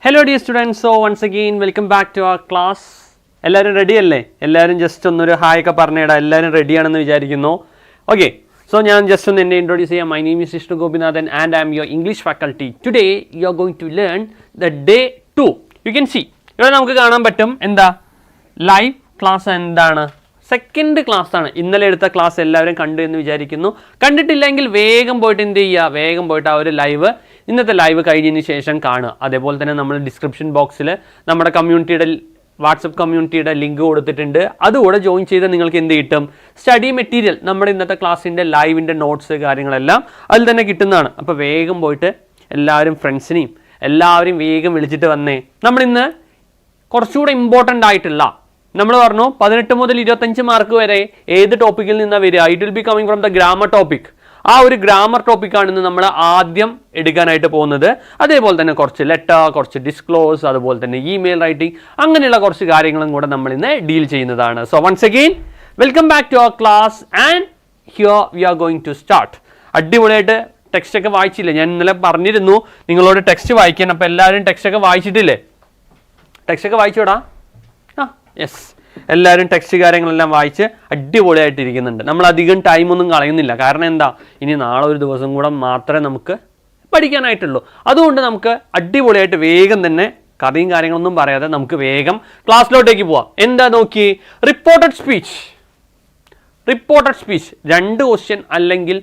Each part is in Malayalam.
Hello dear students, so once again welcome back to our class. എല്ലാവരും റെഡി അല്ലേ? എല്ലാവരും ജസ്റ്റ് ഒന്നൊരു ഹായ് ഒക്കെ പറഞ്ഞിടാം. എല്ലാവരും റെഡിയാണെന്ന് വിചാരിക്കുന്നു. ഓക്കെ, സോ ഞാൻ ജസ്റ്റ് ഒന്ന് എന്നെ ഇൻട്രോഡ്യൂസ് ചെയ്യാം. My name is Vishnu Gopinathan and I am your English faculty. Today you are going to learn the day 2. You can see ഇവിടെ നമുക്ക് കാണാൻ പറ്റും എന്താ ലൈവ് ക്ലാസ്. എന്താണ് സെക്കൻഡ് ക്ലാസ് ആണ്. ഇന്നലെ എടുത്ത ക്ലാസ് എല്ലാവരും കണ്ടു എന്ന് വിചാരിക്കുന്നു. കണ്ടിട്ടില്ലെങ്കിൽ വേഗം പോയിട്ട് എന്ത് ചെയ്യുക, വേഗം പോയിട്ട് ആ ഒരു ലൈവ് ഇന്നത്തെ ലൈവ് കഴിഞ്ഞതിന് ശേഷം കാണുക. അതേപോലെ തന്നെ നമ്മൾ ഡിസ്ക്രിപ്ഷൻ ബോക്സിൽ നമ്മുടെ കമ്മ്യൂണിറ്റിയുടെ വാട്സപ്പ് കമ്മ്യൂണിറ്റിയുടെ ലിങ്ക് കൊടുത്തിട്ടുണ്ട്. അതുകൂടെ ജോയിൻ ചെയ്താൽ നിങ്ങൾക്ക് എന്ത് കിട്ടും, സ്റ്റഡി മെറ്റീരിയൽ, നമ്മുടെ ഇന്നത്തെ ക്ലാസ്സിൻ്റെ ലൈവിൻ്റെ നോട്ട്സ് കാര്യങ്ങളെല്ലാം അതിൽ തന്നെ കിട്ടുന്നതാണ്. അപ്പോൾ വേഗം പോയിട്ട് എല്ലാവരും ഫ്രണ്ട്സിനെയും എല്ലാവരെയും വേഗം വിളിച്ചിട്ട് വന്നേ. നമ്മളിന്ന് കുറച്ചുകൂടെ ഇമ്പോർട്ടൻ്റ് ആയിട്ടുള്ള നമ്മൾ പറഞ്ഞു 18 മുതൽ 25 മാർക്ക് വരെ ഏത് ടോപ്പിക്കിൽ നിന്നാണ് വരിക, it will B coming from the grammar topic. ആ ഒരു ഗ്രാമർ ടോപ്പിക്കാണ് ഇന്ന് നമ്മൾ ആദ്യം എടുക്കാനായിട്ട് പോകുന്നത്. അതേപോലെ തന്നെ കുറച്ച് ലെറ്റർ, കുറച്ച് ഡിസ്ക്ലോസ്, അതുപോലെ തന്നെ ഇമെയിൽ റൈറ്റിംഗ്, അങ്ങനെയുള്ള കുറച്ച് കാര്യങ്ങളും കൂടെ നമ്മൾ ഇന്ന് ഡീൽ ചെയ്യുന്നതാണ്. So once again welcome back to our class and here we are going to start. അടിപൊളിയായിട്ട് ടെക്സ്റ്റ് ഒക്കെ വായിച്ചില്ലേ? ഞാൻ ഇന്നലെ പറഞ്ഞിരുന്നു നിങ്ങളോട് ടെക്സ്റ്റ് വായിക്കാൻ. അപ്പോൾ എല്ലാവരും ടെക്സ്റ്റ് ഒക്കെ വായിച്ചിട്ടില്ലേ? ടെക്സ്റ്റ് ഒക്കെ വായിച്ചോടാ? യെസ്, എല്ലാവരും ടെക്സ്റ്റ് കാര്യങ്ങളെല്ലാം വായിച്ച് അടിപൊളിയായിട്ടിരിക്കുന്നുണ്ട്. നമ്മൾ അധികം ടൈമൊന്നും കളയുന്നില്ല. കാരണം എന്താ, ഇനി നാളെ ഒരു ദിവസം കൂടെ മാത്രമേ നമുക്ക് പഠിക്കാനായിട്ടുള്ളൂ. അതുകൊണ്ട് നമുക്ക് അടിപൊളിയായിട്ട് വേഗം തന്നെ കഥയും കാര്യങ്ങളൊന്നും പറയാതെ നമുക്ക് വേഗം ക്ലാസ്സിലോട്ടേക്ക് പോവാം. എന്താ നോക്കി, reported speech. Reported speech 2 question അല്ലെങ്കിൽ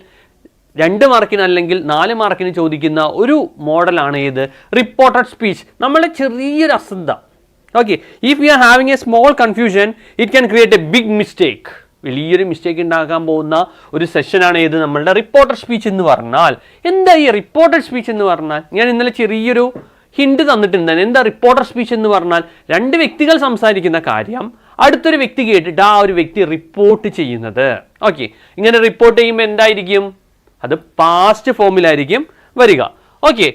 2 മാർക്കിന് അല്ലെങ്കിൽ 4 മാർക്കിന് ചോദിക്കുന്ന ഒരു മോഡലാണ് ഏത്, റിപ്പോർട്ടഡ് സ്പീച്ച്. നമ്മളുടെ ചെറിയൊരു അശ്രദ്ധ, okay, if we are having a small confusion, it can create a big mistake. വലിയൊരു മിസ്റ്റേക്ക് ഉണ്ടാക്കാൻ പോകുന്ന ഒരു സെഷനാണ് ഏത്, നമ്മളുടെ റിപ്പോർട്ടഡ് സ്പീച്ച് എന്ന് പറഞ്ഞാൽ. എന്താ ഈ റിപ്പോർട്ടഡ് സ്പീച്ച് എന്ന് പറഞ്ഞാൽ? ഞാൻ ഇന്നലെ ചെറിയൊരു ഹിന്റ് തന്നിട്ടുണ്ട്. എന്താ റിപ്പോർട്ടഡ് സ്പീച്ച് എന്ന് പറഞ്ഞാൽ? 2 വ്യക്തികൾ സംസാരിക്കുന്ന കാര്യം അടുത്തൊരു വ്യക്തി കേട്ടിട്ട് ആ ഒരു വ്യക്തി റിപ്പോർട്ട് ചെയ്യുന്നത്. ഓക്കെ, ഇങ്ങനെ റിപ്പോർട്ട് ചെയ്യുമ്പോൾ എന്തായിരിക്കും, അത് പാസ്റ്റ് ഫോമിലായിരിക്കും വരിക. Okay,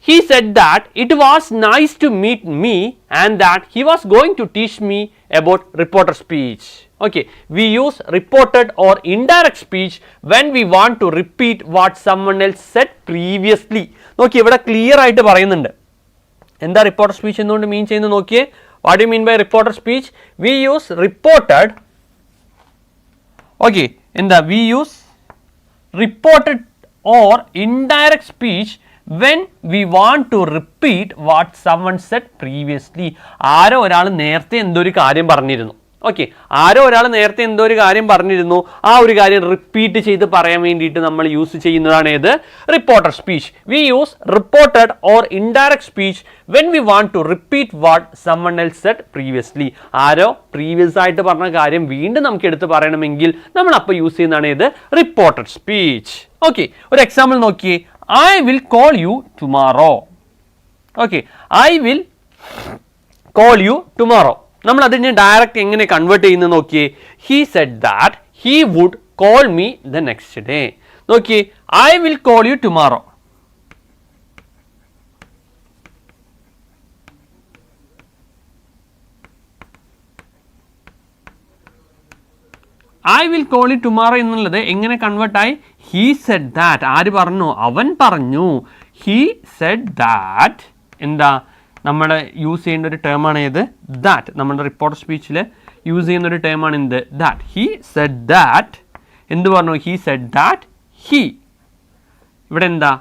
he said that it was nice to meet me and that he was going to teach me about reporter speech. Okay, we use reported or indirect speech when we want to repeat what someone else said previously. നോക്കിയേ, ഇവിടെ ക്ലിയർ ആയിട്ട് പറയുന്നുണ്ട് എന്താ റിപ്പോർട്ടർ സ്പീച്ച് എന്നുകൊണ്ട് മീൻ ചെയ്യുന്നത്. നോക്കിയേ, what you mean by reporter speech? We use reported. Okay, എന്താ we use reported or indirect speech when we want to repeat what someone said previously. ആരോ ഒരാൾ നേരത്തെ എന്തോ ഒരു കാര്യം പറഞ്ഞിരുന്നു. ഓക്കെ, ആരോ ഒരാൾ നേരത്തെ എന്തോ ഒരു കാര്യം പറഞ്ഞിരുന്നു, ആ ഒരു കാര്യം റിപ്പീറ്റ് ചെയ്ത് പറയാൻ വേണ്ടിയിട്ട് നമ്മൾ യൂസ് ചെയ്യുന്നതാണ് ഏത്, reporter speech. We use reported or indirect speech when we want to repeat what someone else said previously. Arrow previous ആയിട്ട് പറഞ്ഞ കാര്യം വീണ്ടും നമുക്ക് എടുത്ത് പറയണമെങ്കിൽ നമ്മൾ അപ്പോൾ യൂസ് ചെയ്യുന്നതാണ് ഏത്, റിപ്പോർട്ടഡ് സ്പീച്ച്. ഓക്കെ, ഒരു എക്സാമ്പിൾ നോക്കിയേ. I will call you tomorrow. Okay, I will call you tomorrow. നമ്മൾ അതിനെ ഡയറക്റ്റ് എങ്ങനെ കൺവേർട്ട് ചെയ്യുന്നത് നോക്കിയേ. He said that he would call me the next day. നോക്കിയേ, I will call you tomorrow. I will call you tomorrow എന്നുള്ളത് എങ്ങനെ കൺവേർട്ടായി? He said that. ആര് പറഞ്ഞു? അവൻ പറഞ്ഞു. He said that. എന്താ നമ്മൾ യൂസ് ചെയ്യേണ്ട ഒരു ടേമാണ് ഏത്, ദാറ്റ്. നമ്മുടെ റിപ്പോർട്ടർ സ്പീച്ചിൽ യൂസ് ചെയ്യുന്ന ഒരു ടേമാണ് എന്ത്, ദാറ്റ്. He said that. എന്ത് പറഞ്ഞു? He said that he. ഇവിടെ എന്താ,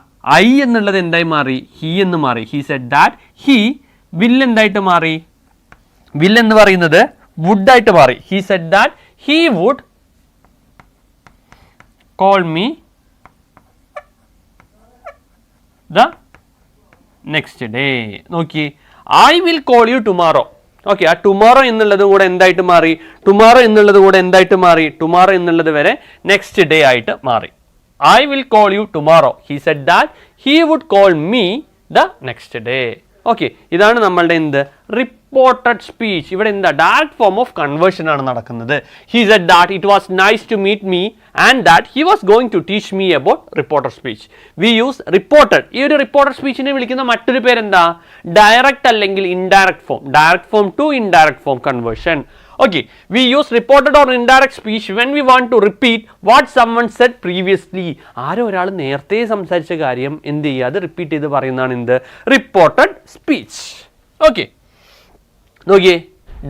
I എന്നുള്ളത് എന്തായി മാറി, he എന്ന് മാറി. He said that he. will എന്തായിട്ട് മാറി, will എന്ന് പറയുന്നത് would ആയിട്ട് മാറി. He said that he would call me the next day. നോക്കി, I will call you tomorrow. Okay, ആ ടുമോറോ എന്നുള്ളത് കൂടെ എന്തായിട്ട് മാറി, ടുമോറോ എന്നുള്ളത് കൂടെ എന്തായിട്ട് മാറി, ടുമോറോ എന്നുള്ളത് വരെ നെക്സ്റ്റ് ഡേ ആയിട്ട് മാറി. I will call you tomorrow. He said that he would call me the next day. Okay, ഇതാണ് നമ്മളുടെ എന്ത്, റിപ്പോർട്ടഡ് സ്പീച്ച്. ഇവിടെ എന്താ, ഡയറക്റ്റ് ഫോം ഓഫ് കൺവേർഷൻ ആണ് നടക്കുന്നത്. He said that it was nice to meet me and that he was going to teach me about reporter speech. We use reported. ഈ ഒരു റിപ്പോർട്ടഡ് സ്പീച്ചിനെ വിളിക്കുന്ന മറ്റൊരു പേരെന്താ, ഡയറക്റ്റ് അല്ലെങ്കിൽ indirect form. Direct form to indirect form conversion. Okay, we use reported or indirect speech when we want to repeat what someone said previously. ആരോ ഒരാൾ നേരത്തെ സംസാരിച്ച കാര്യം എന്ത് ചെയ്യുക, അത് റിപ്പീറ്റ് ചെയ്ത് പറയുന്നതാണ് എന്ത്, റിപ്പോർട്ടഡ് സ്പീച്ച്. ഓക്കെ, നോക്കിയേ,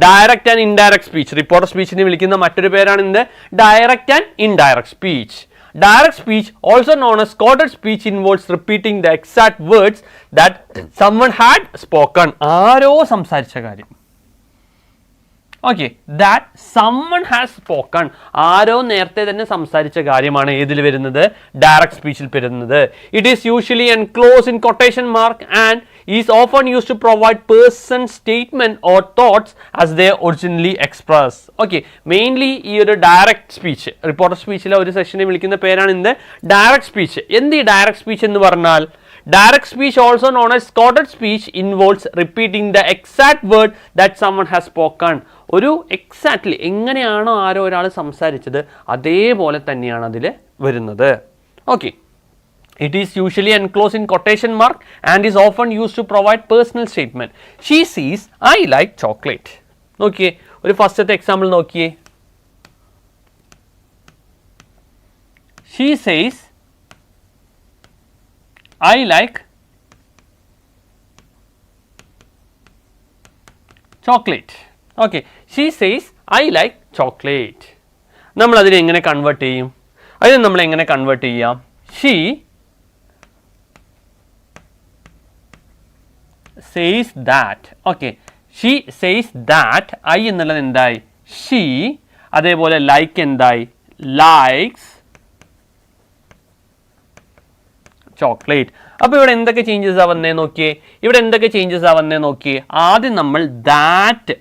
direct and indirect speech. Reported സ്പീച്ചിനെ വിളിക്കുന്ന മറ്റൊരു പേരാണ് എന്ത്, direct and indirect speech. Direct speech, also known as quoted speech, involves repeating the exact words that someone had spoken. ആരോ സംസാരിച്ച കാര്യം. Okay, that someone has spoken. ആരോ നേരത്തെ തന്നെ സംസാരിച്ച കാര്യമാണ് ഏതിൽ വരുന്നത്, ഡയറക്റ്റ് സ്പീച്ചിൽ വരുന്നത്. It is usually enclosed in quotation mark and is often used to provide person statement or thoughts as they originally express. Okay, mainly ഈ ഒരു ഡയറക്റ്റ് സ്പീച്ച്, റിപ്പോർട്ടർ സ്പീച്ചിലെ ഒരു സെഷനെ വിളിക്കുന്ന പേരാണ് എന്ത്, ഡയറക്റ്റ് സ്പീച്ച്. എന്ത് ഈ ഡയറക്റ്റ് സ്പീച്ച് എന്ന് പറഞ്ഞാൽ, direct speech, also known as quoted speech, involves repeating the exact word that someone has spoken. ഒരു എക്സാക്ട്ലി എങ്ങനെയാണോ ആരോ ഒരാൾ സംസാരിച്ചത് അതേപോലെ തന്നെയാണ് അതിൽ വരുന്നത്. Okay, it is usually enclose in quotation mark and is often use to provide personal statement. She says I like chocolate. നോക്കിയേ, ഒരു ഫസ്റ്റത്തെ എക്സാമ്പിൾ നോക്കിയേ. She says I like chocolate. Okay, she says I like chocolate. നമ്മൾ അതിനെ എങ്ങനെ കൺവേർട്ട് ചെയ്യും, അതിന് നമ്മൾ എങ്ങനെ കൺവേർട്ട് ചെയ്യാം, she says that. Okay, she says that. I എന്നുള്ളത് എന്തായി, she. അതേപോലെ like എന്തായി, likes ചോക്ലേറ്റ്. അപ്പോൾ ഇവിടെ എന്തൊക്കെ ചേഞ്ചസ് ആവുന്നേ നോക്കിയേ, ഇവിടെ എന്തൊക്കെ ചേഞ്ചസ് ആവുന്നേ നോക്കിയേ. ആദ്യം നമ്മൾ ദാറ്റ്,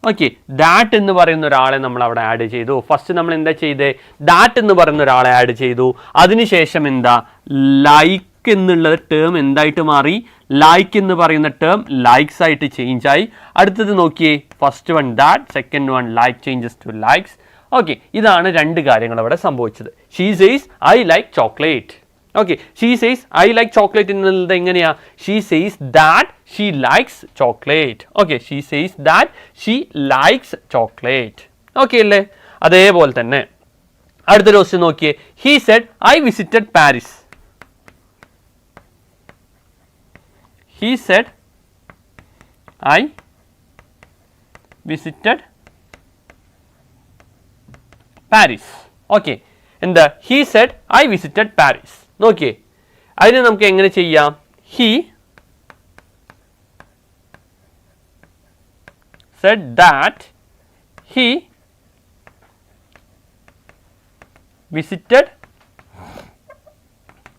ഓക്കെ, ദാറ്റ് എന്ന് പറയുന്ന ഒരാളെ നമ്മൾ അവിടെ ആഡ് ചെയ്തു. ഫസ്റ്റ് നമ്മൾ എന്താ ചെയ്തേ, ദാറ്റ് എന്ന് പറയുന്ന ഒരാളെ ആഡ് ചെയ്തു. അതിനുശേഷം എന്താ, ലൈക്ക് എന്നുള്ള ടേം എന്തായിട്ട് മാറി, ലൈക്ക് എന്ന് പറയുന്ന ടേം ലൈക്സ് ആയിട്ട് ചേഞ്ച് ആയി. അടുത്തത് നോക്കിയേ, first one that, second one like changes to likes. Okay, ഇതാണ് രണ്ട് കാര്യങ്ങൾ അവിടെ സംഭവിച്ചത്. She says I like chocolate. Okay, she says I like chocolate എന്നുള്ളത് എങ്ങനെയാ, she says that she likes chocolate. Okay, she says that she likes chocolate. Okay അല്ലേ, അതേപോലെ തന്നെ അടുത്ത ക്വസ്റ്റ്യൻ നോക്കിയേ. he said I visited Paris. he said I visited Paris. Okay, എന്താ, he said I visited Paris. നോക്കിയേ, അതിന് നമുക്ക് എങ്ങനെ ചെയ്യാം, he said that he visited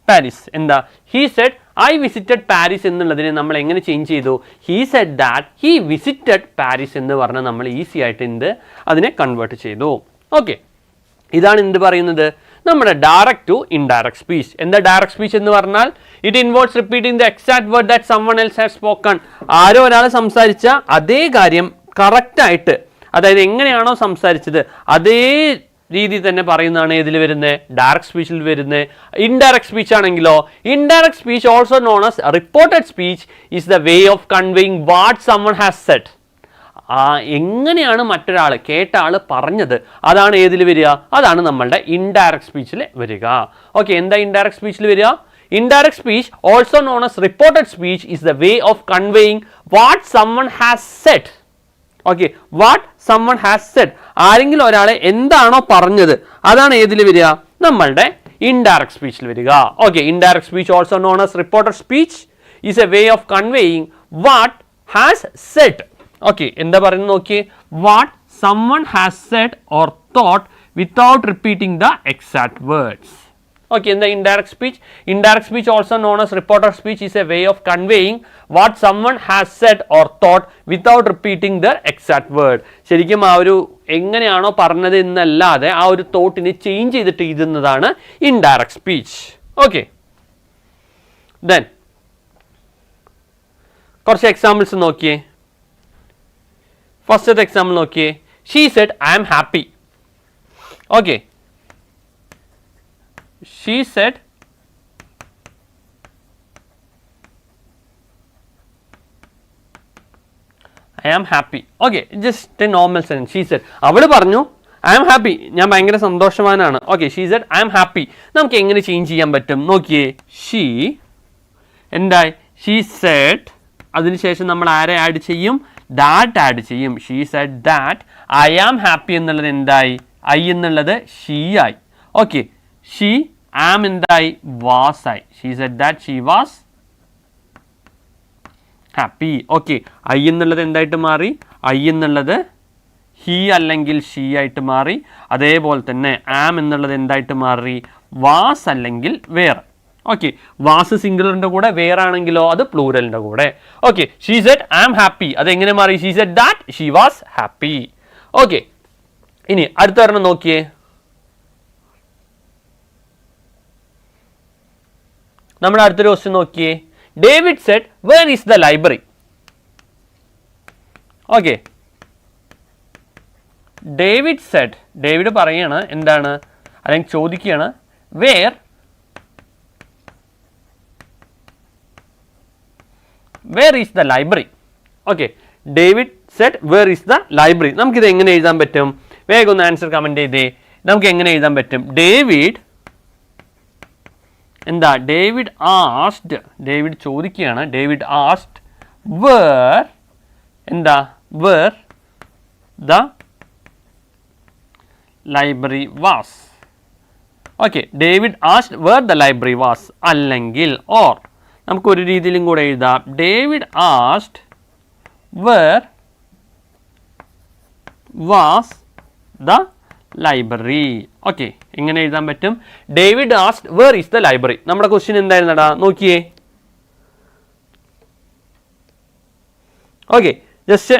Paris. എന്താ, he said I visited Paris എന്നുള്ളതിനെ നമ്മൾ എങ്ങനെ ചേഞ്ച് ചെയ്തു, he said that he visited Paris എന്ന് പറഞ്ഞാൽ നമ്മൾ ഈസി ആയിട്ട് എന്ത് അതിനെ കൺവേർട്ട് ചെയ്തു. ഓക്കെ, ഇതാണ് എന്ത് പറയുന്നത്, നമ്മുടെ ഡയറക്റ്റ് ടു ഇൻഡയറക്റ്റ് സ്പീച്ച്. എന്താ ഡയറക്റ്റ് സ്പീച്ച് എന്ന് പറഞ്ഞാൽ, it involves repeating the exact word that someone else has spoken. ആരോ ഒരാൾ സംസാരിച്ച അതേ കാര്യം കറക്റ്റായിട്ട്, അതായത് എങ്ങനെയാണോ സംസാരിച്ചത് അതേ രീതി തന്നെ പറയുന്നതാണ് ഏതിൽ വരുന്നത്, ഡയറക്റ്റ് സ്പീച്ചിൽ വരുന്നത്. ഇൻഡയറക്റ്റ് സ്പീച്ച് ആണെങ്കിലോ, indirect speech also known as reported speech is the way of conveying what someone has said. എങ്ങനെയാണ് മറ്റൊരാൾ കേട്ട ആൾ പറഞ്ഞത് അതാണ് ഏതിൽ വരിക, അതാണ് നമ്മളുടെ ഇൻഡയറക്റ്റ് സ്പീച്ചിൽ വരിക. ഓക്കെ, എന്താ ഇൻഡയറക്റ്റ് സ്പീച്ചിൽ വരിക, indirect speech also known as reported speech is the way of conveying what someone has said. Okay, what someone has said, ആരെങ്കിലും ഒരാളെ എന്താണോ പറഞ്ഞത് അതാണ് ഏതിൽ വരിക, നമ്മളുടെ ഇൻഡയറക്റ്റ് സ്പീച്ചിൽ വരിക. Okay, indirect speech also known as reported speech is a way of conveying what has said. Okay, എന്താ പറയുന്നത് നോക്കിയേ, what someone has said or thought without repeating the exact words. Okay, എന്താ indirect speech, indirect speech also known as reported speech is a way of conveying what someone has said or thought without repeating the exact word. ശരിക്കും ആ ഒരു എങ്ങനെയാണോ പറഞ്ഞത് എന്നല്ലാതെ ആ ഒരു തോട്ടിനെ ചേഞ്ച് ചെയ്തിട്ട് എഴുതുന്നതാണ് ഇൻഡയറക്റ്റ് സ്പീച്ച്. ഓക്കെ, ദെൻ കുറച്ച് എക്സാമ്പിൾസ് നോക്കിയേ. ഫസ്റ്റത്തെ എക്സാമ്പിൾ നോക്കിയേ, she said I am happy. Okay, she said I am happy. Okay, just a normal sentence. She said, അവൾ പറഞ്ഞു ഐ ആം ഹാപ്പി, ഞാൻ ഭയങ്കര സന്തോഷവാനാണ്. Okay, she said I am happy. നമുക്ക് എങ്ങനെ ചേഞ്ച് ചെയ്യാൻ പറ്റും നോക്കിയേ. ഷീ എന്തായി, ഷീ സെഡ്, അതിനുശേഷം നമ്മൾ ആരെ ആഡ് ചെയ്യും, ദാറ്റ് ആഡ് ചെയ്യും. She said that, I am happy എന്നുള്ളത് എന്തായി, ഐ എന്നുള്ളത് ഷീ ആയി. ഓക്കെ, ഷീ ആം എന്തായി, വാസ് ആയി. She said that she was happy. Okay, I എന്നുള്ളത് എന്തായിട്ട് മാറി, ഐ എന്നുള്ളത് ഹീ അല്ലെങ്കിൽ ഷീ ആയിട്ട് മാറി. അതേപോലെ തന്നെ ആം എന്നുള്ളത് എന്തായിട്ട് മാറി, വാസ് അല്ലെങ്കിൽ വേറെ. ഓക്കെ, വാസ് സിംഗുലറിൻ്റെ കൂടെ, വേറെ ആണെങ്കിലോ അത് പ്ലൂറലിൻ്റെ കൂടെ. Okay, she said I am happy, അതെങ്ങനെ മാറി, she said that she was happy. Okay, ഇനി അടുത്ത ഒരെണ്ണം നോക്കിയേ. നമ്മുടെ അടുത്തൊരു ക്വസ്റ്റ്യൻ നോക്കിയേ. David said where is the library. Okay, David said, David പറയാണ് എന്താണ്, അല്ലെങ്കിൽ ചോദിക്കുകയാണ് where is the library. Okay, David said where is the library. നമുക്കിത് എങ്ങനെ എഴുതാൻ പറ്റും, വേഗം ഒന്ന് ആൻസർ കമൻറ്റ് ചെയ്തേ. നമുക്ക് എങ്ങനെ എഴുതാൻ പറ്റും, ഡേവിഡ് എന്താ, ഡേവിഡ് ആസ്ഡ്, ഡേവിഡ് ചോദിക്കുകയാണ്, ഡേവിഡ് ആസ്ഡ് വേർ എന്താ, where the library was. Okay, David asked where the library was. അല്ലെങ്കിൽ ഓർ നമുക്കൊരു രീതിയിലും കൂടെ എഴുതാം, David asked where was the library. Okay, എങ്ങനെ എഴുതാൻ പറ്റും, David asked where is the library. നമ്മുടെ ക്വസ്റ്റ്യൻ എന്തായിരുന്നടാ നോക്കിയേ. ഓക്കെ, ജസ്റ്റ്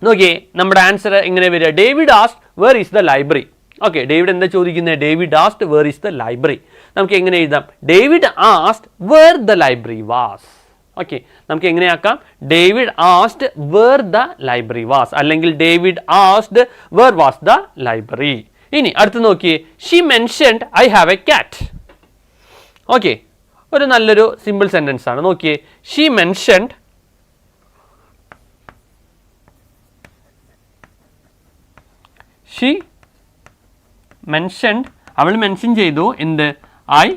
നോക്കിയേ, നമ്മുടെ ആൻസർ എങ്ങനെ വരിക, David asked where is the library. Okay, David എന്താ ചോദിക്കുന്നത്, David asked where is the library. നമുക്ക് എങ്ങനെ എഴുതാം, David asked where the library was. Okay, നമുക്ക് എങ്ങനെയാക്കാം, David asked where the library was, അല്ലെങ്കിൽ David asked where was the library. ഇനി അടുത്ത് നോക്കിയേ, she mentioned I have a cat. Okay, ഒരു നല്ലൊരു സിമ്പിൾ സെന്റൻസ് ആണ്. നോക്കിയേ, ഷീ മെൻഷൻഡ്, ഷീ മെൻഷൻഡ്, അവൾ മെൻഷൻ ചെയ്തു എന്ത്, I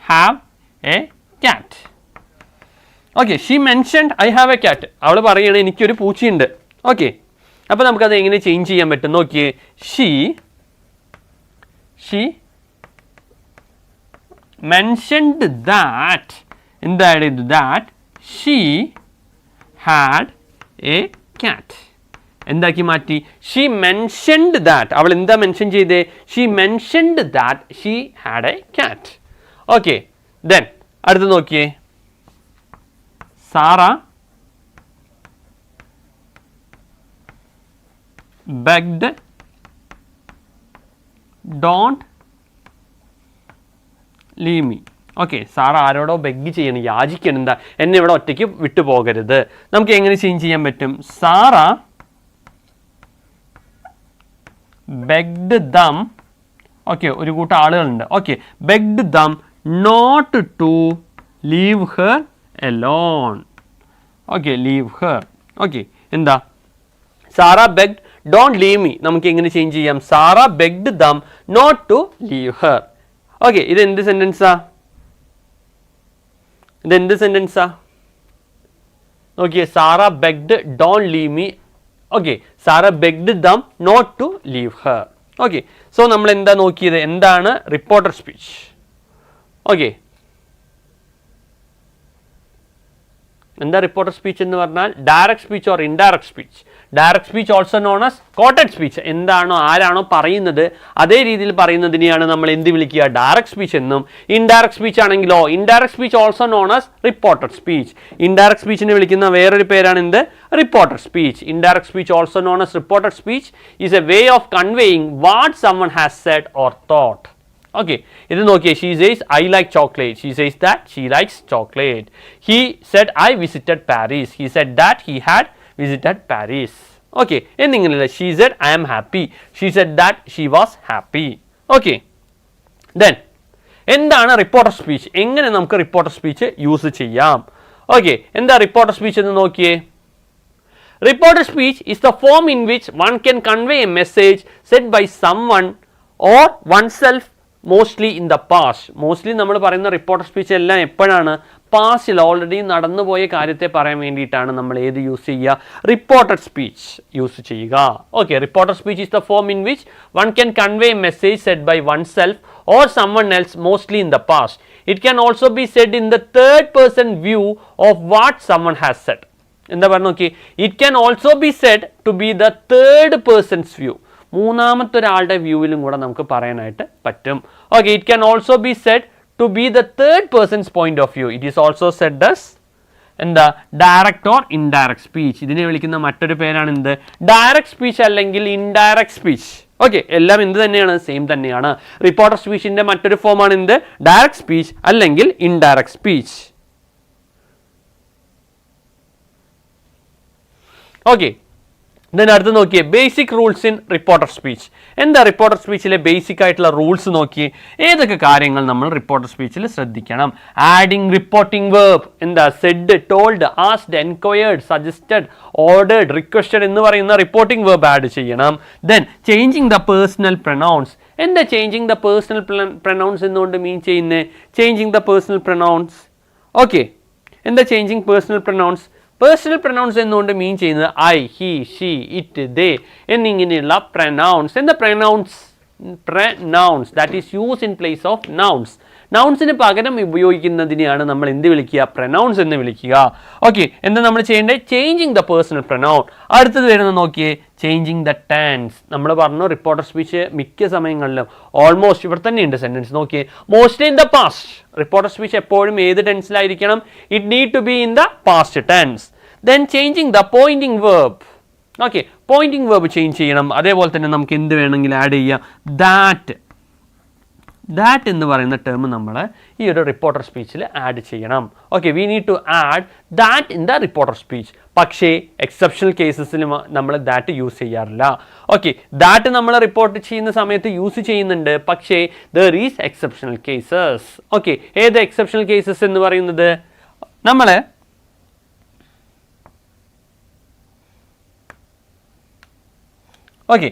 have a cat. Okay, she mentioned I have a cat. അവൾ പറയുകയാണ് എനിക്കൊരു പൂച്ചയുണ്ട്. ഓക്കെ, അപ്പോൾ നമുക്കത് എങ്ങനെ ചേഞ്ച് ചെയ്യാൻ പറ്റും നോക്കിയേ. ഷീ മെൻഷൻഡ് ദാറ്റ്, എന്താണ് ഇത്, that she had a cat. എന്താക്കി മാറ്റി, ഷീ മെൻഷൻഡ് ദാറ്റ്, അവൾ എന്താ മെൻഷൻ ചെയ്തേ, she mentioned that she had a cat. Okay, then അടുത്ത് നോക്കിയേ, Sara begged don't leave me. Okay, Sara ആരോടോ ബെഗ് ചെയ്യണം, യാചിക്കണം, എന്താ എന്നെ ഇവിടെ ഒറ്റയ്ക്ക് വിട്ടു പോകരുത്. നമുക്ക് എങ്ങനെ ചേഞ്ച് ചെയ്യാൻ പറ്റും, സാറ begged them. ഓക്കെ, ഒരു കൂട്ടം ആളുകളുണ്ട്. Okay, begged them not to leave her alone. Okay, leave her. Okay, എന്താ, Sara begged don't leave me. നമുക്ക് എങ്ങനെ ചേഞ്ച് ചെയ്യാം, Sara begged them not to leave her. Okay, ഇത് എന്ത് സെന്റൻസാ, ഇതെന്ത് സെന്റൻസാ നോക്കിയേ, Sara begged don't leave me. Okay, Sara begged them not to leave her. Okay, so നമ്മൾ എന്താ നോക്കിയത്, എന്താണ് റിപ്പോർട്ടർ സ്പീച്ച്. ഓക്കെ, എന്താ റിപ്പോർട്ടർ സ്പീച്ച് എന്ന് പറഞ്ഞാൽ, direct speech or indirect speech. Direct speech also known as quoted speech. എന്താണോ ആരാണോ പറയുന്നത് അതേ രീതിയിൽ പറയുന്നതിനെയാണ് നമ്മൾ എന്ത് വിളിക്കുക, ഡയറക്റ്റ് സ്പീച്ച് എന്നും. ഇൻഡയറക്റ്റ് സ്പീച്ച് ആണെങ്കിലോ, indirect speech also known as reported speech. Indirect സ്പീച്ചിനെ വിളിക്കുന്ന വേറൊരു പേരാണ് എന്ത്, reported speech. Indirect speech also known as reported speech is a way of conveying what someone has said or thought. Okay, ഇത് നോക്കിയേ, she says I like chocolate, she says that she likes chocolate. He said I visited Paris, he said that he had visited Paris. Okay, എന്നിങ്ങനെയല്ല, she said I am happy, she said that she was happy. Okay, then എന്താണ് റിപ്പോർട്ടർ സ്പീച്ച്, എങ്ങനെ നമുക്ക് റിപ്പോർട്ടർ സ്പീച്ച് യൂസ് ചെയ്യാം. ഓക്കെ, എന്താ റിപ്പോർട്ടർ സ്പീച്ച് എന്ന് നോക്കിയേ. Reported speech is the form in which one can convey a message said by someone or oneself mostly in the past. Mostly നമ്മൾ പറയുന്ന റിപ്പോർട്ടർ സ്പീച്ച് എല്ലാം എപ്പോഴാണ്? പാസ്റ്റിൽ ഓൾറെഡി നടന്നുപോയ കാര്യത്തെ പറയാൻ വേണ്ടിയിട്ടാണ് നമ്മൾ ഏത് യൂസ് ചെയ്യുക? റിപ്പോർട്ടഡ് സ്പീച്ച് യൂസ് ചെയ്യുക. Okay, reported speech is the form in which one can convey a message said by oneself or someone else mostly in the past. It can also be said in the third person view of what someone has said. എന്താ പറഞ്ഞു നോക്കി? It can also be said to be the third person's view. മൂന്നാമത്തെ ഒരാളുടെ വ്യൂവിലും കൂടെ നമുക്ക് പറയാനായിട്ട് പറ്റും. Okay, it can also be said to be the third person's point of view. It is also said as എന്താ? Direct or indirect speech. ഇതിനെ വിളിക്കുന്ന മറ്റൊരു പേരാണ് എന്ത്? ഡയറക്റ്റ് സ്പീച്ച് അല്ലെങ്കിൽ ഇൻഡയറക്റ്റ് സ്പീച്ച്. ഓക്കെ, എല്ലാം എന്ത് തന്നെയാണ്? സെയിം തന്നെയാണ്. റിപ്പോർട്ടർ സ്പീച്ചിന്റെ മറ്റൊരു ഫോമാണ് എന്ത്? ഡയറക്റ്റ് സ്പീച്ച് അല്ലെങ്കിൽ ഇൻഡയറക്റ്റ് സ്പീച്ച്. ഓക്കെ, then അടുത്ത് നോക്കിയേ basic rules in reporter speech. എന്താ റിപ്പോർട്ടർ സ്പീച്ചിലെ ബേസിക് ആയിട്ടുള്ള റൂൾസ് നോക്കിയേ. ഏതൊക്കെ കാര്യങ്ങൾ നമ്മൾ റിപ്പോർട്ടർ സ്പീച്ചിൽ ശ്രദ്ധിക്കണം? Adding reporting verb. എന്താ? Said, told, asked, enquired, suggested, ordered, requested എന്ന് പറയുന്ന റിപ്പോർട്ടിംഗ് വേർബ് ആഡ് ചെയ്യണം. Then changing the personal pronouns. എന്താ ചേഞ്ചിങ് ദ പേഴ്സണൽ പ്രൊനൗൺസ് എന്നുകൊണ്ട് മീൻ ചെയ്യുന്നത്? Changing the personal pronouns. Okay, എന്താ changing personal pronounce? Personal pronouns എന്നുകൊണ്ട് മീൻ ചെയ്യുന്നത് I, he, she, it, they എന്നിങ്ങനെയുള്ള പ്രൊനൗൺസ്. എന്താ pronouns? Pronouns that is use in place of nouns. നൗൺസിന് പകരം ഉപയോഗിക്കുന്നതിനെയാണ് നമ്മൾ എന്ത് വിളിക്കുക? പ്രൊനൗൺസ് എന്ന് വിളിക്കുക. ഓക്കെ, എന്താ നമ്മൾ ചെയ്യേണ്ടത്? Changing the personal pronoun. അടുത്തത് വരുന്നത് നോക്കിയേ, ചേഞ്ചിങ് ദ ടെൻസ്. നമ്മൾ പറഞ്ഞു റിപ്പോർട്ടർ സ്പീച്ച് മിക്ക സമയങ്ങളിലും ഓൾമോസ്റ്റ് ഇവിടെ തന്നെ ഉണ്ട് സെന്റൻസ് നോക്കിയേ, mostly in the past. Reporter speech എപ്പോഴും ഏത് ടെൻസിലായിരിക്കണം? It need to be in the past tense. Then changing the pointing verb. Okay, pointing verb change ചെയ്യണം. അതേപോലെ തന്നെ നമുക്ക് എന്ത് വേണമെങ്കിൽ ആഡ് ചെയ്യാം? ദാറ്റ്. ദാറ്റ് എന്ന് പറയുന്ന ടേം നമ്മൾ ഈ ഒരു റിപ്പോർട്ടർ സ്പീച്ചിൽ ആഡ് ചെയ്യണം. Okay, we need to add that in the reporter speech. പക്ഷേ എക്സെപ്ഷണൽ കേസസിൽ നമ്മൾ ദാറ്റ് യൂസ് ചെയ്യാറില്ല. ഓക്കെ, ദാറ്റ് നമ്മൾ റിപ്പോർട്ട് ചെയ്യുന്ന സമയത്ത് യൂസ് ചെയ്യുന്നുണ്ട്, പക്ഷേ there is exceptional cases. Okay, ഏത് എക്സെപ്ഷണൽ കേസസ് എന്ന് പറയുന്നത്? നമ്മൾ ഓക്കെ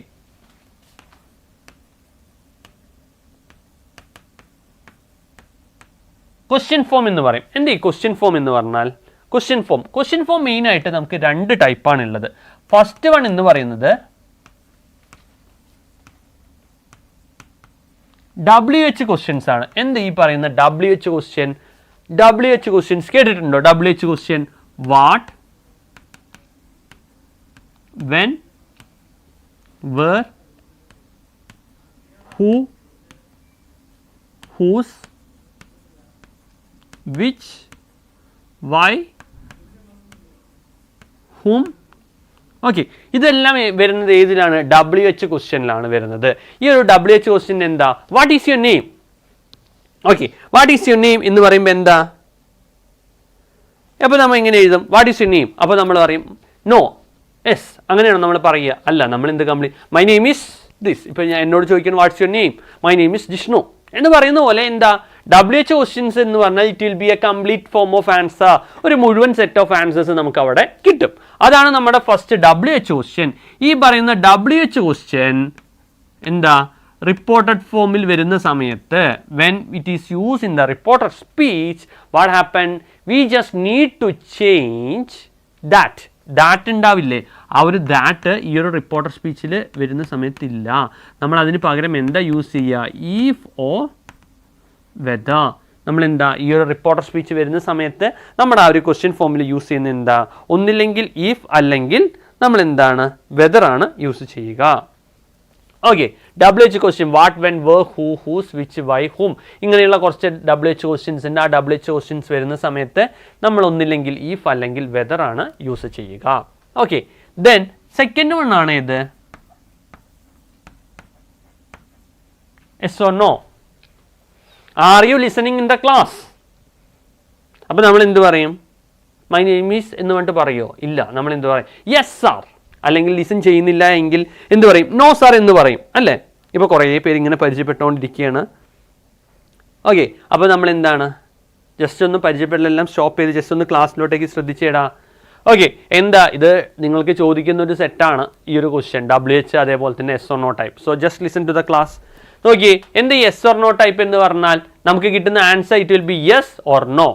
ക്വസ്റ്റ്യൻ ഫോം എന്ന് പറയും. എന്ത് ഈ ക്വസ്റ്റ്യൻ ഫോം എന്ന് പറഞ്ഞാൽ? ക്വസ്റ്റ്യൻ ഫോം മെയിൻ ആയിട്ട് നമുക്ക് രണ്ട് ടൈപ്പാണ് ഉള്ളത്. ഫസ്റ്റ് വൺ എന്ന് പറയുന്നത് WH ക്വസ്റ്റ്യൻസ് ആണ്. എന്ത് ഈ പറയുന്ന WH ക്വസ്റ്റ്യൻ? WH ക്വസ്റ്റ്യൻസ് കേട്ടിട്ടുണ്ടോ? WH question what, when, where, who, whose, which, why, whom. Okay, ഇതെല്ലാം വരുന്നത് ഏതിലാണ്? WH ക്വസ്റ്റ്യനിലാണ് വരുന്നത്. ഈ ഒരു WH ക്വസ്റ്റ്യൻ എന്താ? What is your name. Okay, what is your name എന്ന് പറയുമ്പോൾ എന്താ? അപ്പോൾ നമ്മൾ എങ്ങനെ എഴുതും? What is your name. അപ്പോൾ നമ്മൾ പറയും നോ, യെസ്, അങ്ങനെയാണോ നമ്മൾ പറയുക? അല്ല, നമ്മൾ എന്ത് complete my name is this. ഇപ്പോൾ ഞാൻ എന്നോട് ചോദിക്കുന്നു what's your name, my name is Jishnu എന്ന് പറയുന്ന പോലെ എന്താ? WH ക്വസ്റ്റ്യൻസ് എന്ന് പറഞ്ഞാൽ it will B A complete form of answer. ഒരു മുഴുവൻ സെറ്റ് ഓഫ് ആൻസേഴ്സ് നമുക്ക് അവിടെ കിട്ടും. അതാണ് നമ്മുടെ ഫസ്റ്റ് WH ക്വസ്റ്റ്യൻ. ഈ പറയുന്ന WH ക്വസ്റ്റ്യൻ എന്താ? റിപ്പോർട്ടഡ് ഫോമിൽ വരുന്ന സമയത്ത് when it is use in the reported speech what happen? We just need to change that. That ഉണ്ടാവില്ലേ? ആ ഒരു ദാറ്റ് ഈ ഒരു റിപ്പോർട്ടർ സ്പീച്ചിൽ വരുന്ന സമയത്തില്ല. നമ്മൾ അതിന് പകരം എന്താ യൂസ് ചെയ്യുക? If or whether. നമ്മൾ എന്താ ഈ ഒരു റിപ്പോർട്ടർ സ്പീച്ച് വരുന്ന സമയത്ത് നമ്മുടെ ആ ഒരു ക്വസ്റ്റ്യൻ ഫോമിൽ യൂസ് ചെയ്യുന്ന എന്താ? ഒന്നില്ലെങ്കിൽ ഈഫ്, അല്ലെങ്കിൽ നമ്മൾ എന്താണ്? വെദർ ആണ് യൂസ് ചെയ്യുക. Okay, WH question what, when, where, who, whose, which, why, whom ഇങ്ങനെയുള്ള കുറച്ച് WH ക്വസ്റ്റ്യൻസ് ഉണ്ട്. ആ WH ക്വസ്റ്റ്യൻസ് വരുന്ന സമയത്ത് നമ്മൾ ഒന്നില്ലെങ്കിൽ ഈഫ് അല്ലെങ്കിൽ വെദർ ആണ് യൂസ് ചെയ്യുക. ഓക്കെ, ദെൻ സെക്കൻഡ് വൺ ആണ് ഇത് yes or no. Are you listening in the class? അപ്പോൾ നമ്മൾ എന്ത് പറയും? മൈ നെയിം ഈസ് എന്ന് പറഞ്ഞിട്ട് പറയുമോ? ഇല്ല, നമ്മൾ എന്ത് പറയും? Yes sir. അല്ലെങ്കിൽ ലിസൺ ചെയ്യുന്നില്ല എങ്കിൽ എന്ത് പറയും? നോ സാർ എന്ന് പറയും അല്ലേ? ഇപ്പോൾ കുറേ പേര് ഇങ്ങനെ പരിചയപ്പെട്ടുകൊണ്ടിരിക്കുകയാണ്. ഓക്കെ, അപ്പോൾ നമ്മൾ എന്താണ്? ജസ്റ്റ് ഒന്ന് പരിചയപ്പെടലെല്ലാം സ്റ്റോപ്പ് ചെയ്ത് ജസ്റ്റ് ഒന്ന് ക്ലാസ്സിലോട്ടേക്ക് ശ്രദ്ധിച്ചേടാ. ഓക്കെ, എന്താ ഇത് നിങ്ങൾക്ക് ചോദിക്കുന്ന ഒരു സെറ്റാണ് ഈ ഒരു ക്വസ്റ്റ്യൻ, WH അതേപോലെ തന്നെ yes or no type. So just listen to the class. നോക്കിയേ, എന്ത് yes or no ടൈപ്പ് എന്ന് പറഞ്ഞാൽ നമുക്ക് കിട്ടുന്ന answer it will be yes or no.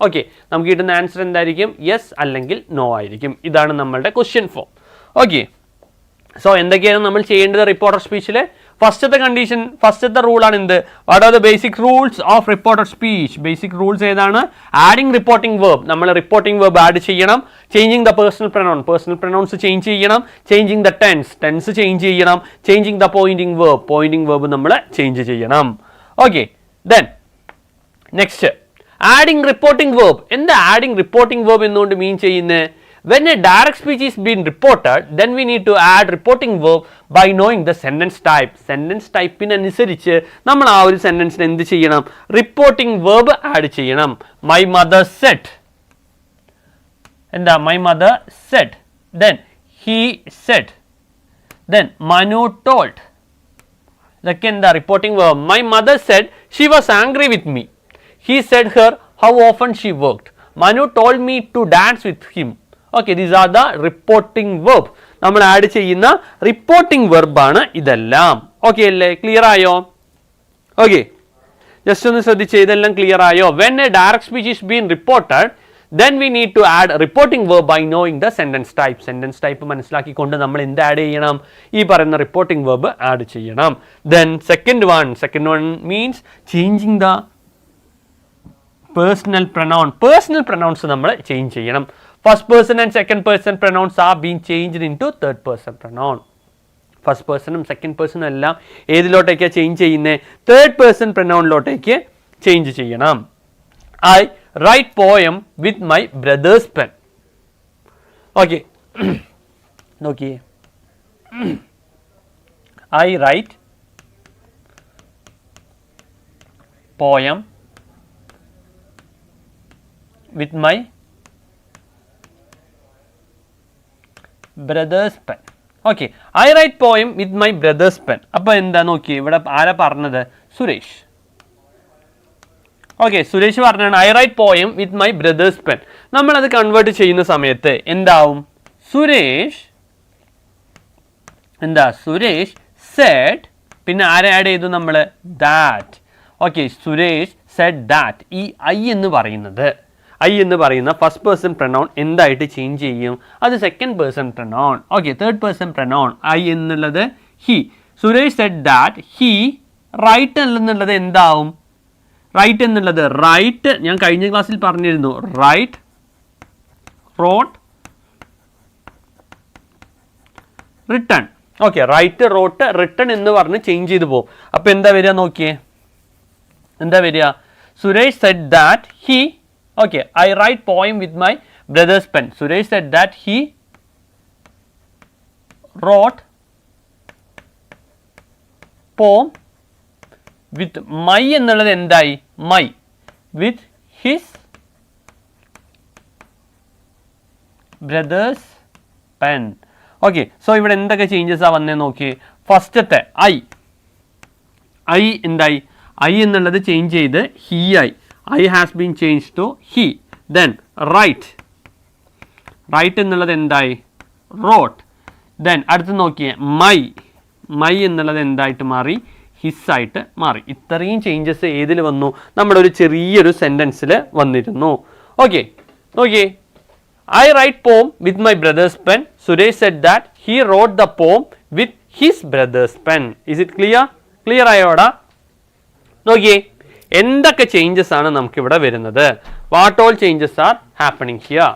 Okay, നമുക്ക് കിട്ടുന്ന ആൻസർ എന്തായിരിക്കും? യെസ് അല്ലെങ്കിൽ നോ ആയിരിക്കും. ഇതാണ് നമ്മളുടെ ക്വസ്റ്റ്യൻ ഫോം. ഓക്കെ, സോ എന്തൊക്കെയാണ് നമ്മൾ ചെയ്യേണ്ടത് റിപ്പോർട്ടർ സ്പീച്ചിൽ? ഫസ്റ്റത്തെ കണ്ടീഷൻ, ഫസ്റ്റത്തെ റൂളാണ് എന്ത്? What are the basic rules of reporter speech? Basic rules ഏതാണ്? ആഡിങ് റിപ്പോർട്ടിംഗ് വേർബ്, നമ്മൾ റിപ്പോർട്ടിംഗ് വേർബ് ആഡ് ചെയ്യണം. Changing the personal pronoun, personal pronouns change ചെയ്യണം. Changing the tense, tense change ചെയ്യണം. Changing the pointing verb, pointing verb നമ്മൾ ചേഞ്ച് ചെയ്യണം. Okay, then next adding reporting verb. എന്താ ആഡിങ് റിപ്പോർട്ടിംഗ് വേർബ് എന്നുകൊണ്ട് മീൻ ചെയ്യുന്നത്? When a direct speech is being reported, then we need to add reporting verb by knowing the sentence type. Sentence type അനുസരിച്ച് നമ്മൾ ആ ഒരു സെന്റൻസിന് എന്ത് ചെയ്യണം? റിപ്പോർട്ടിംഗ് വേർബ് ആഡ് ചെയ്യണം. My mother said. എന്താ? My mother said. Then he said. Then Manu told. ഇതൊക്കെ എന്താ? Reporting verb. My mother said she was angry with me. He said her how often she worked. Manu told me to dance with him. Okay, these are the reporting verb. നമ്മൾ ആഡ് ചെയ്യുന്ന റിപ്പോർട്ടിംഗ് വെർബാണ് ഇതെല്ലാം. ഓക്കെ അല്ലേ? ക്ലിയർ ആയോ? ഓക്കെ, ജസ്റ്റ് ഒന്ന് ശ്രദ്ധിച്ച്, ഇതെല്ലാം ക്ലിയർ ആയോ? When a direct speech is been reported, then we need to add reporting verb by knowing the sentence type. Sentence type മനസ്സിലാക്കിക്കൊണ്ട് നമ്മൾ എന്ത് ആഡ് ചെയ്യണം? ഈ പറയുന്ന റിപ്പോർട്ടിംഗ് verb ആഡ് ചെയ്യണം. then second one means changing the personal pronoun. Personal pronouns നമ്മൾ ചേഞ്ച് ചെയ്യണം. First person and second person pronouns are been changed in to third person pronoun. First പേഴ്സണും സെക്കൻഡ് പേഴ്സണും എല്ലാം ഏതിലോട്ടേക്കാണ് ചേഞ്ച് ചെയ്യുന്നത്? തേർഡ് പേഴ്സൺ പ്രൊനൗണിലോട്ടേക്ക് ചേഞ്ച് ചെയ്യണം. I write poem with my brother's pen. Okay, നോക്കിയേ, I write poem with my brother's pen. Okay, I write poem with my brother's pen. അപ്പോൾ എന്താ നോക്കിയേ, ഇവിടെ ആരാ പറഞ്ഞത്? സുരേഷ്. ഓക്കെ, സുരേഷ് പറഞ്ഞാണ് I write poem with my brother's pen. നമ്മളത് കൺവേർട്ട് ചെയ്യുന്ന സമയത്ത് എന്താവും? സുരേഷ് എന്താ? സുരേഷ് സെഡ്, പിന്നെ ആരെ ആഡ് ചെയ്തു നമ്മൾ? That. Okay, Suresh said that. ഈ ഐ എന്ന് പറയുന്ന ഫസ്റ്റ് പേഴ്സൺ പ്രൊനൗൺ എന്തായിട്ട് ചേഞ്ച് ചെയ്യും? അത് second person pronoun. Okay, third person pronoun I എന്നുള്ളത് he. Suresh said that he write എന്നുള്ളത് എന്താവും? റൈറ്റ് എന്നുള്ളത് റൈറ്റ്, ഞാൻ കഴിഞ്ഞ ക്ലാസ്സിൽ പറഞ്ഞിരുന്നു, write wrote written. Okay, write wrote written എന്ന് പറഞ്ഞ് ചേഞ്ച് ചെയ്ത് പോകും. അപ്പോൾ എന്താ വരിക നോക്കിയേ, എന്താ വരിക? Suresh said that he. Okay, I write poem with my brother's pen. Suresh said that he wrote poem with my എന്നുള്ളത് എന്തായി? My with his brother's pen. Okay, so ഇവിടെ എന്തൊക്കെ ചേഞ്ചസ് ആ വന്നേ നോക്കി. ഫസ്റ്റത്തെ ഐ എന്തായി? ഐ എന്നുള്ളത് ചേഞ്ച് ചെയ്ത് ഹി ആയി. I has been changed to he. Then write എന്നുള്ളത് എന്തായി? wrote. Then അടുത്ത് നോക്കിയേ, my എന്നുള്ളത് എന്തായിട്ട് മാറി? his ആയിട്ട് മാറി. ഇത്രയും ചേഞ്ചസ് ഏതിൽ വന്നു? നമ്മുടെ ഒരു ചെറിയൊരു സെൻറ്റൻസിൽ വന്നിരുന്നു. ഓക്കെ, നോക്കിയേ, I write poem with my brother's pen. Suresh said that he wrote the poem with his brother's pen. Is it clear? Clear ആയോടാ? നോക്കിയേ, എന്തൊക്കെ ചേഞ്ചസ് ആണ് നമുക്കിവിടെ വരുന്നത്? What all changes are happening here?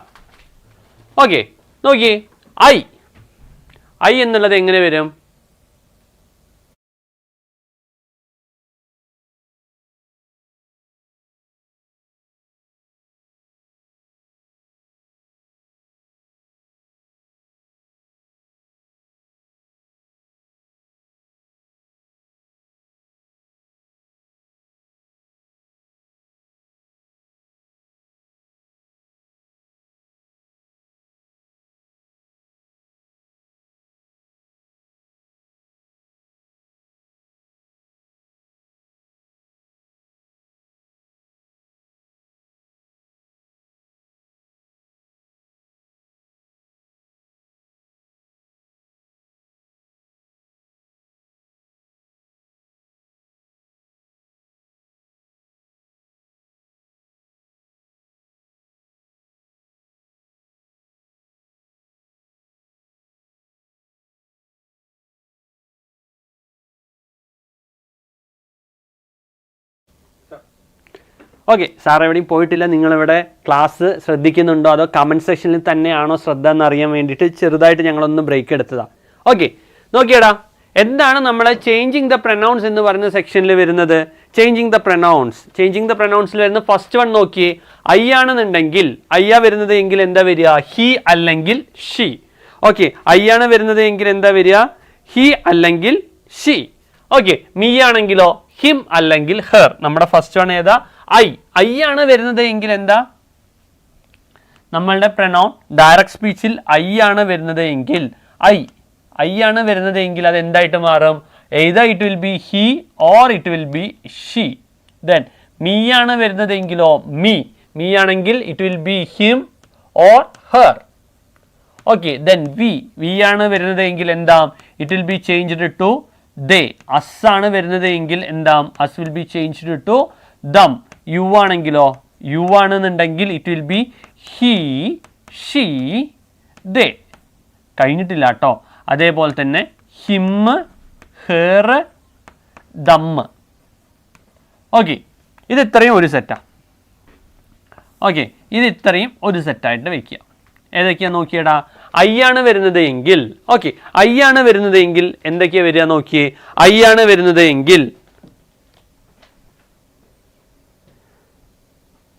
Okay, നോക്കിയേ, ഐ എന്നുള്ളത് എങ്ങനെ വരും? ഓക്കെ, സാർ എവിടെയും പോയിട്ടില്ല. നിങ്ങളിവിടെ ക്ലാസ് ശ്രദ്ധിക്കുന്നുണ്ടോ അതോ കമൻറ്റ് സെക്ഷനിൽ തന്നെയാണോ ശ്രദ്ധ എന്നറിയാൻ വേണ്ടിയിട്ട് ചെറുതായിട്ട് ഞങ്ങളൊന്ന് ബ്രേക്ക് എടുത്തതാണ്. ഓക്കെ, നോക്കിയടാ, എന്താണ് നമ്മളെ ചേഞ്ചിങ് ദ പ്രൊനൗൺസ് എന്ന് പറയുന്ന സെക്ഷനിൽ വരുന്നത്? ചേഞ്ചിങ് ദ പ്രൊനൗൺസിൽ വരുന്ന ഫസ്റ്റ് വൺ നോക്കിയേ. ഐ ആണെന്നുണ്ടെങ്കിൽ ഐ വരുന്നത് എങ്കിൽ എന്താ വരിക? ഹി അല്ലെങ്കിൽ ഷീ. ഓക്കെ, ഐ ആണ് വരുന്നത് എങ്കിൽ എന്താ വരിക? ഹി അല്ലെങ്കിൽ ഷീ. ഓക്കെ, മീ ആണെങ്കിലോ ഹിം അല്ലെങ്കിൽ ഹെർ. നമ്മുടെ ഫസ്റ്റ് വൺ ഏതാ? ഐ ആണ് വരുന്നത് എങ്കിൽ എന്താ? നമ്മളുടെ പ്രൊനൗൺ ഡയറക്റ്റ് സ്പീച്ചിൽ ഐ ആണ് വരുന്നത് എങ്കിൽ ഐ ആണ് വരുന്നത് എങ്കിൽ അത് എന്തായിട്ട് മാറും? either it will be he or it will be she. then me ആണ് വരുന്നത് എങ്കിലോ me ആണെങ്കിൽ it will be him or her. okay, then we ആണ് വരുന്നത് എങ്കിൽ എന്താ? it will be changed to they. us ആണ് വരുന്നത് എങ്കിൽ എന്താ? us will be changed to them. you ആണെങ്കിലോ you ആണെന്നുണ്ടെങ്കിൽ it will be he, she, they. കഴിഞ്ഞിട്ടില്ല കേട്ടോ. അതേപോലെ തന്നെ ഹിം, ഹെർ, ദം. ഓക്കെ, ഇത് ഇത്രയും ഒരു സെറ്റാണ്. ഓക്കെ, ഇത് ഇത്രയും ഒരു സെറ്റായിട്ട് വയ്ക്കുക. ഏതൊക്കെയാ നോക്കിയടാ? ഐ ആണ് വരുന്നത് എങ്കിൽ, ഓക്കെ, ഐ ആണ് വരുന്നത് എങ്കിൽ എന്തൊക്കെയാ വരിക നോക്കിയേ. ഐ ആണ് വരുന്നത് എങ്കിൽ,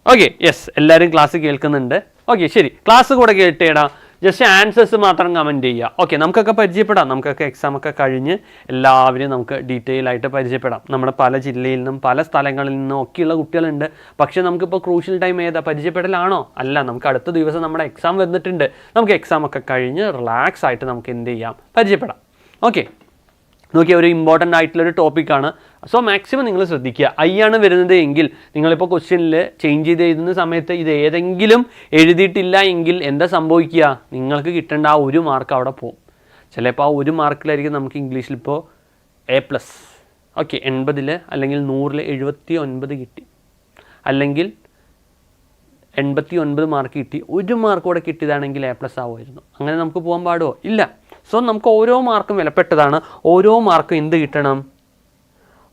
ഓക്കെ, യെസ്, എല്ലാവരും ക്ലാസ് കേൾക്കുന്നുണ്ട്. ഓക്കെ, ശരി, ക്ലാസ് കൂടെ കേട്ടേടാ. ജസ്റ്റ് ആൻസേഴ്സ് മാത്രം കമൻറ്റ് ചെയ്യുക. ഓക്കെ, നമുക്കൊക്കെ പരിചയപ്പെടാം. നമുക്കൊക്കെ എക്സാം ഒക്കെ കഴിഞ്ഞ് എല്ലാവരെയും നമുക്ക് ഡീറ്റെയിൽ ആയിട്ട് പരിചയപ്പെടാം. നമ്മുടെ പല ജില്ലയിൽ നിന്നും പല സ്ഥലങ്ങളിൽ നിന്നും ഒക്കെയുള്ള കുട്ടികളുണ്ട്. പക്ഷേ നമുക്കിപ്പോൾ ക്രൂഷ്യൽ ടൈം ഏതാ? പരിചയപ്പെടലാണോ? അല്ല, നമുക്ക് അടുത്ത ദിവസം നമ്മുടെ എക്സാം വന്നിട്ടുണ്ട്. നമുക്ക് എക്സാം ഒക്കെ കഴിഞ്ഞ് റിലാക്സ് ആയിട്ട് നമുക്ക് എന്ത് ചെയ്യാം? പരിചയപ്പെടാം. ഓക്കെ, നോക്കിയ ഒരു ഇമ്പോർട്ടൻ്റ് ആയിട്ടുള്ളൊരു ടോപ്പിക്കാണ്. സോ മാക്സിമം നിങ്ങൾ ശ്രദ്ധിക്കുക. ഐ ആണ് വരുന്നത് എങ്കിൽ നിങ്ങളിപ്പോൾ ക്വസ്റ്റ്യനിൽ ചേഞ്ച് ചെയ്ത് എഴുതുന്ന സമയത്ത് ഇത് ഏതെങ്കിലും എഴുതിയിട്ടില്ല എങ്കിൽ എന്താ സംഭവിക്കുക? നിങ്ങൾക്ക് കിട്ടേണ്ട ആ ഒരു മാർക്ക് അവിടെ പോകും. ചിലപ്പോൾ ആ ഒരു മാർക്കിലായിരിക്കും നമുക്ക് ഇംഗ്ലീഷിൽ ഇപ്പോൾ A+, ഓക്കെ, 80 അല്ലെങ്കിൽ 100 79 കിട്ടി, അല്ലെങ്കിൽ 89 മാർക്ക് കിട്ടി. ഒരു മാർക്ക് കൂടെ കിട്ടിയതാണെങ്കിൽ A+ ആവുമായിരുന്നു. അങ്ങനെ നമുക്ക് പോകാൻ പാടുമോ? ഇല്ല. സോ നമുക്ക് ഓരോ മാർക്കും വിലപ്പെട്ടതാണ്. ഓരോ മാർക്കും എന്ത് കിട്ടണം?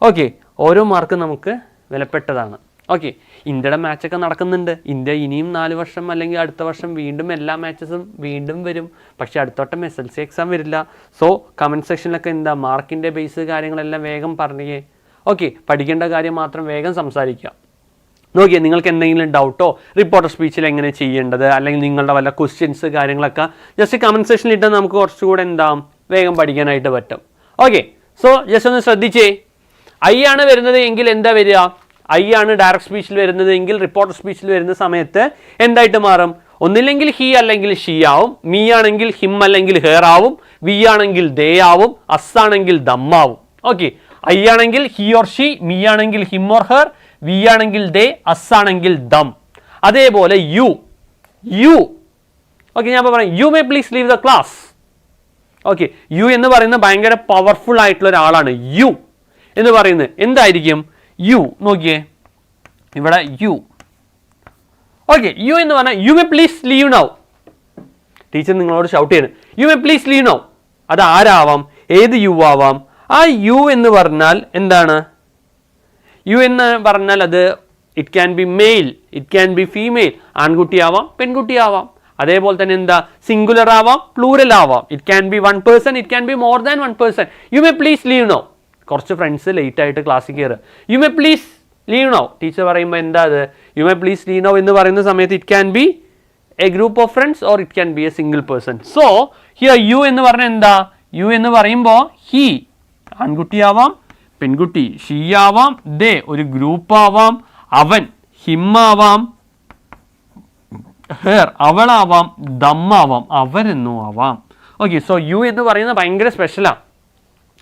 ഓക്കെ, ഓരോ മാർക്കും നമുക്ക് വിലപ്പെട്ടതാണ്. ഓക്കെ, ഇന്ത്യയുടെ മാച്ചൊക്കെ നടക്കുന്നുണ്ട്. ഇന്ത്യ ഇനിയും 4 വർഷം അല്ലെങ്കിൽ അടുത്ത വർഷം വീണ്ടും എല്ലാ മാച്ചസും വീണ്ടും വരും. പക്ഷേ അടുത്തോട്ടം SLC എക്സാം വരില്ല. സോ കമൻറ്റ് സെക്ഷനിലൊക്കെ എന്താ മാർക്കിൻ്റെ ബേസ് കാര്യങ്ങളെല്ലാം വേഗം പറഞ്ഞേ. ഓക്കെ, പഠിക്കേണ്ട കാര്യം മാത്രം വേഗം സംസാരിക്കുക. നോക്കിയേ, നിങ്ങൾക്ക് എന്തെങ്കിലും ഡൗട്ടോ റിപ്പോർട്ടർ സ്പീച്ചിൽ എങ്ങനെ ചെയ്യേണ്ടത് അല്ലെങ്കിൽ നിങ്ങളുടെ വല്ല ക്വസ്റ്റ്യൻസ് കാര്യങ്ങളൊക്കെ ജസ്റ്റ് കമൻറ്റ് സെക്ഷനിൽ ഇട്ടാൽ നമുക്ക് കുറച്ചുകൂടെ എന്താ വേഗം പഠിക്കാനായിട്ട് പറ്റും. ഓക്കെ, സോ ജസ്റ്റ് ഒന്ന് ശ്രദ്ധിച്ചേ. ഐ ആണ് വരുന്നത് എങ്കിൽ എന്താ വരിക? ഐ ആണ് ഡയറക്റ്റ് സ്പീച്ചിൽ വരുന്നത് എങ്കിൽ റിപ്പോർട്ടർ സ്പീച്ചിൽ വരുന്ന സമയത്ത് എന്തായിട്ട് മാറും? ഒന്നില്ലെങ്കിൽ ഹി അല്ലെങ്കിൽ ഷീ ആവും, മീ ആണെങ്കിൽ ഹിം അല്ലെങ്കിൽ ഹെർ ആവും, വി ആണെങ്കിൽ ദേ ആവും, അസ് ആണെങ്കിൽ ദം ആവും. ഓക്കെ, ഐ ആണെങ്കിൽ ഹി ഓർ ഷീ, മീ ആണെങ്കിൽ ഹിം ഓർ ഹെർ, വി ആണെങ്കിൽ ദേ, അസ് ആണെങ്കിൽ ദം. അതേപോലെ യു. ഓക്കെ, ഞാൻ പറയാം you may please leave the class. Okay, you എന്ന് പറയുന്നത് ഭയങ്കര പവർഫുൾ ആയിട്ടുള്ള ഒരാളാണ്. യു എന്ന് പറയുന്നത് എന്തായിരിക്കും? യു നോക്കിയേ, ഇവിടെ യു. ഓക്കെ, യു എന്ന് പറഞ്ഞാൽ U may please leave now. Teacher നിങ്ങളോട് ഷൗട്ട് ചെയ്യണം, U may please leave now. അത് ആരാവാം? ഏത് യു ആവാം? ആ യു എന്ന് പറഞ്ഞാൽ എന്താണ്? യു എന്ന് പറഞ്ഞാൽ അത് it can be male, it can be female. ആൺകുട്ടിയാവാം, പെൺകുട്ടിയാവാം. അതേപോലെ തന്നെ എന്താ? സിംഗുലർ ആവാം, പ്ലൂറൽ ആവാം. It can be 1 person, it can be more than 1 person. You may please leave now. കുറച്ച് ഫ്രണ്ട്സ് ലേറ്റ് ആയിട്ട് ക്ലാസ്സിൽ കയറുക, you may please leave now. Teacher പറയുമ്പോൾ എന്താ അത്? You may please leave now എന്ന് പറയുന്ന സമയത്ത് it can be a group of friends or it can be a single person. So here you എന്ന് പറഞ്ഞാൽ എന്താ? യു എന്ന് പറയുമ്പോൾ ഹി ആൺകുട്ടിയാവാം, പെൺകുട്ടി ഷീ ആവാം, ദേ ഒരു ഗ്രൂപ്പ് ആവാം, അവൻ ഹിം ആവാം, ഹെർ അവളാവാം, ദം ആവാം, അവരെന്നും ആവാം. ഓക്കെ, സോ യു എന്ന് പറയുന്നത് ഭയങ്കര സ്പെഷ്യലാണ്.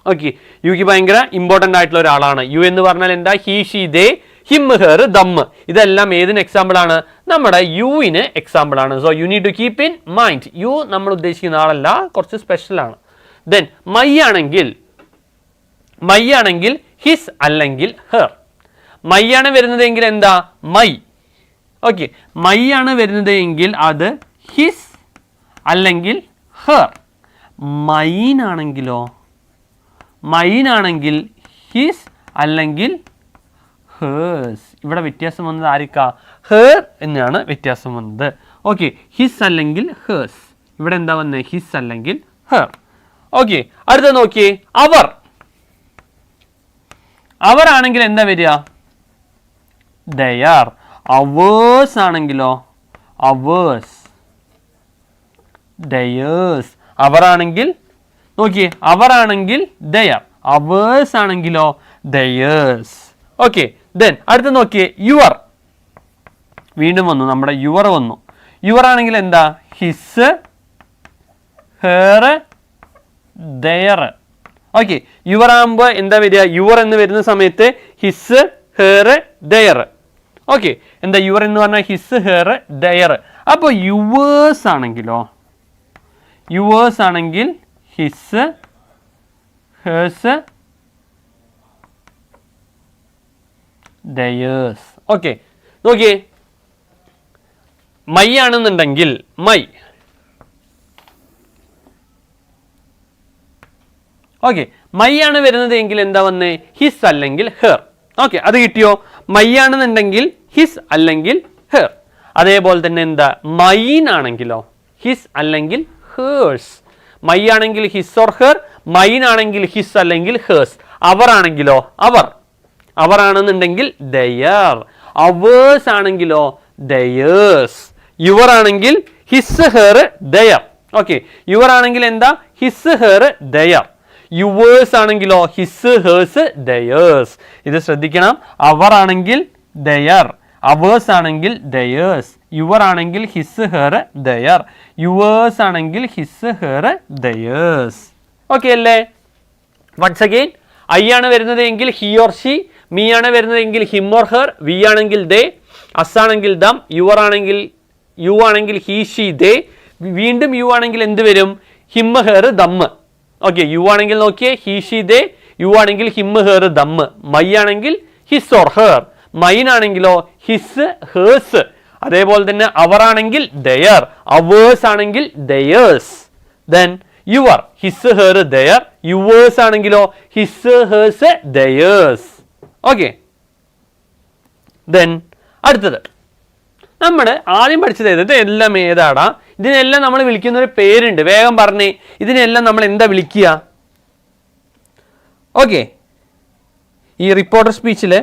ഓക്കെ, യുക്ക് ഭയങ്കര ഇമ്പോർട്ടൻ്റ് ആയിട്ടുള്ള ഒരാളാണ്. യു എന്ന് പറഞ്ഞാൽ എന്താ? He, she, they, him, her, them. ഇതെല്ലാം ഏതിന് എക്സാമ്പിൾ ആണ്? നമ്മുടെ യുവിന് എക്സാമ്പിൾ ആണ്. So you need to keep in mind. You നമ്മൾ ഉദ്ദേശിക്കുന്ന ആളല്ല, കുറച്ച് സ്പെഷ്യലാണ്. ദെൻ മൈ ആണെങ്കിൽ ഹിസ് അല്ലെങ്കിൽ ഹെർ. മൈ ആണ് വരുന്നത് എങ്കിൽ എന്താ? മൈ. ഓക്കെ, മൈ ആണ് വരുന്നത് എങ്കിൽ അത് ഹിസ് അല്ലെങ്കിൽ ഹെർ. മൈൻ ആണെങ്കിൽ ഹിസ് അല്ലെങ്കിൽ ഹേഴ്സ്. ഇവിടെ വ്യത്യാസം വന്നത് ആർക്കാ? ഹെർ എന്നാണ് വ്യത്യാസം വന്നത്. ഓക്കെ, ഹിസ് അല്ലെങ്കിൽ ഹേഴ്സ്. ഇവിടെ എന്താ വന്നത്? ഹിസ് അല്ലെങ്കിൽ ഹെർ. ഓക്കെ, അടുത്ത നോക്കിയേ, അവർ. അവർ ആണെങ്കിൽ എന്താ വരിക? ദയർ. അവേഴ്സ് ആണെങ്കിലോ? അവേഴ്സ്. ദയേഴ്സ്. അവർ ആണെങ്കിൽ നോക്കിയേ, അവർ ആണെങ്കിൽ ദയർ. അവേഴ്സ് ആണെങ്കിലോ? ദയേഴ്സ്. ഓക്കെ, ദെൻ അടുത്ത നോക്കിയേ, യുവർ. വീണ്ടും വന്നു, നമ്മുടെ യുവർ വന്നു. യുവർ ആണെങ്കിൽ എന്താ? His, her, their. Okay, your ആകുമ്പോൾ എന്താ വരിക? യുവർ എന്ന് വരുന്ന സമയത്ത് ഹിസ്, ഹെർ, ദയർ. ഓക്കെ, എന്താ യുവർ എന്ന് പറഞ്ഞാൽ ഹിസ്, ഹെർ, ദയർ. അപ്പോൾ യുവേഴ്സ് ആണെങ്കിലോ? യുവേഴ്സ് ആണെങ്കിൽ ഹിസ്, ഹേഴ്സ്, ദയേഴ്സ്. ഓക്കെ, നോക്കിയേ, മൈ ആണെന്നുണ്ടെങ്കിൽ മൈ. ഓക്കെ, മൈ ആണ് വരുന്നത് എങ്കിൽ എന്താ വന്നേ? ഹിസ് അല്ലെങ്കിൽ ഹെർ. ഓക്കെ, അത് കിട്ടിയോ? മൈ ആണെന്നുണ്ടെങ്കിൽ ഹിസ് അല്ലെങ്കിൽ ഹെർ. അതേപോലെ തന്നെ എന്താ മൈൻ ആണെങ്കിലോ? ഹിസ് അല്ലെങ്കിൽ ഹേഴ്സ്. മൈ ആണെങ്കിൽ ഹിസ് ഓർ ഹെർ, മൈൻ ആണെങ്കിൽ ഹിസ് അല്ലെങ്കിൽ ഹേഴ്സ്. അവർ ആണെങ്കിലോ? അവർ. അവർ ആണെന്നുണ്ടെങ്കിൽ ദയർ. അവേഴ്സ് ആണെങ്കിലോ? ദയേഴ്സ്. യുവർ ആണെങ്കിൽ his, her, their. Okay, your ആണെങ്കിൽ എന്താ? His, her, their. യുവേഴ്സ് ആണെങ്കിലോ? His, hers, theirs. ഇത് ശ്രദ്ധിക്കണം. അവർ ആണെങ്കിൽ ദയർ, അവേഴ്സ് ആണെങ്കിൽ ദയേഴ്സ്, യുവർ ആണെങ്കിൽ ഹിസ്, ഹെർ, ദയർ, യുവേഴ്സ് ആണെങ്കിൽ ഹിസ്, ഹെർ, ദയേഴ്സ്. ഓക്കെ അല്ലേ? വൺസ് അഗെയിൻ, ഐ ആണ് വരുന്നത് എങ്കിൽ ഹി ഓർ ഷി, മീ ആണ് വരുന്നത് എങ്കിൽ ഹിം ഓർ ഹെർ, വി ആണെങ്കിൽ ദേ, അസ് ആണെങ്കിൽ ദം, യുവർ ആണെങ്കിൽ യു ആണെങ്കിൽ ഹി, ഷി, ദേ. വീണ്ടും യു ആണെങ്കിൽ എന്ത് വരും? Him, her, them. Okay, you ആണെങ്കിൽ നോക്കിയേ, ഹി, ഷി, ദേ. യു ആണെങ്കിൽ ഹിം, ഹെർ, ദമ്മ്. മൈ ആണെങ്കിൽ ഹിസ് ഓർ ഹെർ. മൈൻ ആണെങ്കിലോ? His, hers. അതേപോലെ തന്നെ അവർ ആണെങ്കിൽ ദയർ, അവേഴ്സ് ആണെങ്കിൽ theirs. Then your, his, her, their. Yours ആണെങ്കിലോ? His, hers, theirs. Okay, then അടുത്തത് നമ്മൾ ആദ്യം പഠിച്ചത് ഇത് എല്ലാം ഏതാടാ? ഇതിനെല്ലാം നമ്മൾ വിളിക്കുന്ന ഒരു പേരുണ്ട്. വേഗം പറഞ്ഞേ, ഇതിനെല്ലാം നമ്മൾ എന്താ വിളിക്കുക? ഓക്കെ, ഈ റിപ്പോർട്ടർ സ്പീച്ചിൽ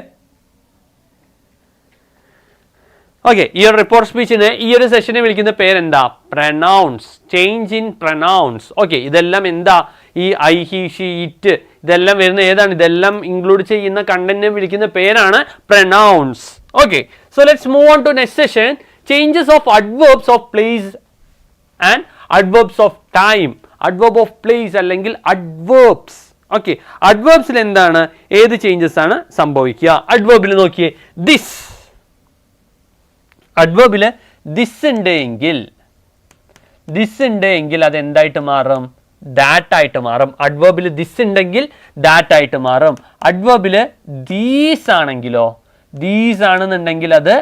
ഓക്കെ, ഈ ഒരു റിപ്പോർട്ട് സ്പീച്ചിന് ഈ ഒരു സെഷനെ വിളിക്കുന്ന പേരെന്താ? Pronounced. Change in pronounced. Okay, ഇതെല്ലാം എന്താ? ഈ ഐ, ഹി, ഷി, ഇറ്റ് ഇതെല്ലാം വരുന്ന ഏതാണ്? ഇതെല്ലാം ഇൻക്ലൂഡ് ചെയ്യുന്ന കണ്ടന്റിനെ വിളിക്കുന്ന പേരാണ് pronouns. Okay, so let's move on to next session. Changes of adverbs of place and adverbs of time. Adverb of place അല്ലെങ്കിൽ അഡ്വേർബ്സ്. ഓക്കെ, അഡ്വേർബ്സിൽ എന്താണ്? ഏത് ചേഞ്ചസ് ആണ് സംഭവിക്കുക? അഡ്വേർബിൽ നോക്കിയേ, ദിസ്. അഡ്വേർബിൽ ദിസ് ഉണ്ട് എങ്കിൽ അത് എന്തായിട്ട് മാറും? ദാറ്റ് ആയിട്ട് മാറും. അഡ്വേർബിൽ ദിസ് ഉണ്ടെങ്കിൽ ദാറ്റ് ആയിട്ട് മാറും. അഡ്വേർബിൽ ദീസ് ആണെങ്കിലോ? ദീസ് ആണെന്നുണ്ടെങ്കിൽ അത്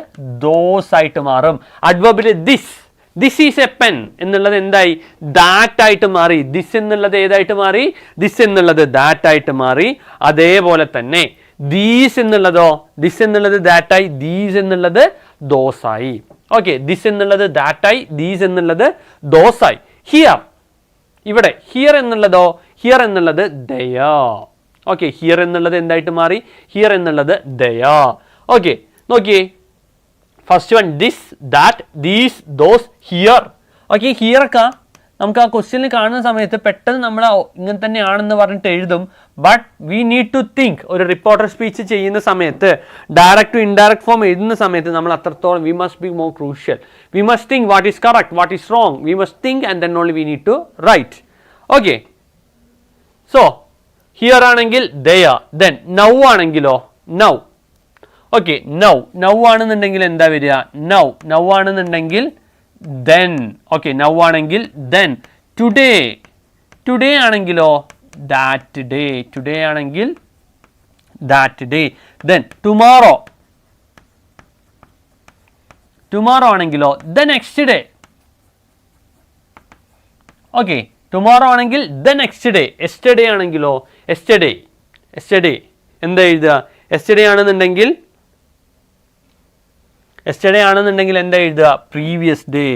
ദോസ് ആയിട്ട് മാറും. അഡ്വേർബിൽ ദിസ് ഈസ് എ പെൻ എന്നുള്ളത് എന്തായി? ദാറ്റ് ആയിട്ട് മാറി. ദിസ് എന്നുള്ളത് ഏതായിട്ട് മാറി? ദിസ് എന്നുള്ളത് ദാറ്റ് ആയിട്ട് മാറി. അതേപോലെ തന്നെ ദീസ് എന്നുള്ളതോ? ദിസ് എന്നുള്ളത് ദാറ്റായി, ദീസ് എന്നുള്ളത് ദോസായി. ഓക്കെ, ദിസ് എന്നുള്ളത് ദാറ്റായി, ദീസ് എന്നുള്ളത് ദോസായി. ഹിയർ, ഇവിടെ ഹിയർ എന്നുള്ളതോ? ഹിയർ എന്നുള്ളത് ദയാ. ഓക്കെ, ഹിയർ എന്നുള്ളത് എന്തായിട്ട് മാറി? ഹിയർ എന്നുള്ളത് ദയാ. ഓക്കെ, നോക്കിയേ, first one this, that, these, those, here. Okay, here ഒക്കെ നമുക്ക് ആ ക്വസ്റ്റ്യനിൽ കാണുന്ന സമയത്ത് പെട്ടെന്ന് നമ്മൾ ഇങ്ങനെ തന്നെയാണെന്ന് പറഞ്ഞിട്ട് എഴുതും. But we need to think. ഒരു റിപ്പോർട്ടർ സ്പീച്ച് ചെയ്യുന്ന സമയത്ത് ഡയറക്റ്റ് ടു ഇൻഡയറക്റ്റ് ഫോം എഴുതുന്ന സമയത്ത് നമ്മൾ അത്രത്തോളം we must be more crucial. We must think what is correct, what is wrong. We must think and then only we need to write. Okay, so here ആണെങ്കിൽ ദയ. ദെൻ നൗ ആണെങ്കിലോ? നൗ. ഓക്കെ, നൗ ആണെന്നുണ്ടെങ്കിൽ എന്താ വരിക? നൗ ആണെന്നുണ്ടെങ്കിൽ then. ഓക്കെ, നൗ ആണെങ്കിൽ then. ടുഡേ ആണെങ്കിലോ? that day. ടുഡേ ആണെങ്കിൽ that day. then tomorrow ആണെങ്കിലോ? the next day. Okay, tomorrow ആണെങ്കിൽ the next day. yesterday ആണെങ്കിലോ? yesterday എന്താ എഴുതുക? yesterday ആണെന്നുണ്ടെങ്കിൽ യെസ്റ്റർഡേ ആണെന്നുണ്ടെങ്കിൽ എന്താ എഴുതുക? Previous day.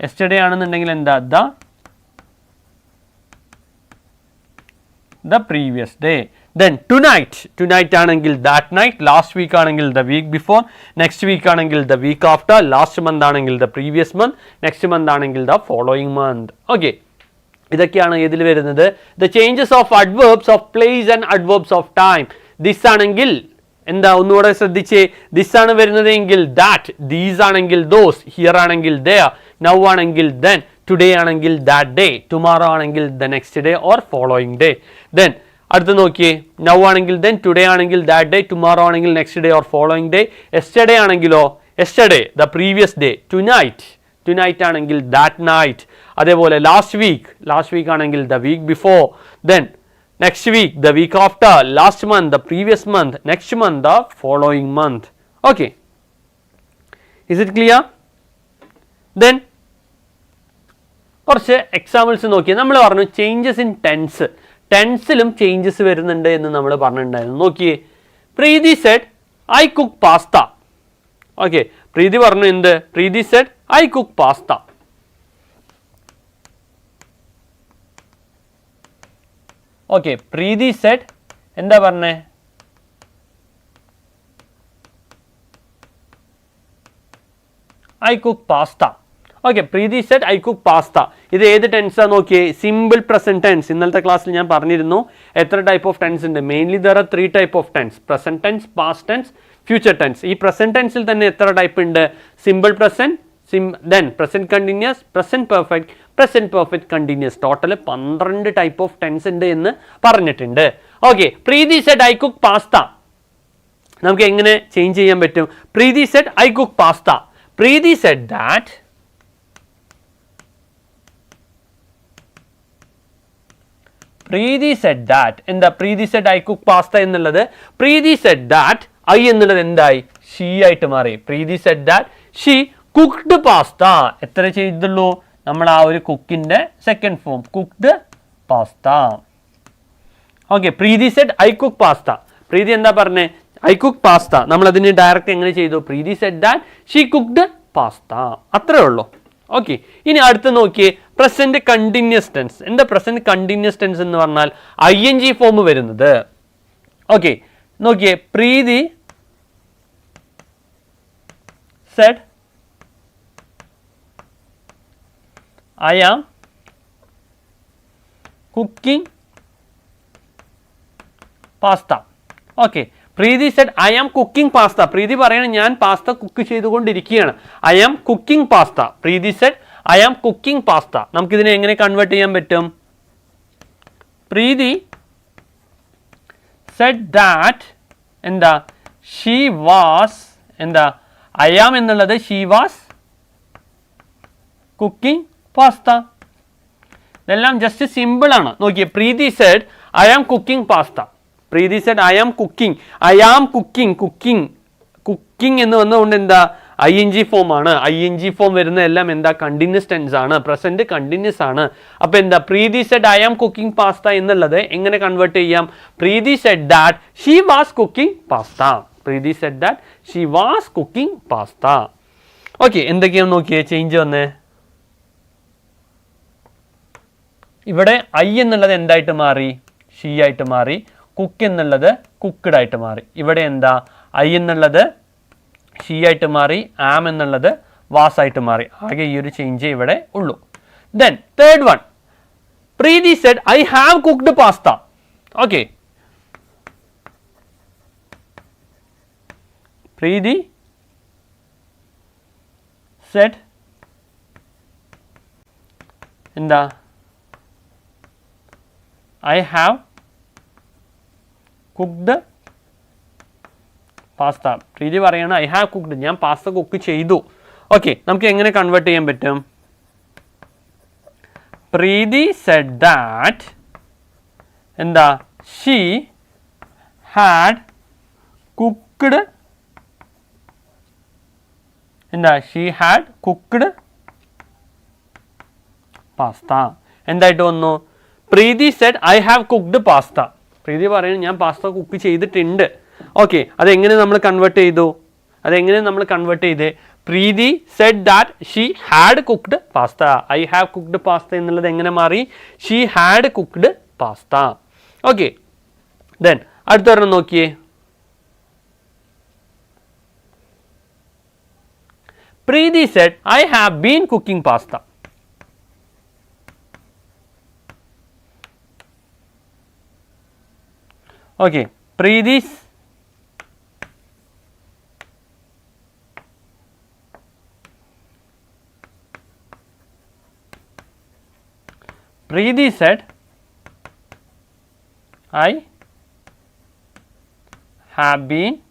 യെസ്റ്റർഡേ ആണെന്നുണ്ടെങ്കിൽ എന്താ? the previous day. Then tonight ആണെങ്കിൽ that night, last week ആണെങ്കിൽ the week before, next week ആണെങ്കിൽ the week after, last month ആണെങ്കിൽ the previous month, next month ആണെങ്കിൽ the following month. Okay, ഇതൊക്കെയാണ് ഇതിൽ വരുന്നത്. The changes of adverbs of place and adverbs of time. This ആണെങ്കിൽ എന്താ? ഒന്നുകൂടെ ശ്രദ്ധിച്ചേ. this ആണ് വരുന്നതെങ്കിൽ that, these ആണെങ്കിൽ those, here ആണെങ്കിൽ there, now ആണെങ്കിൽ then, today ആണെങ്കിൽ that day, tomorrow ആണെങ്കിൽ the next day or following day. Then അടുത്ത് നോക്കിയേ. now ആണെങ്കിൽ then, today ആണെങ്കിൽ that day, tomorrow ആണെങ്കിൽ next day or following day. yesterday ആണെങ്കിലോ yesterday, the previous day. tonight ആണെങ്കിൽ that night. അതേപോലെ last week ആണെങ്കിൽ the week before. Then next week, the week after, last month, the previous month, next month, the following month. Okay, is it clear? Then കുറച്ച് എക്സാമ്പിൾസ് നോക്കിയാൽ നമ്മൾ പറഞ്ഞു ചേഞ്ചസ് ഇൻ ടെൻസിലും ചേഞ്ചസ് വരുന്നുണ്ട് എന്ന് നമ്മൾ പറഞ്ഞിട്ടുണ്ടായിരുന്നു. നോക്കിയേ, Preeti said I cook pasta. Okay, Preeti പറഞ്ഞു എന്ത്? Preeti said I cook pasta. Okay, Preethi said എന്താ പറഞ്ഞേ? I cook pasta. Okay, Preethi said I cook pasta. ഇത് ഏത് ടെൻസാ നോക്കിയേ? Simple present tense. ഇന്നലത്തെ ക്ലാസ്സിൽ ഞാൻ പറഞ്ഞിരുന്നു എത്ര ടൈപ്പ് ഓഫ് ടെൻസ് ഉണ്ട്. Mainly there are 3 type of tense: present tense, past tense, future tense. ഈ പ്രസന്റ് ടെൻസിൽ തന്നെ എത്ര ടൈപ്പ് ഉണ്ട്? Simple present, then present continuous, present perfect continuous. Total 12 type of tense ഉണ്ട് എന്ന് പറഞ്ഞിട്ടുണ്ട്. ഓക്കെ, പ്രീതി സെഡ് ഐ കുക്ക് പാസ്ത നമുക്ക് എങ്ങനെ ചേഞ്ച് ചെയ്യാൻ പറ്റും? പ്രീതി said I cook pasta. Preeti said that എന്താ? Preeti said I cook pasta എന്നുള്ളത് പ്രീതി സെഡ് ദാറ്റ് ഐ എന്നുള്ളത് എന്തായി? ഷീ ആയിട്ട് മാറി. Preeti said that she cooked pasta. എത്ര ചെയ്തുള്ളൂ? നമ്മൾ ആ ഒരു കുക്കിന്റെ second form, cooked pasta. Okay, Preethi said I cook pasta. Preeti എന്താ പറഞ്ഞേ? I cook pasta. നമ്മൾ അതിന് ഡയറക്റ്റ് എങ്ങനെ ചെയ്തു? Preeti said that she cooked pasta. അത്രേ ഉള്ളൂ. ഓക്കെ, ഇനി അടുത്ത് നോക്കിയേ, പ്രസന്റ് കണ്ടിന്യൂസ് ടെൻസ്. എന്താ പ്രസന്റ് കണ്ടിന്യൂസ് ടെൻസ് എന്ന് പറഞ്ഞാൽ ING ഫോം വരുന്നത്. ഓക്കെ, നോക്കിയേ, Preeti said I am cooking pasta. Okay, Preethi said I am cooking pasta. Preethi പറയണം ഞാൻ പാസ്ത കുക്ക് ചെയ്തുകൊണ്ടിരിക്കുകയാണ്. I am cooking pasta. Preethi said I am cooking pasta. നമുക്കിതിനെ എങ്ങനെ കൺവേർട്ട് ചെയ്യാൻ പറ്റും? പ്രീതി സെഡ് ദാറ്റ് എന്താ? she was എന്താ? I am എന്നുള്ളത് she was cooking പാസ്ത. ഇതെല്ലാം ജസ്റ്റ് സിമ്പിൾ ആണ്. നോക്കിയേ, Preeti said I am cooking pasta. Preeti said I am cooking. Cooking എന്ന് വന്നുകൊണ്ട് എന്താ? ING ഫോം ആണ്. ING ഫോം വരുന്ന എല്ലാം എന്താ? കണ്ടിന്യൂസ് ടെൻസ് ആണ്, പ്രസന്റ് കണ്ടിന്യൂസ് ആണ്. അപ്പൊ എന്താ? Preeti said I am cooking pasta എന്നുള്ളത് എങ്ങനെ കൺവേർട്ട് ചെയ്യാം? Preeti said that she was cooking pasta. Preeti said that she was cooking pasta. Okay, എന്തൊക്കെയാണ് നോക്കിയേ ചേഞ്ച് വന്നേ? ഇവിടെ ഐ എന്നുള്ളത് എന്തായിട്ട് മാറി? ഷീ ആയിട്ട് മാറി. കുക്ക് എന്നുള്ളത് കുക്ക്ഡ് ആയിട്ട് മാറി. ഇവിടെ എന്താ? ഐ എന്നുള്ളത് ഷീ ആയിട്ട് മാറി. ആം എന്നുള്ളത് വാസ് ആയിട്ട് മാറി. ആകെ ഈ ഒരു ചേഞ്ച് ഇവിടെ ഉള്ളൂ. Then third one, Preethi said I have cooked pasta. Okay, Preethi said എന്താ? I have cooked pasta. Preethi പറയണം I have cooked, ഞാൻ പാസ്ത കുക്ക് ചെയ്തു. ഓക്കെ, നമുക്ക് എങ്ങനെ കൺവേർട്ട് ചെയ്യാൻ പറ്റും? പ്രീതി സെഡ് ദാറ്റ് എന്താ? she had cooked എന്താ? she had cooked pasta. എന്തായിട്ട് വന്നു? Preeti said I have cooked pasta. Preeti പറയുന്നത് ഞാൻ പാസ്ത കുക്ക് ചെയ്തിട്ടുണ്ട്. ഓക്കെ, അതെങ്ങനെ നമ്മൾ കൺവേർട്ട് ചെയ്തു? Preeti said that she had cooked pasta. I have cooked pasta എന്നുള്ളത് എങ്ങനെ മാറി? She had cooked pasta. Okay, then അടുത്തൊരെണ്ണം നോക്കിയേ. Preeti said I have been cooking pasta. Okay, Preeti said, I have been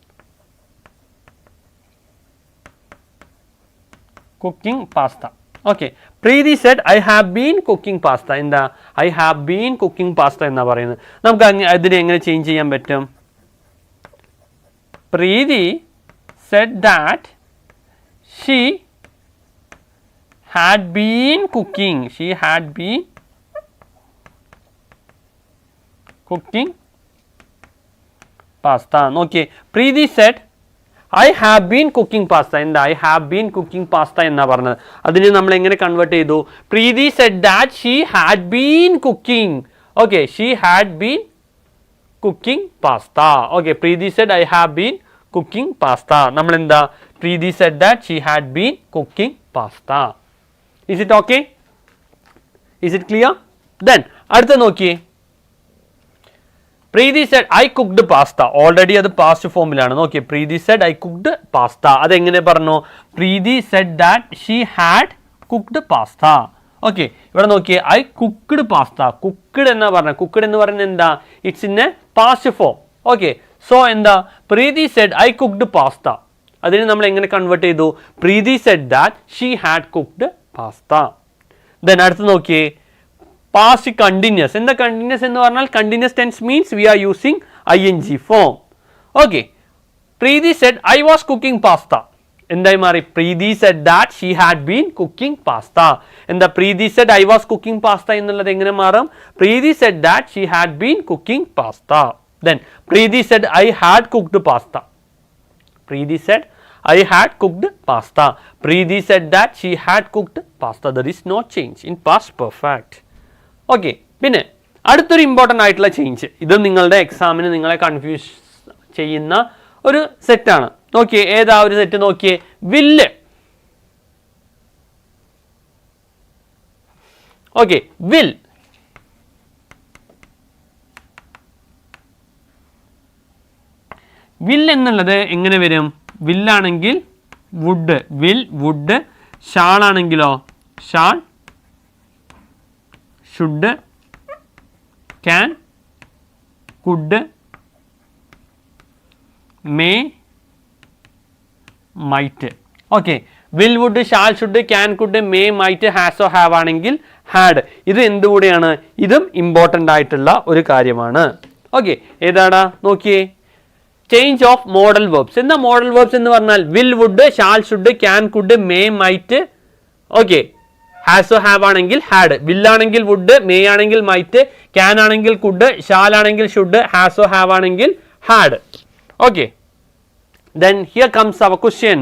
cooking pasta. Okay, Preeti said, I have been cooking pasta. In the I have been cooking pasta enna parayunnu. Namukku adine engane change cheyan pattum? Preeti said that she had been cooking. She had been cooking pasta. Okay, Preeti said, I have been cooking pasta. In the I have been cooking pasta enna parnathu. Adine nammal engane convert cheyidu? Preeti said that she had been cooking. Okay, she had been cooking pasta. Okay, Preeti said I have been cooking pasta. Nammal endha? Preeti said that she had been cooking pasta. Is it okay? Is it clear? Then adutha nokkiye. Preeti said I cooked pasta. Already അത് past form ലാണ്. Okay, Preeti said I cooked pasta. അതെങ്ങനെ പറഞ്ഞു? Preeti said that she had cooked pasta. Okay, ഇവിടെ നോക്കിയേ, I cooked pasta. Cooked എന്നാ പറഞ്ഞത്. Cooked എന്ന് പറയുന്നത് എന്താ? It's in a past form. Okay, so എന്താ? Preeti said I cooked pasta. അതിനെ നമ്മൾ എങ്ങനെ കൺവേർട്ട് ചെയ്തു? Preeti said that she had cooked pasta. Then അടുത്ത് നോക്കിയേ, past continuous. In the continuous ennu parnal continuous tense means we are using ing form. Okay, Preeti said I was cooking pasta. Endai mari? Preeti said that she had been cooking pasta. And the Preeti said I was cooking pasta ennallathu engane marum? Preeti said that she had been cooking pasta. Then Preeti said I had cooked pasta. Preeti said I had cooked pasta. Preeti said that she had cooked pasta. There is no change in past perfect. Okay, പിന്നെ അടുത്തൊരു ഇമ്പോർട്ടൻ്റ് ആയിട്ടുള്ള ചേഞ്ച്, ഇത് നിങ്ങളുടെ എക്സാമിന് നിങ്ങളെ കൺഫ്യൂസ് ചെയ്യുന്ന ഒരു സെറ്റാണ്. നോക്കിയേ, ഏതാ ഒരു സെറ്റ് നോക്കിയേ? വില്ല്. Okay, will. വിൽ എന്നുള്ളത് എങ്ങനെ വരും? വില്ലാണെങ്കിൽ വുഡ്, വിൽ വുഡ്. ഷാൾ ആണെങ്കിലോ shawl, should, can, could, may, might. Okay, will, would, shall, should, can, could, may, might, has or have ആണെങ്കിൽ had. ഇത് എന്തുകൂടെയാണ്? ഇതും ഇമ്പോർട്ടൻ്റ് ആയിട്ടുള്ള ഒരു കാര്യമാണ്. ഓക്കെ, ഏതാടാ? നോക്കിയേ, ചേഞ്ച് ഓഫ് മോഡൽ വെർബ്സ്. എന്താ മോഡൽ വെർബ്സ് എന്ന് പറഞ്ഞാൽ? Will, would, shall, should, can, could, may, might. Okay, has or have ആണെങ്കിൽ ഹാഡ്, വിൽ ആണെങ്കിൽ വുഡ്, മേ ആണെങ്കിൽ മൈറ്റ്, ക്യാൻ ആണെങ്കിൽ കുഡ്, ഷാൽ ആണെങ്കിൽ ഷുഡ്, ഹാസ് ഓർ ഹാവ് ആണെങ്കിൽ had. Okay, then here comes our question.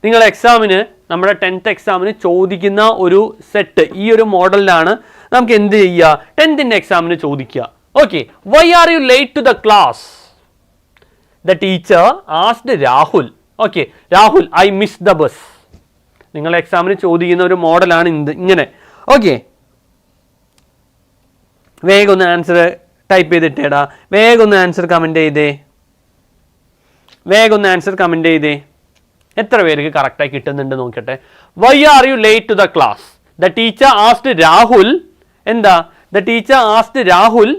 നിങ്ങൾ എക്സാമിന്, നമ്മുടെ 10th എക്സാമിന് ചോദിക്കുന്ന ഒരു സെറ്റ് ഈ ഒരു മോഡലിലാണ് നമുക്ക് എന്ത് ചെയ്യുക? 10th എക്സാമിന് ചോദിക്കുക. Okay, why are you late to the class? The teacher asked Rahul. Okay, Rahul, I miss the bus. നിങ്ങൾ എക്സാമിന് ചോദിക്കുന്ന ഒരു മോഡലാണ് ഇങ്ങനെ. ഓക്കെ, വേഗം ഒന്ന് ആൻസർ ടൈപ്പ് ചെയ്തിട്ടേടാ. വേഗം ഒന്ന് ആൻസർ കമൻറ്റ് ചെയ്തേ. വേഗം ഒന്ന് ആൻസർ കമൻറ്റ് ചെയ്തേ. എത്ര പേർക്ക് കറക്റ്റായി കിട്ടുന്നുണ്ട് നോക്കട്ടെ. Why are you late to the class? The teacher asked Rahul. എന്താ? The teacher asked Rahul.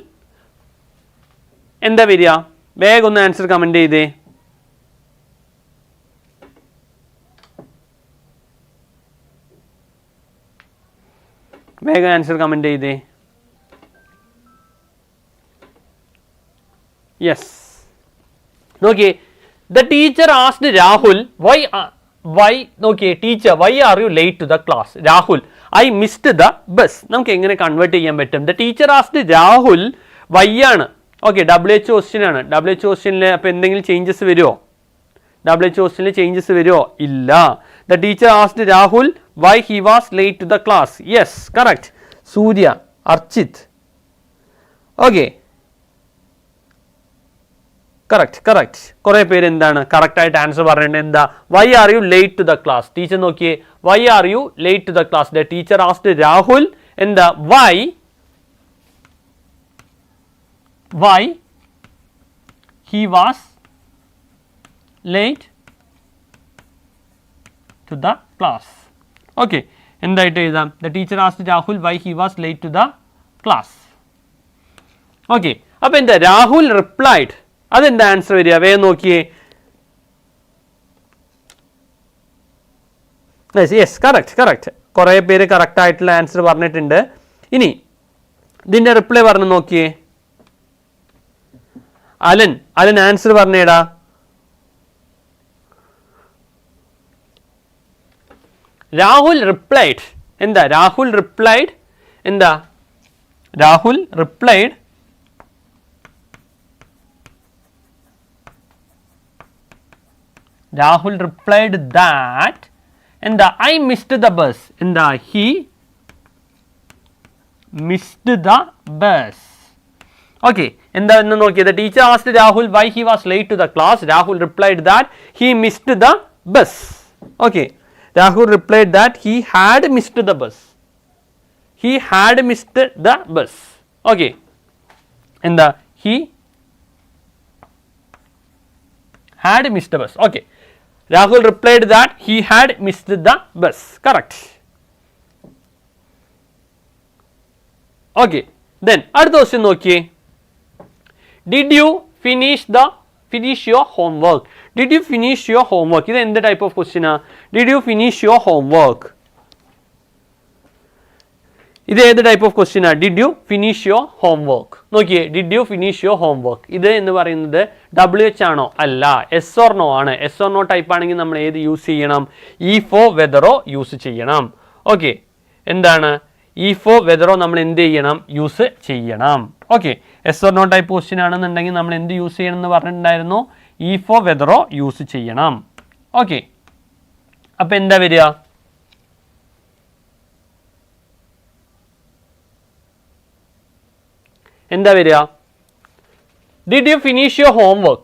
എന്താ വരിക? വേഗം ഒന്ന് ആൻസർ കമൻറ്റ് ചെയ്തേ. വേഗം ആൻസർ കമൻറ്റ് ചെയ്തേ. യെസ്, നോക്കിയേ, the teacher asked Rahul why നോക്കിയേ, teacher why are you late to the class? Rahul, I missed the bus. നമുക്ക് എങ്ങനെ കൺവേർട്ട് ചെയ്യാൻ പറ്റും? The teacher asked Rahul, why ആണ്. ഓക്കെ, WH ക്വസ്റ്റ്യൻ ആണ്. WH ക്വസ്റ്റ്യനിൽ അപ്പോൾ എന്തെങ്കിലും ചേഞ്ചസ് വരുമോ? WH ക്വസ്റ്റ്യനിൽ ചേഞ്ചസ് വരുമോ? ഇല്ല. The teacher asked Rahul why he was late to the class. Yes, correct. Surya, Archit. Okay, correct. കുറേ പേര് എന്താണ് കറക്റ്റായിട്ട് ആൻസർ പറഞ്ഞിട്ടുണ്ട്. എന്താ? Why are you late to the class. Teacher നോക്കിയേ, why are you late to the class. The teacher asked Rahul എന്താ why he was late to the class. Okay, എന്തായിട്ട് എഴുതാം? The teacher asked Rahul why he was late to the class. Okay, അപ്പോൾ എന്താ? രാഹുൽ റിപ്ലൈഡ്. അതെന്താ ആൻസർ വരിക? വേഗം നോക്കിയേ. Yes, correct. കുറേ പേര് കറക്റ്റ് ആയിട്ടുള്ള ആൻസർ പറഞ്ഞിട്ടുണ്ട്. ഇനി ഇതിൻ്റെ റിപ്ലൈ പറഞ്ഞു നോക്കിയേ. അലൻ ആൻസർ പറഞ്ഞേടാ. രാഹുൽ റിപ്ലൈഡ്. എന്താ? രാഹുൽ റിപ്ലൈഡ് that എന്താ I missed the bus. എന്താ? he missed the bus. Okay, എന്താന്ന് നോക്കിയത്? The teacher asked Rahul why he was late to the class. Rahul replied that he missed the bus. Okay, Rahul replied that he had missed the bus. Okay, എന്താ? he had missed the bus. Okay, Rahul replied that he had missed the bus. Correct. Okay, then അടുത്ത ക്വസ്റ്റ്യൻ നോക്കിയേ. Did you finish your homework? Did you finish your homework? ഇത് എന്ത് ടൈപ്പ് ഓഫ് ക്വസ്റ്റ്യൻ ആ? Did you finish your homework? ഇത് ഏത് ടൈപ്പ് ഓഫ് ക്വസ്റ്റ്യൻ ആ? Did you finish your homework? നോക്കിയേ, Did you finish your homework? ഇത് എന്ന് പറയുന്നത് WH ആണോ? അല്ല, yes or no ആണ്. yes or no ടൈപ്പ് ആണെങ്കിൽ നമ്മൾ ഏത് യൂസ് ചെയ്യണം? for whether യൂസ് ചെയ്യണം. ഓക്കെ, എന്താണ്? for whether നമ്മൾ എന്ത് ചെയ്യണം? യൂസ് ചെയ്യണം. Okay, yes or no type question ആണെന്നുണ്ടെങ്കിൽ നമ്മൾ എന്ത് യൂസ് ചെയ്യണം എന്ന് പറഞ്ഞിട്ടുണ്ടായിരുന്നു? for whether യൂസ് ചെയ്യണം. ഓക്കെ, അപ്പം എന്താ വരിക? Did you finish your homework?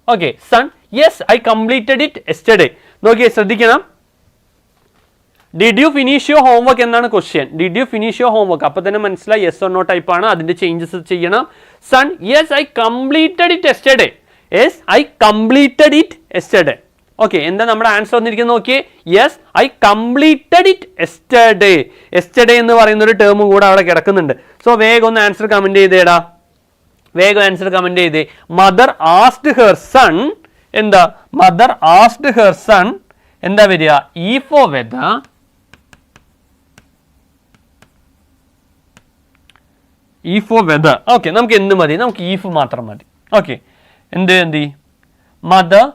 Okay, son, yes, I completed it yesterday. നോക്കിയേ, ശ്രദ്ധിക്കണം. Did you finish your homework എന്നാണ് question. Did you finish your homework? അപ്പോൾ തന്നെ മനസ്സിലായി yes or no ടൈപ്പ് ആണ്. അതിൻ്റെ ചേഞ്ചസ് ചെയ്യണം. Son, yes, I completed it yesterday. Yes, I completed it yesterday. Okay, എന്താ നമ്മുടെ ആൻസർ വന്നിരിക്കുന്നത് നോക്കിയേ. Yes, I completed it yesterday. Yesterday എന്ന് പറയുന്ന ഒരു ടേമും കൂടെ അവിടെ കിടക്കുന്നുണ്ട്. സോ വേഗം ഒന്ന് ആൻസർ കമന്റ് ചെയ്തേടാ. Mother asked her son. എന്താ? മദർ ആസ്ക്ഡ് ഹെർ സൺ എന്താ വരിക? for whether ഓക്കെ, നമുക്ക് എന്ത് മതി? നമുക്ക് if മാത്രം മതി. ഓക്കെ, എന്ത് mother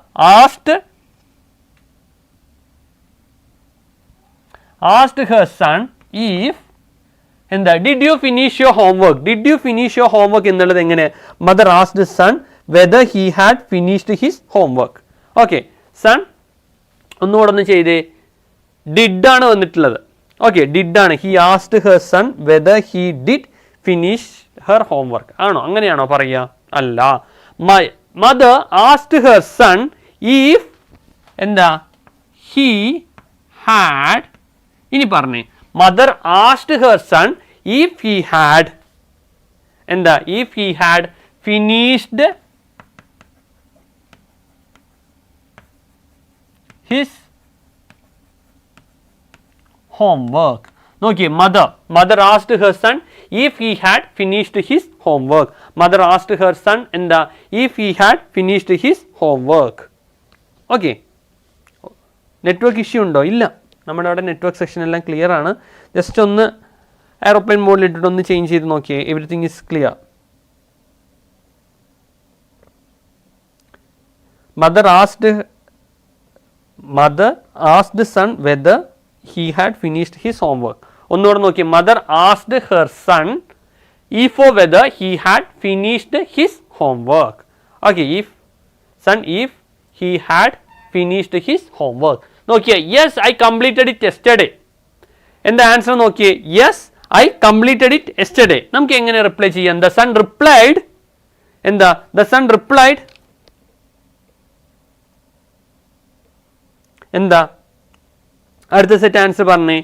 asked her son if എന്താ? Did you finish your homework? എന്നുള്ളത് എങ്ങനെ? Mother asked son whether he had finished his homework. Okay, son ഒന്നുകൂടെ ഒന്ന് ചെയ്തേ. ഡിഡ് ആണ് വന്നിട്ടുള്ളത്. ഓക്കെ, ഡിഡ് ആണ്. he asked her son whether he did finish her homework. ആണോ? അങ്ങനെയാണോ പറയുക? അല്ല. Mother asked her son if എന്താ? he had. ഇനി പറഞ്ഞേ, mother asked her son if he had എന്താ? if he had finished his homework. നോക്കിയേ, mother asked her son if he had finished his homework. Mother asked her son എന്താ? if he had finished his homework. Okay, network issue ഉണ്ടോ? ഇല്ല, നമ്മുടെ അവിടെ നെറ്റ്വർക്ക് സെക്ഷൻ എല്ലാം ക്ലിയർ ആണ്. ജസ്റ്റ് ഒന്ന് എയർപ്ലെയിൻ മോഡിൽ ഇട്ടിട്ട് ഒന്ന് ചേഞ്ച് ചെയ്ത് നോക്കിയേ. Everything is clear. Mother asked son whether he had finished his homework. ഒന്നുകൂടെ നോക്കിയേ. Mother asked her son if or whether he had finished his homework. Okay, if he had finished his homework. നോക്കിയേ, yes I completed it yesterday. എന്താ ആൻസർ നോക്കിയേ, yes I completed it yesterday. നമുക്ക് എങ്ങനെ റിപ്ലൈ ചെയ്യാം? The son replied, എന്താ the son replied, എന്താ അടുത്ത സെറ്റ് ആൻസർ പറഞ്ഞേ,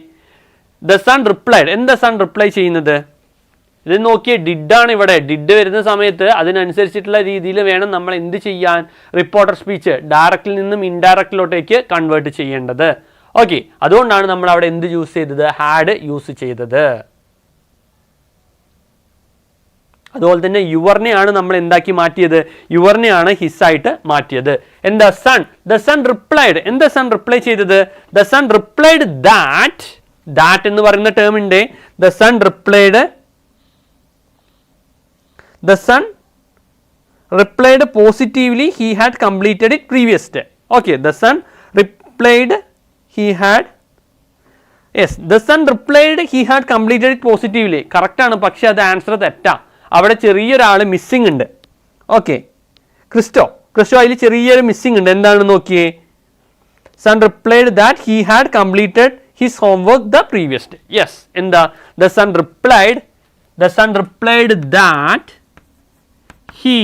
the son replied. എന്താ son റിപ്ലൈ ചെയ്യുന്നത്? ഇത് നോക്കിയേ, ഡിഡ് ആണ് ഇവിടെ. ഡിഡ് വരുന്ന സമയത്ത് അതിനനുസരിച്ചിട്ടുള്ള രീതിയിൽ വേണം നമ്മൾ എന്ത് ചെയ്യാൻ, റിപ്പോർട്ടർ സ്പീച്ച് ഡയറക്റ്റിൽ നിന്നും ഇൻഡയറക്റ്റിലോട്ടേക്ക് കൺവേർട്ട് ചെയ്യേണ്ടത്. ഓക്കെ, അതുകൊണ്ടാണ് നമ്മൾ അവിടെ എന്ത് യൂസ് ചെയ്തത്, ഹാഡ് യൂസ് ചെയ്തത്. അതുപോലെ തന്നെ യുവർനെയാണ് നമ്മൾ എന്താക്കി മാറ്റിയത്, യുവർനെയാണ് ഹിസ്സായിട്ട് മാറ്റിയത്. എന്താ സൺ, ദ സൺ റിപ്ലൈഡ്. എന്താ സൺ റിപ്ലൈ ചെയ്തത്? The son replied that. That എന്ന് പറയുന്ന ടേം ഉണ്ട്. The son replied, the son replied positively he had completed it previous day. Okay, the son replied he had, yes, the son replied he had completed it positively. correct ആണ്, പക്ഷേ അത് ആൻസർ തെറ്റാ. അവിടെ ചെറിയൊരാൾ മിസ്സിംഗ് ഉണ്ട്. ഓക്കെ, ക്രിസ്റ്റോ അതിൽ ചെറിയൊരു മിസ്സിംഗ് ഉണ്ട്. എന്താണെന്ന് നോക്കിയേ, son replied that he had completed his homework the previous day. yes, എന്താ the son replied that he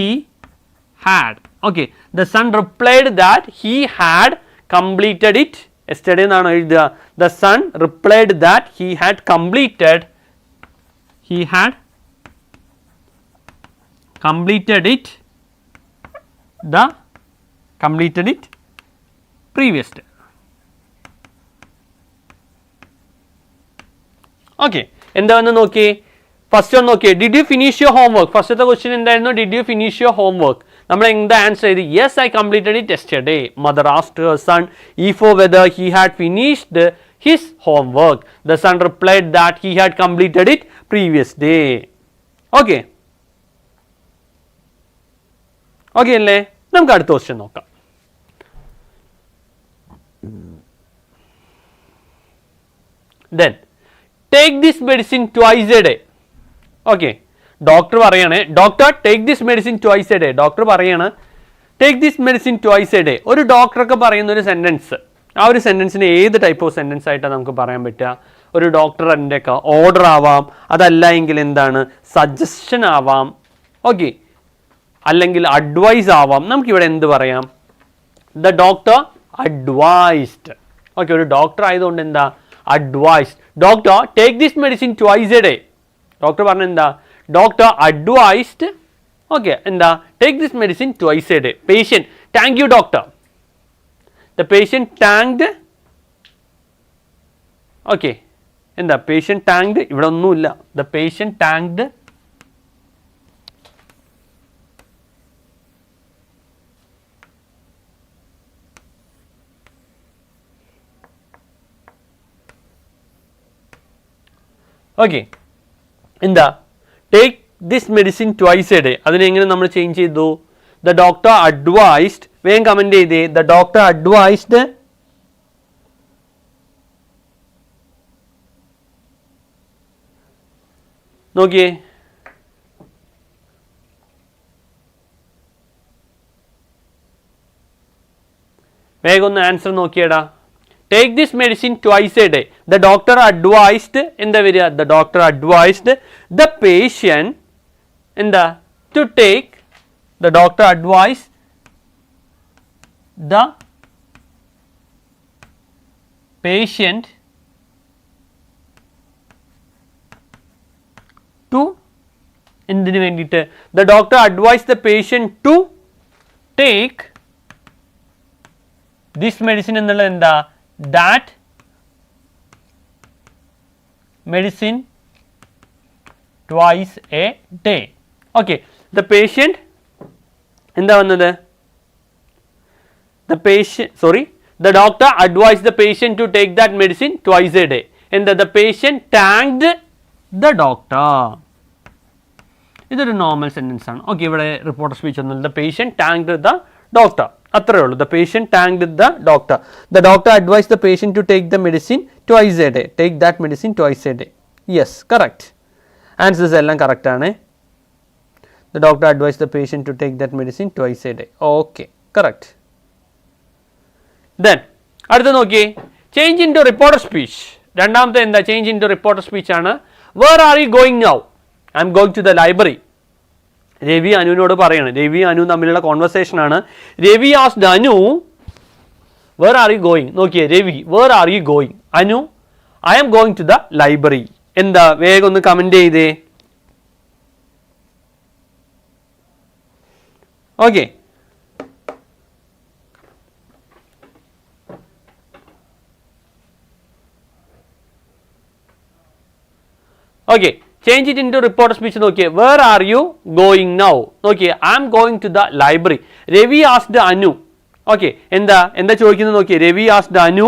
had. Okay, the son replied that he had completed it yesterday എന്നാണ് എഴുതുക. the son replied that he had completed it previous day. Okay, എന്താണെന്ന് നോക്കിയേ, ഫസ്റ്റ് ഒന്ന് നോക്കിയേ, did you finish your homework. ഫസ്റ്റത്തെ ക്വസ്റ്റ്യൻ എന്തായിരുന്നു, did you finish your homework. നമ്മൾ എന്താ ആൻസർ ചെയ്ത്, yes I completed it yesterday. Mother asked her son if or whether he had finished his homework. The son replied that he had completed it previous day. Okay അല്ലേ, നമുക്ക് അടുത്ത ക്വസ്റ്റ്യൻ നോക്കാം. then take this medicine twice a day. Okay, doctor പറയാണ്, doctor take this medicine twice a day. Doctor പറയാണ് take this medicine twice a day. ഒരു ഡോക്ടറൊക്കെ പറയുന്ന ഒരു സെൻറ്റൻസ്, ആ ഒരു സെൻറ്റൻസിന് ഏത് ടൈപ്പ് ഓഫ് സെൻറ്റൻസ് ആയിട്ടാണ് നമുക്ക് പറയാൻ പറ്റുക? ഒരു ഡോക്ടറിൻ്റെ ഒക്കെ ഓർഡർ ആവാം, അതല്ല എങ്കിൽ എന്താണ്, സജഷൻ ആവാം. ഓക്കെ, അല്ലെങ്കിൽ അഡ്വൈസ് ആവാം. നമുക്കിവിടെ എന്ത് പറയാം, ദ ഡോക്ടർ അഡ്വൈസ്ഡ്. ഓക്കെ, ഒരു ഡോക്ടർ ആയതുകൊണ്ട് എന്താ, advised. Doctor take this medicine twice a day. Doctor പറഞ്ഞ എന്താ, ഡോക്ടർ അഡ്വൈസ്ഡ്. ഓക്കെ, എന്താ, take this medicine twice a day. Patient thank you doctor. The patient thanked. Okay, എന്താ, പേഷ്യൻറ്റ് താങ്ക്ഡ്. ഇവിടെ ഒന്നുമില്ല, ദ പേഷ്യൻറ്റ് താങ്ക്ഡ്. ഓക്കെ, എന്താ, take this medicine twice a day. അതിനെങ്ങനെ നമ്മൾ ചേഞ്ച് ചെയ്തു, ദ ഡോക്ടർ അഡ്വൈസ്ഡ്. വേഗം കമന്റ് ചെയ്തേ, ദ ഡോക്ടർ അഡ്വൈസ്ഡ്. നോക്കിയേ, വേഗം ഒന്ന് ആൻസർ നോക്കിയേടാ. Take this medicine twice a day. The doctor advised. എന്താ വരിക, the doctor advised the patient എന്താ, to take. The doctor advise the patient to. എന്തിനു വേണ്ടിയിട്ട്, the doctor advise the patient to take this medicine എന്നുള്ളത് എന്താ, that medicine twice a day. Okay, the patient എന്താ വന്നത്, the patient sorry the doctor advise the patient to take that medicine twice a day. എന്താ, the patient thanked the doctor. ഇതൊരു നോർമൽ സെൻറ്റൻസ് ആണ്. ഓക്കെ, ഇവിടെ റിപ്പോർട്ടർ സ്പീച്ച് ഒന്നുമില്ല. The patient thanked the doctor, അത്രേ ഉള്ളൂ. The patient thanked the doctor. The doctor advise the patient to take the medicine twice a day. Take that medicine twice a day. Yes, correct. Answers എല്ലാം കറക്റ്റ് ആണ്. The doctor advised the patient to take that medicine twice a day. Okay, correct. Then അടുത്ത നോക്കിയേ, change into reporter speech. രണ്ടാമത്തെ എന്താ, change into reporter speech ആണ്. Where are you going now? I M going to the library. Ravi അനുവിനോട് പറയാണ്, രവി അനു തമ്മിലുള്ള കോൺവെർസേഷൻ ആണ്. Ravi asked Anu where are you going. നോക്കിയേ, Ravi where are you going, Anu I M going to the library. എന്താ, വേഗം ഒന്ന് കമന്റ് ചെയ്തേ. Okay, okay, change it into reporter speech. നോക്കിയേ, where are you going now. നോക്കിയേ, I M going to the library. Ravi asked Anu. Okay, എന്താ ചോദിക്കുന്നത് നോക്കിയേ, രവി ആസ്ക്ഡ് അനു.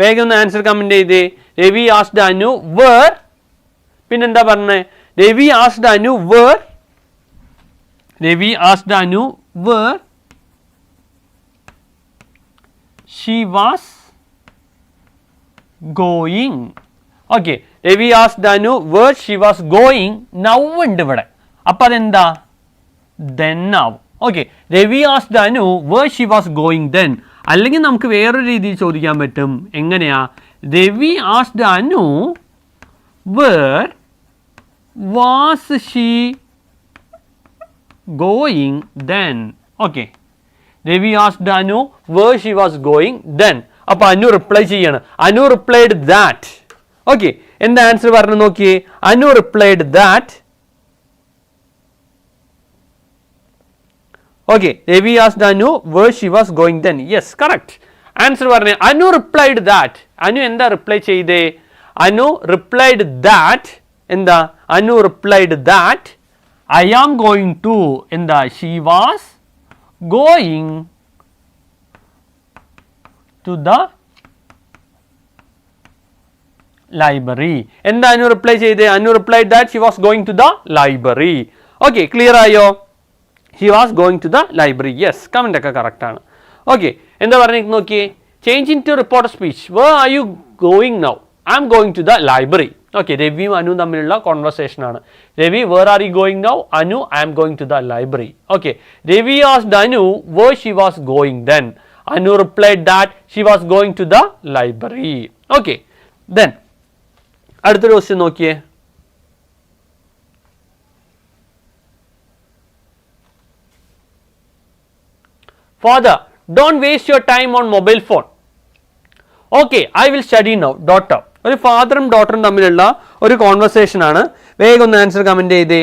വേഗം ഒന്ന് ആൻസർ കമന്റ് ചെയ്തേ. രവി ആസ്ക്ഡ് അനു വേർ, പിന്നെന്താ പറഞ്ഞേ, Ravi asked Anu where, Ravi asked Anu where she was going. Okay, Ravi asked Anu where she was going. Now ഉണ്ട് ഇവിടെ, അപ്പൊ അതെന്താ, ദെൻ ആവും. Okay, Ravi asked Anu where she was going then. അല്ലെങ്കിൽ നമുക്ക് വേറൊരു രീതിയിൽ ചോദിക്കാൻ പറ്റും. എങ്ങനെയാ, Ravi asked Anu where was she going then. Okay, Ravi asked Anu where she was going then. അപ്പൊ അനു റിപ്ലൈ ചെയ്യാണ്. Anu replied that. ഓക്കെ, എന്താ ആൻസർ പറഞ്ഞു നോക്കിയേ, Anu replied that. Okay, Ravi asked Anu where she was going then. Yes, correct answer പറഞ്ഞു. Anu replied that. അനു എന്താ റിപ്ലൈ ചെയ്തേ, അനു റിപ്ലൈഡ് ദാറ്റ്. എന്താ, Anu replied that I am going to. എന്താ, she was going to the library. എന്താ അനു റിപ്ലൈ ചെയ്തേ, Anu replied that she was going to the library. Okay, clear ആയോ, she was going to the library. Yes, comment ഒക്കെ കറക്റ്റ് ആണ്. ഓക്കെ, എന്താ പറഞ്ഞിട്ട് നോക്കിയേ, change into reporter speech. Where are you going now? I M going to the library. Okay, രവിയും അനുവും തമ്മിലുള്ള കോൺവെർസേഷൻ ആണ്. Ravi where are you going now, Anu I M going to the library. Okay, Ravi asked Anu where she was going then. Anu replied that she was going to the library. Okay, then അടുത്തൊരു ക്വസ്റ്റ്യൻ നോക്കിയേ. Father, don't waste your time on mobile phone. Okay, I will study now. Daughter. ഒരു ഫാദറും ഡോട്ടറും തമ്മിലുള്ള ഒരു കോൺവെർസേഷൻ ആണ്. വേഗം ഒന്ന് ആൻസർ കമന്റ് ചെയ്തേ.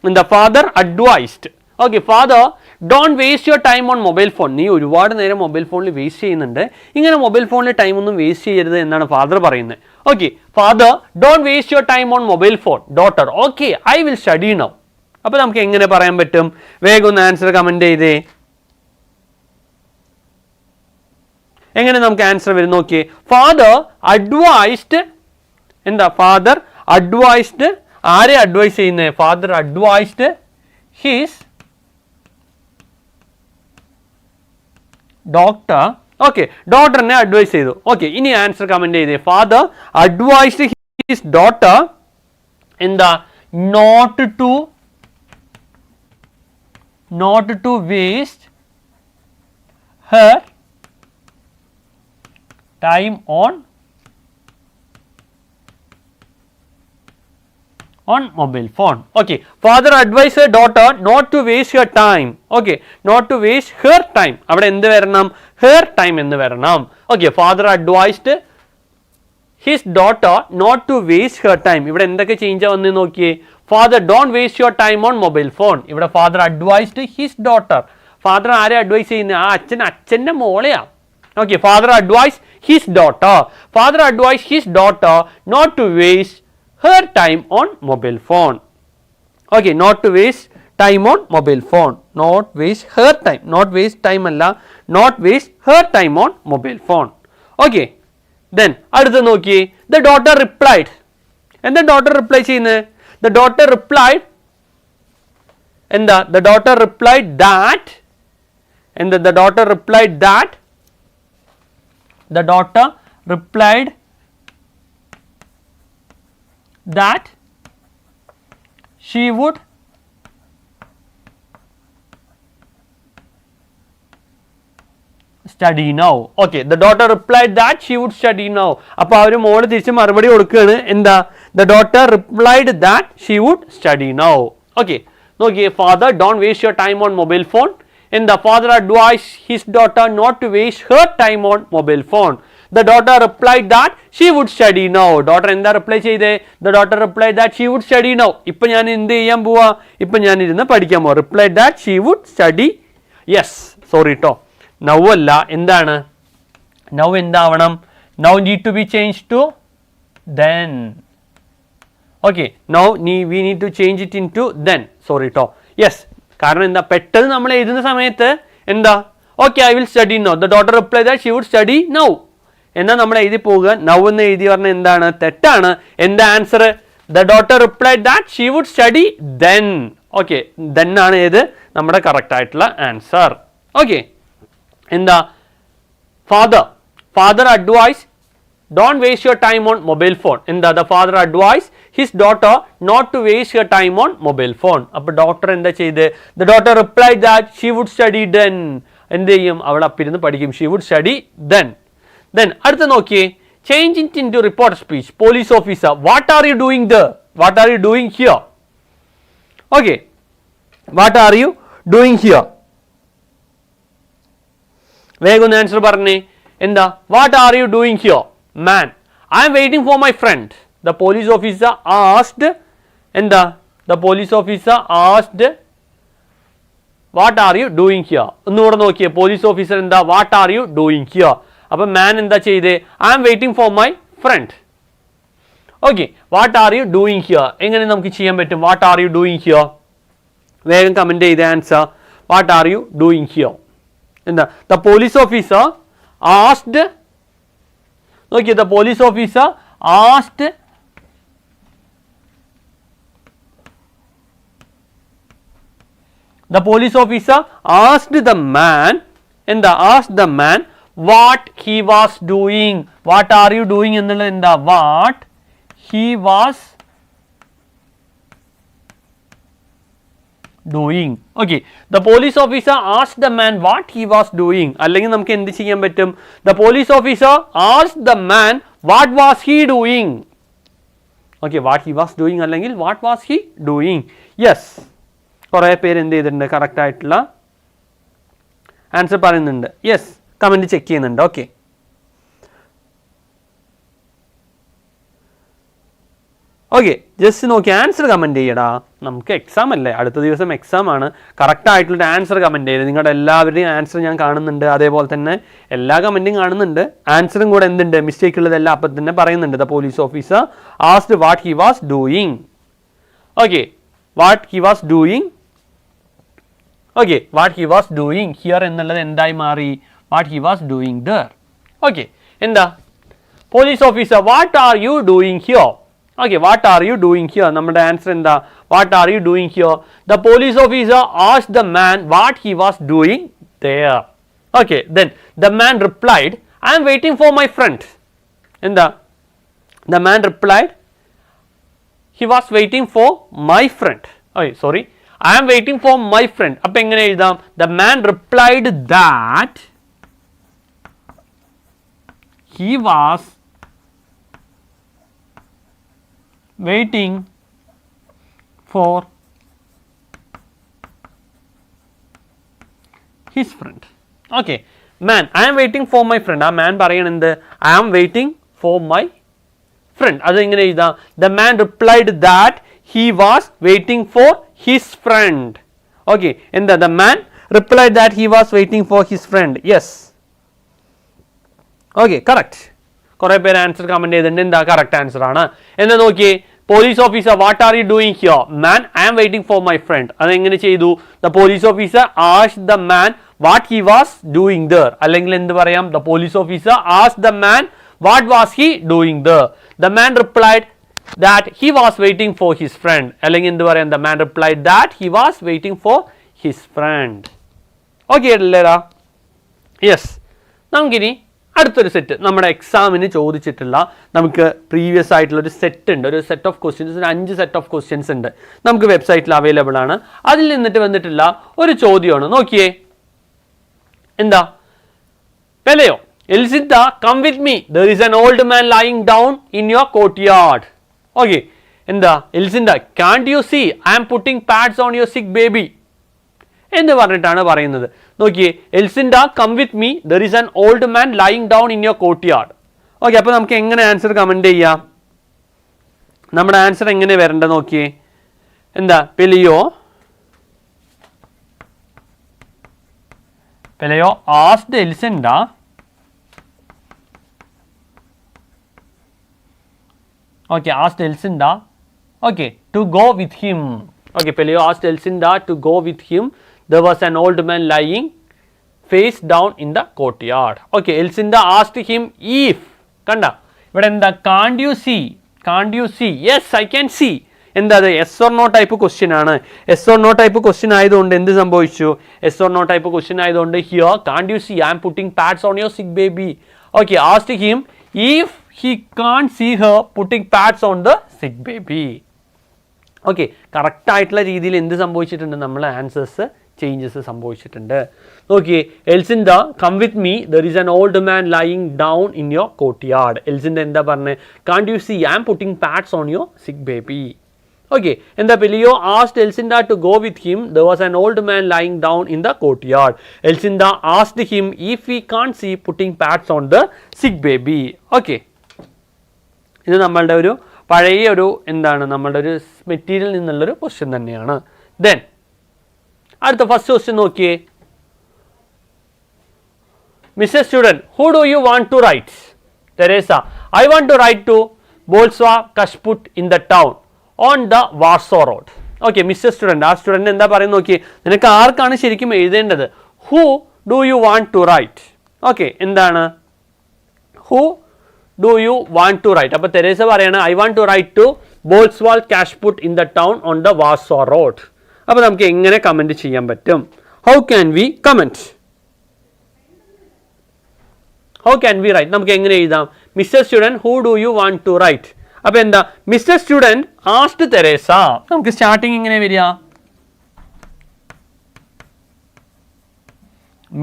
എന്താ, father advised. Okay, father don't waste your time on mobile phone. നീ ഒരുപാട് നേരം മൊബൈൽ ഫോണിൽ വേസ്റ്റ് ചെയ്യുന്നുണ്ട്, ഇങ്ങനെ മൊബൈൽ ഫോണിൽ ടൈം ഒന്നും വേസ്റ്റ് ചെയ്യരുത് എന്നാണ് ഫാദർ പറയുന്നത്. Okay, father don't waste your time on mobile phone. Daughter, okay I will study now. അപ്പോൾ നമുക്ക് എങ്ങനെ പറയാൻ പറ്റും, വേഗം ഒന്ന് ആൻസർ കമന്റ് ചെയ്തേ. എങ്ങനെ നമുക്ക് ആൻസർ വരും നോക്കിയേ. Father advised. എന്താ, ഫാദർ അഡ്വൈസ്ഡ്. ആരെ അഡ്വൈസ് ചെയ്യുന്നത്, father advised his doctor. Okay, ഡോട്ടറിനെ അഡ്വൈസ് ചെയ്തു. ഓക്കെ, ഇനി ആൻസർ കമന്റ് ചെയ്തേ. ഫാദർ അഡ്വൈസ്ഡ് ഹിസ് ഡോട്ടർ എന്താ, not to waste her time on mobile phone. Okay, father advised her daughter not to waste her time. Okay, not to waste her time. അവിടെ എന്ത് വരണം, her time എന്ന് വരണം. Okay, father advised his daughter not to waste her time. ഇവിടെ എന്തൊക്കെ ചേഞ്ച് വന്ന് നോക്കിയേ. father don't waste your time on mobile phone. ഇവിടെ father advised his daughter. father ആരെ അഡ്വൈസ് ചെയ്യുന്നത്, ആ അച്ഛൻ്റെ മോളെയാ. Okay, father advised his daughter. Father advised his daughter not to waste her time on mobile phone. Okay, not to waste time on mobile phone. Not waste her time. Not waste time alla. Not waste her time on mobile phone. Okay. Then അടുത്ത നോക്കിയേ. The daughter replied. എന്താ daughter reply ചെയ്യുന്നത്? The daughter replied. എന്താ? The daughter replied that. എന്താ? The daughter replied that. The daughter replied that she would study now. Okay, the daughter replied that she would study now. അപ്പോൾ അവർ മോള് തിരിച്ച് മറുപടി കൊടുക്കുകയാണ് എന്താ? The daughter replied that she would study now. Okay, നോക്കിയേ, father don't waste your time on mobile phone. എന്താ? Father advised his daughter not to waste her time on mobile phone. The daughter replied that she would study now. Daughter എന്താ റിപ്ലൈ ചെയ്തേ? The daughter replied that she would study now. ഇപ്പം ഞാൻ എന്ത് ചെയ്യാൻ പോവാ? ഇപ്പം ഞാൻ ഇരുന്ന് പഠിക്കാൻ പോവാ. Replied that she would study. Yes, sorry ട്ടോ. Now അല്ല, എന്താണ്? Now എന്താവണം? Now need to be changed to then. Okay, now we need to change it into then. Sorry ട്ടോ. Yes, കാരണം എന്താ? പെട്ടെന്ന് നമ്മൾ എഴുതുന്ന സമയത്ത് എന്താ? Okay, I will study now. The daughter replied that she would study now. എന്നാൽ നമ്മൾ എഴുതി പോവുക. Now എന്ന് എഴുതി പറഞ്ഞാൽ എന്താണ്? തെറ്റാണ്. എന്താ answer? The daughter replied that she would study then. Okay, then ആണ് ഏത്? നമ്മുടെ കറക്റ്റ് ആയിട്ടുള്ള ആൻസർ. Okay, എന്താ? Father advised don't waste your time on mobile phone. എന്താ? The father advised his daughter not to waste her time on mobile phone. അപ്പോൾ ഡോക്ടർ എന്താ ചെയ്ത്? The daughter replied that she would study then. എന്ത് ചെയ്യും? അവൾ അപ്പിരുന്ന് പഠിക്കും. She would study then. അടുത്ത നോക്കിയേ, change it into report speech. Police officer, what are you doing there? What are you doing here? Okay, what are you doing here? വേഗം ഒന്ന് ആൻസർ പറഞ്ഞേ. എന്താ? What are you doing here? Man, I am waiting for my friend. The police officer asked. എന്താ? The police officer asked what are you doing here? ഒന്നുകൂടെ നോക്കിയേ, പോലീസ് ഓഫീസർ എന്താ? What are you doing here? അപ്പോൾ മാൻ എന്താ ചെയ്തേ? I am waiting for my friend. Okay, what are you doing here? എങ്ങനെ നമുക്ക് ചെയ്യാൻ പറ്റും? What are you doing here? വേഗം കമന്റ് ചെയ്ത answer. What are you doing here? എന്താ? The police officer asked. നോക്കിയേ, the police officer asked the police officer asked the man. എന്താ? asked the man what he was doing. What are you doing എന്നുള്ളത് എന്താ? What he was doing. Okay, the police officer asked the man what he was doing. അല്ലെങ്കിൽ നമുക്ക് എന്ത് ചെയ്യാൻ പറ്റും? The police officer asked the man what was he doing. Okay, what he was doing അല്ലെങ്കിൽ what was he doing. Yes, കുറേ പേര് എന്ത് ചെയ്തിട്ടുണ്ട്? കറക്റ്റ് ആയിട്ടുള്ള ആൻസർ പറയുന്നുണ്ട്. യെസ്, കമൻറ്റ് ചെക്ക് ചെയ്യുന്നുണ്ട്. ഓക്കെ, ജസ്റ്റ് നോക്കി ആൻസർ കമൻറ്റ് ചെയ്യടാ. നമുക്ക് എക്സാം അല്ലേ, അടുത്ത ദിവസം എക്സാം ആണ്. കറക്റ്റ് ആയിട്ടുള്ള ആൻസർ കമൻറ്റ് ചെയ്ത്. നിങ്ങളുടെ എല്ലാവരുടെയും ആൻസർ ഞാൻ കാണുന്നുണ്ട്. അതേപോലെ തന്നെ എല്ലാ കമൻറ്റും കാണുന്നുണ്ട്. ആൻസറും കൂടെ എന്തുണ്ട്? മിസ്റ്റേക്ക് ഉള്ളതെല്ലാം അപ്പം തന്നെ പറയുന്നുണ്ട്. The police officer asked what he was doing. Okay, what he was doing. Okay, what he was doing here എന്നുള്ളത് എന്തായി മാറി? What he was doing there. Okay, എന്താ? Police officer what are you doing here. Okay, what are you doing here. നമ്മുടെ ആൻസർ എന്താ? What are you doing here. The police officer asked the man what he was doing there. Okay, then the man replied, I am waiting for my friend. എന്താ? The man replied, he was waiting for my friend. Oh, sorry, I am waiting for my friend. അപ്പോൾ എങ്ങനെ എഴുതാം? The man replied that he was waiting for his friend. Okay, man, I am waiting for my friend. ആ man പറയണെന്ത്? I am waiting for my friend. അത് എങ്ങനെ എഴുതാം? The man replied that he was waiting for his friend. Okay, എന്താ? The man replied that he was waiting for his friend. Yes. Okay, correct. കുറേ പേര് ആൻസർ കമൻറ്റ് ചെയ്തിട്ടുണ്ട്. എന്താ? കറക്റ്റ് ആൻസർ ആണ്. എന്താ നോക്കിയേ, police officer what are you doing here. Man, I am waiting for my friend. അതെങ്ങനെ ചെയ്തു? The police officer asked the man what he was doing there. അല്ലെങ്കിൽ എന്ത് പറയാം? The police officer asked the man what was he doing there. The man replied that he was waiting for his friend. അല്ലെങ്കിൽ എന്ത് പറയാം? the man replied that he was waiting for his friend. Okay അല്ലേടാ? യെസ്, നമുക്കിനി അടുത്തൊരു സെറ്റ് നമ്മുടെ എക്സാമിന് ചോദിച്ചിട്ടുള്ള നമുക്ക് പ്രീവിയസ് ആയിട്ടുള്ള ഒരു സെറ്റ് ഉണ്ട്, ഒരു സെറ്റ് ഓഫ് ക്വസ്റ്റ്യൻസ്, ഒരു 5 സെറ്റ് ഓഫ് ക്വസ്റ്റ്യൻസ് ഉണ്ട് നമുക്ക് വെബ്സൈറ്റിൽ അവൈലബിൾ ആണ്. അതിൽ നിന്നിട്ട് വന്നിട്ടുള്ള ഒരു ചോദ്യമാണ്, നോക്കിയേ. എന്താ? Pelayo, Elisenda come with me, there is an old man lying down in your courtyard. Okay, എന്താ? Elisenda can't you see I am putting pads on your sick baby എന്ന് പറഞ്ഞിട്ടാണ് പറയുന്നത്. നോക്കിയേ, Elisenda come with me, there is an old man lying down in your courtyard. Okay, അപ്പോൾ നമുക്ക് എങ്ങനെ ആൻസർ കമൻറ്റ് ചെയ്യാം? നമ്മുടെ ആൻസർ എങ്ങനെ വരേണ്ടത് നോക്കിയേ. എന്താ? Pelayo asked എൽസിന്ത to go with him. Okay, Peleo asked Elsinda to go with him. There was an old man lying face down in the courtyard. Okay, Elsinda asked him if, kanda ഇവിടെ എന്താ? can't you see? Yes, I can see. എന്താ? അത് yes or no type question ആണ്. yes or no type question ആയതുകൊണ്ട് എന്ത് സംഭവിച്ചു? yes or no type question ആയതുകൊണ്ട് here can't you see I am putting pads on your sick baby. Okay, asked him if he can't see her putting pads on the sick baby. Okay, correct ആയിട്ടുള്ള രീതിയിൽ എന്ത് സംഭവിച്ചിട്ടുണ്ട്? നമ്മൾ ആൻസേഴ്സ് ചേഞ്ചസ് സംഭവിച്ചിട്ടുണ്ട്. നോക്കിയേ, Elisenda come with me, there is an old man lying down in your courtyard. Elisenda എന്താ പറഞ്ഞത്? Can't you see I am putting pads on your sick baby. Okay, എന്താ? Pelayo asked Elisenda to go with him, there was an old man lying down in the courtyard. Elisenda asked him if he can't see putting pads on the sick baby. Okay, ഇത് നമ്മളുടെ ഒരു പഴയ ഒരു എന്താണ്, നമ്മളുടെ ഒരു മെറ്റീരിയൽ നിന്നുള്ളൊരു ക്വസ്റ്റ്യൻ തന്നെയാണ്. ദെൻ അടുത്ത ഫസ്റ്റ് ക്വസ്റ്റ്യൻ നോക്കിയേ. Mister student, who do you want to write? Teresa, I want to write to Bolsa Cashput in the town on the Warsaw road. Okay, mister student, ആ സ്റ്റുഡൻറ്റ് എന്താ പറയുന്നത് നോക്കിയേ. നിനക്ക് ആർക്കാണ് ശരിക്കും എഴുതേണ്ടത്? Who do you want to write? Okay, എന്താണ്? Who do you want to write? അപ്പോൾ തെരേസ പറയാണ് I want to write to Bolsa Cashput in the town on the Warsaw road. അപ്പോൾ നമുക്ക് എങ്ങനെ കമൻറ്റ് ചെയ്യാൻ പറ്റും? How can we comment? How can we write? നമുക്ക് എങ്ങനെ എഴുതാം? Mister student, who do you want to write? അപ്പോൾ എന്താ? Mister student asked Teresa. നമുക്ക് സ്റ്റാർട്ടിങ് എങ്ങനെ വരിക?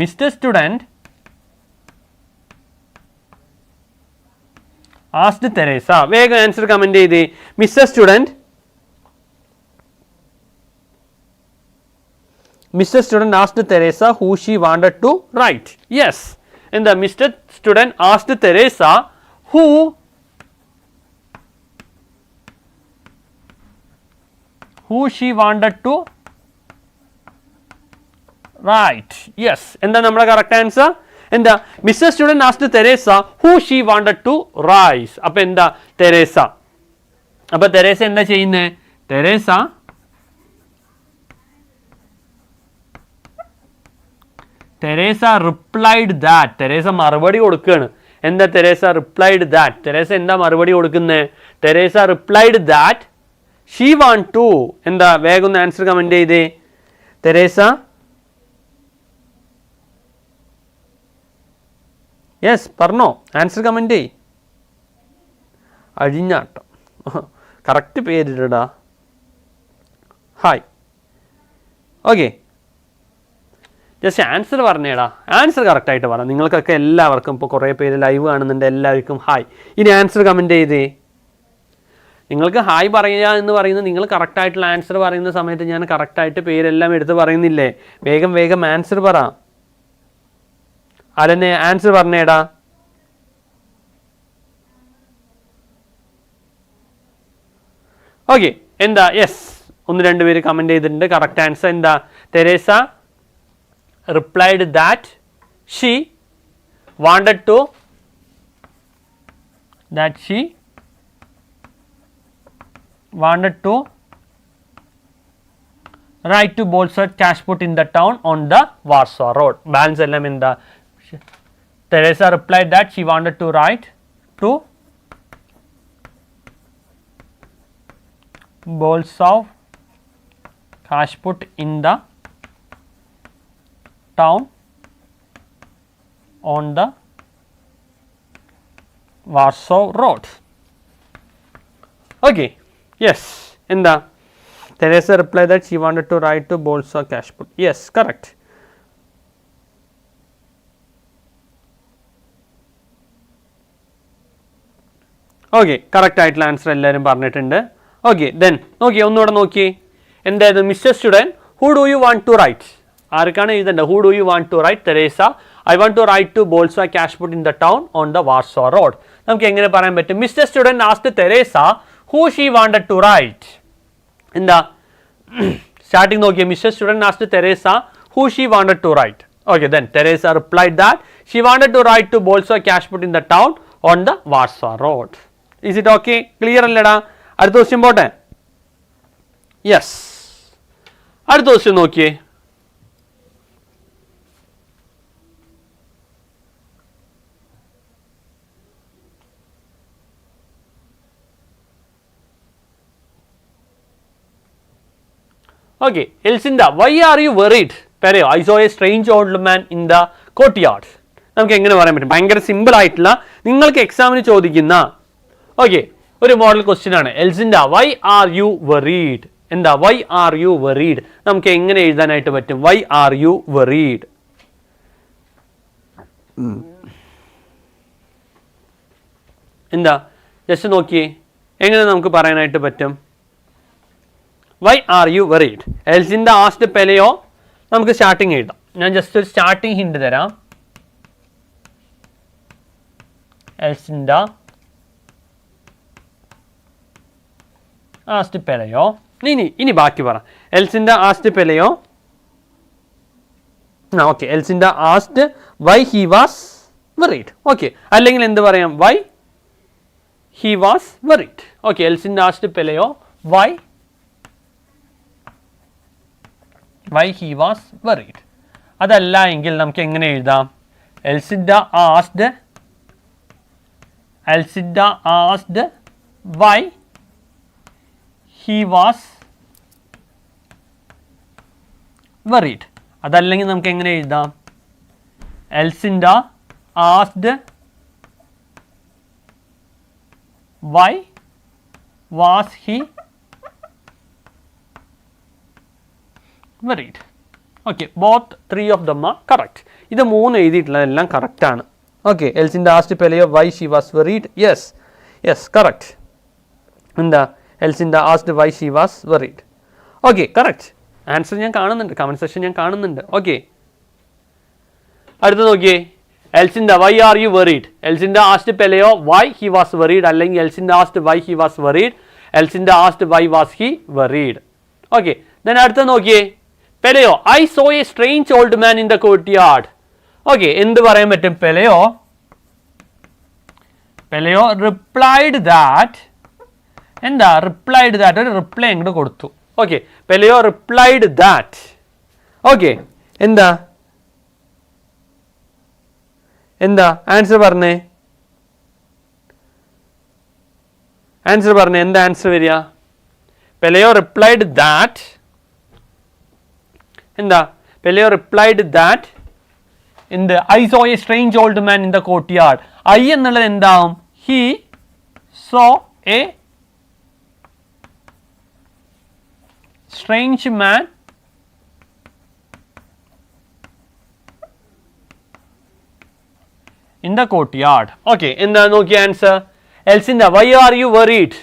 Mister student asked Teresa. വേഗം ആൻസർ കമന്റ് ചെയ്തേ. Mister student asked Teresa who she wanted to write. Yes, എന്താ? Mister student asked Teresa who she wanted to write. Yes, എന്താ നമ്മുടെ കറക്റ്റ് ആൻസർ? എന്താ? Mister student asked Teresa who she wanted to rise. അപ്പോൾ എന്താ? തെരേസ. അപ്പോൾ തെരേസ എന്താ ചെയ്യുന്നത്? Teresa replied that. തെരേസ മറുപടി കൊടുക്കുകയാണ്. എന്താ? Teresa replied that. തെരേസ എന്താ മറുപടി കൊടുക്കുന്നത്? Teresa replied that she want to. എന്താ? വേഗം ഒന്ന് ആൻസർ കമന്റ് ചെയ്തേ. തെരേസ യെസ് പറഞ്ഞോ, ആൻസർ കമൻറ്റ് ചെയ്. അഴിഞ്ഞാട്ടം, കറക്റ്റ് പേരിടാ. ഹായ്. ഓക്കെ, ജസ്റ്റ് ആൻസർ പറഞ്ഞേടാ. ആൻസർ കറക്റ്റായിട്ട് പറ. നിങ്ങൾക്കൊക്കെ എല്ലാവർക്കും ഇപ്പോൾ കുറേ പേര് ലൈവ് കാണുന്നുണ്ട്, എല്ലാവർക്കും ഹായ്. ഇനി ആൻസർ കമൻറ്റ് ചെയ്തേ. നിങ്ങൾക്ക് ഹായ് പറയുക എന്ന് പറയുന്നത് നിങ്ങൾ കറക്റ്റായിട്ടുള്ള ആൻസർ പറയുന്ന സമയത്ത് ഞാൻ കറക്റ്റായിട്ട് പേരെല്ലാം എടുത്ത് പറയുന്നില്ലേ? വേഗം വേഗം ആൻസർ പറ. അലന്നെ ആൻസർ പറഞ്ഞേടാ. ഓക്കെ, എന്താ? യെസ്, 1-2 പേര് കമൻറ്റ് ചെയ്തിട്ടുണ്ട്. കറക്റ്റ് ആൻസർ എന്താ? Teresa replied that she wanted to write to Bolsward Cashput in the town on the Warsaw Road. Balance എല്ലാം എന്താ? Teresa replied that she wanted to write to Bolsward Cashput in the town on the Warsaw Road. Okay, yes. എന്താ Teresa replied that she wanted to write to Bolsa Cashput. Yes, correct. Okay correct ആയിട്ടുള്ള ആൻസർ എല്ലാവരും പറഞ്ഞിട്ടുണ്ട്. ഓക്കെ ദെൻ നോക്കിയേ ഒന്നുകൂടെ നോക്കിയേ എന്തായത് mister student who do you want to write ആർക്കാണ് എഴുതേണ്ടത് who do you want to write Teresa I want to write to Bolsa Cashput in the town on the Warsaw road. നമുക്ക് എങ്ങനെ പറയാൻ പറ്റും mister student asked Teresa who she wanted to write എന്താ സ്റ്റാർട്ടിങ് നോക്കിയേ mister student asked Teresa who she wanted to write. Okay then Teresa replied that she wanted to write to Bolsa Cashput in the town on the Warsaw road. Is it okay? Clear അല്ലേടാ? അടുത്ത ക്വസ്റ്റ്യൻ പോട്ടെ. യെസ് അടുത്ത ക്വസ്റ്റ്യൻ നോക്കിയേ. Okay, Elcinda, why are you worried? Pereo, I saw a strange old man in the courtyard. നമുക്ക് എങ്ങനെ പറയാൻ പറ്റും ഭയങ്കര സിമ്പിൾ ആയിട്ടുള്ള നിങ്ങൾക്ക് എക്സാമിന് ചോദിക്കുന്ന ഓക്കെ ഒരു മോഡൽ ക്വസ്റ്റ്യൻ ആണ്. Elisenda why are you worried എന്താ വൈ ആർ യു വെറീഡ് നമുക്ക് എങ്ങനെ എഴുതാനായിട്ട് പറ്റും വൈ ആർ യു വെറീഡ് എന്താ ജസ്റ്റ് നോക്കിയേ എങ്ങനെ നമുക്ക് പറയാനായിട്ട് പറ്റും why are you worried. Elisenda asked Pelayo നമുക്ക് സ്റ്റാർട്ടിങ് എഴുതാം. ഞാൻ ജസ്റ്റ് ഒരു സ്റ്റാർട്ടിങ് ഹിന്റ് തരാം. എൽസിൻഡ ആസ്ക്ഡ് പെലെയോ ഇനി ബാക്കി പറ Elisenda asked Pelayo okay Elisenda asked why he was worried. Okay അല്ലെങ്കിൽ എന്ത് പറയാം why he was worried. Okay Elisenda asked Pelayo why he was worried. അതല്ല എങ്കിൽ നമുക്ക് എങ്ങനെ എഴുതാം Elisenda asked why he was worried. അതല്ലെങ്കിൽ നമുക്ക് എങ്ങനെ എഴുതാം Elisenda asked why was he worried. Okay both 3 of them are correct. ഇത് മൂന്ന് എഴുതിയിട്ടുള്ളതെല്ലാം കറക്റ്റ് ആണ്. Okay Elisenda asked Pelayo why she was worried. Yes correct. എന്താ Elisenda asked why she was worried. Okay correct answer ഞാൻ കാണുന്നുണ്ട് കമൻറ്റ് സെക്ഷൻ ഞാൻ കാണുന്നുണ്ട്. ഓക്കെ അടുത്ത് നോക്കിയേ Elisenda why are you worried Elisenda asked Pelayo why he was worried അല്ലെങ്കിൽ Elisenda asked why he was worried Elisenda asked why was he worried. Okay then അടുത്ത നോക്കിയേ Pelayo I saw a strange old man in the courtyard. Okay എന്ത് പറയാൻ പറ്റും പെലെയോ റിപ്ലൈഡ് ദാറ്റ് എന്താ റിപ്ലൈഡ് ദാറ്റ് ഒരു റിപ്ലൈ അങ്ങോട്ട് കൊടുത്തു. Okay Pelayo replied that okay എന്താ ആൻസർ പറഞ്ഞേ എന്താ ആൻസർ വരിക പെലെയോ റിപ്ലൈഡ് ദാറ്റ് എന്താ പെലെയോ റിപ്ലൈഡ് ദാറ്റ് എന്ത് I saw a strange old man in the courtyard. I എന്നുള്ളത് എന്താവും he saw a strange man in the courtyard. Okay എന്താ നോക്കിയ answer Elisenda why are you worried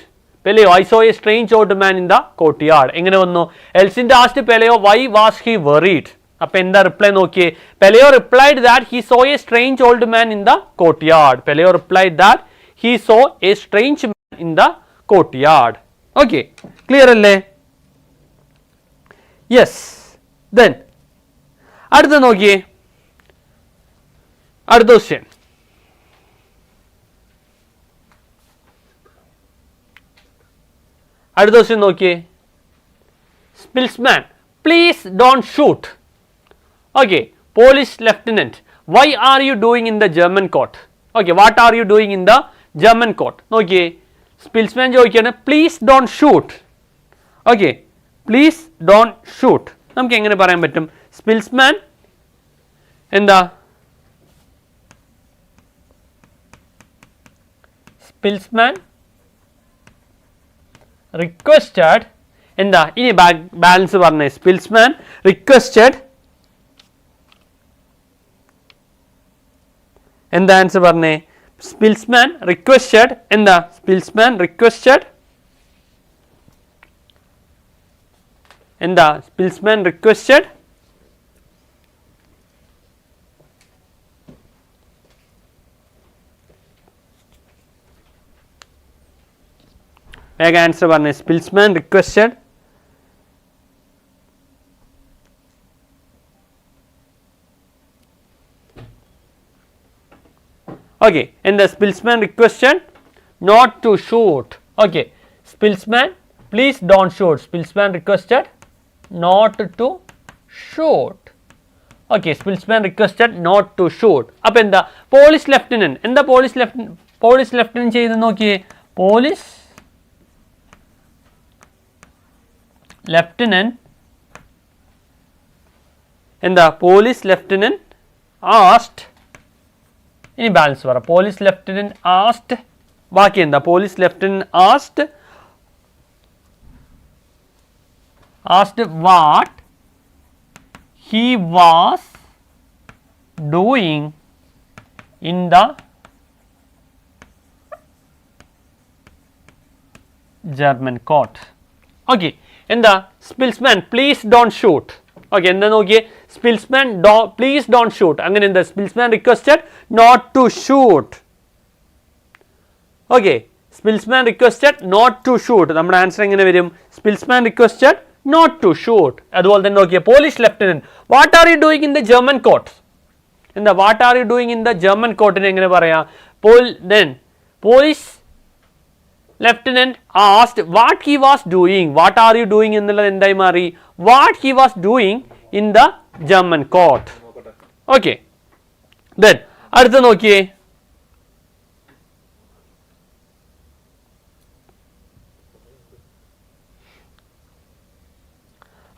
Pelayo I saw a strange old man in the courtyard. എങ്ങനെ വന്നു Elisenda asked Pelayo why was he worried. അപ്പൊ എന്താ റിപ്ലൈ നോക്കിയേ Pelayo replied that he saw a strange old man in the courtyard. Pelayo replied that he saw a strange man in the courtyard. Okay clear അല്ലേ യെസ് ദെൻ അടുത്ത നോക്കിയേ അടുത്ത ക്വസ്റ്റ്യൻ നോക്കിയേ Spilsman please don't shoot. Okay police lieutenant why are you doing in the German court. Okay what are you doing in the German court. നോക്കിയേ സ്പിൽസ്മാൻ ചോദിക്കുകയാണ് please don't shoot. Okay please don't shoot നമുക്ക് എങ്ങനെ പറയാൻ പറ്റും സ്പിൽസ്മാൻ എന്താ spilsman requested എന്താ ഇനി ബാലൻസ് പറഞ്ഞേ spilsman requested എന്താ ആൻസർ പറഞ്ഞേ spilsman requested എന്താ spilsman requested എന്താ spilsman requested വേഗം ആൻസർ പറഞ്ഞേ spilsman requested okay and the spilsman requested not to shoot okay spilsman please don't shoot spilsman requested not to shoot okay spilsman requested not to shoot appo endha police lieutenant endha police lieutenant cheyidhu nokkiye police lieutenant endha police lieutenant asked ഇനി ബാലൻസ് പറ പോലീസ് ലെഫ്റ്റനന്റ് ആസ്ക്ഡ് ബാക്കി എന്താ police lieutenant asked what he was doing in the German court okay എന്താ സ്പിൽസ്മാൻ പ്ലീസ് ഡോണ്ട് ഷൂട്ട് ഓക്കെ എന്താ നോക്കിയേ spilsman please don't shoot അങ്ങനെ എന്താ spilsman requested not to shoot okay spilsman requested not to shoot നമ്മുടെ ആൻസർ എങ്ങനെ വരും spilsman requested not to shoot അതുപോലെ തന്നെ നോക്കിയേ police lieutenant what are you doing in the German court എന്താ what are you doing in the German court നെ എങ്ങനെ പറയാ then police lieutenant asked what he was doing what are you doing എന്നുള്ളത് എന്തായി മാറി what he was doing in the German court okay then അടുത്ത നോക്കിയേ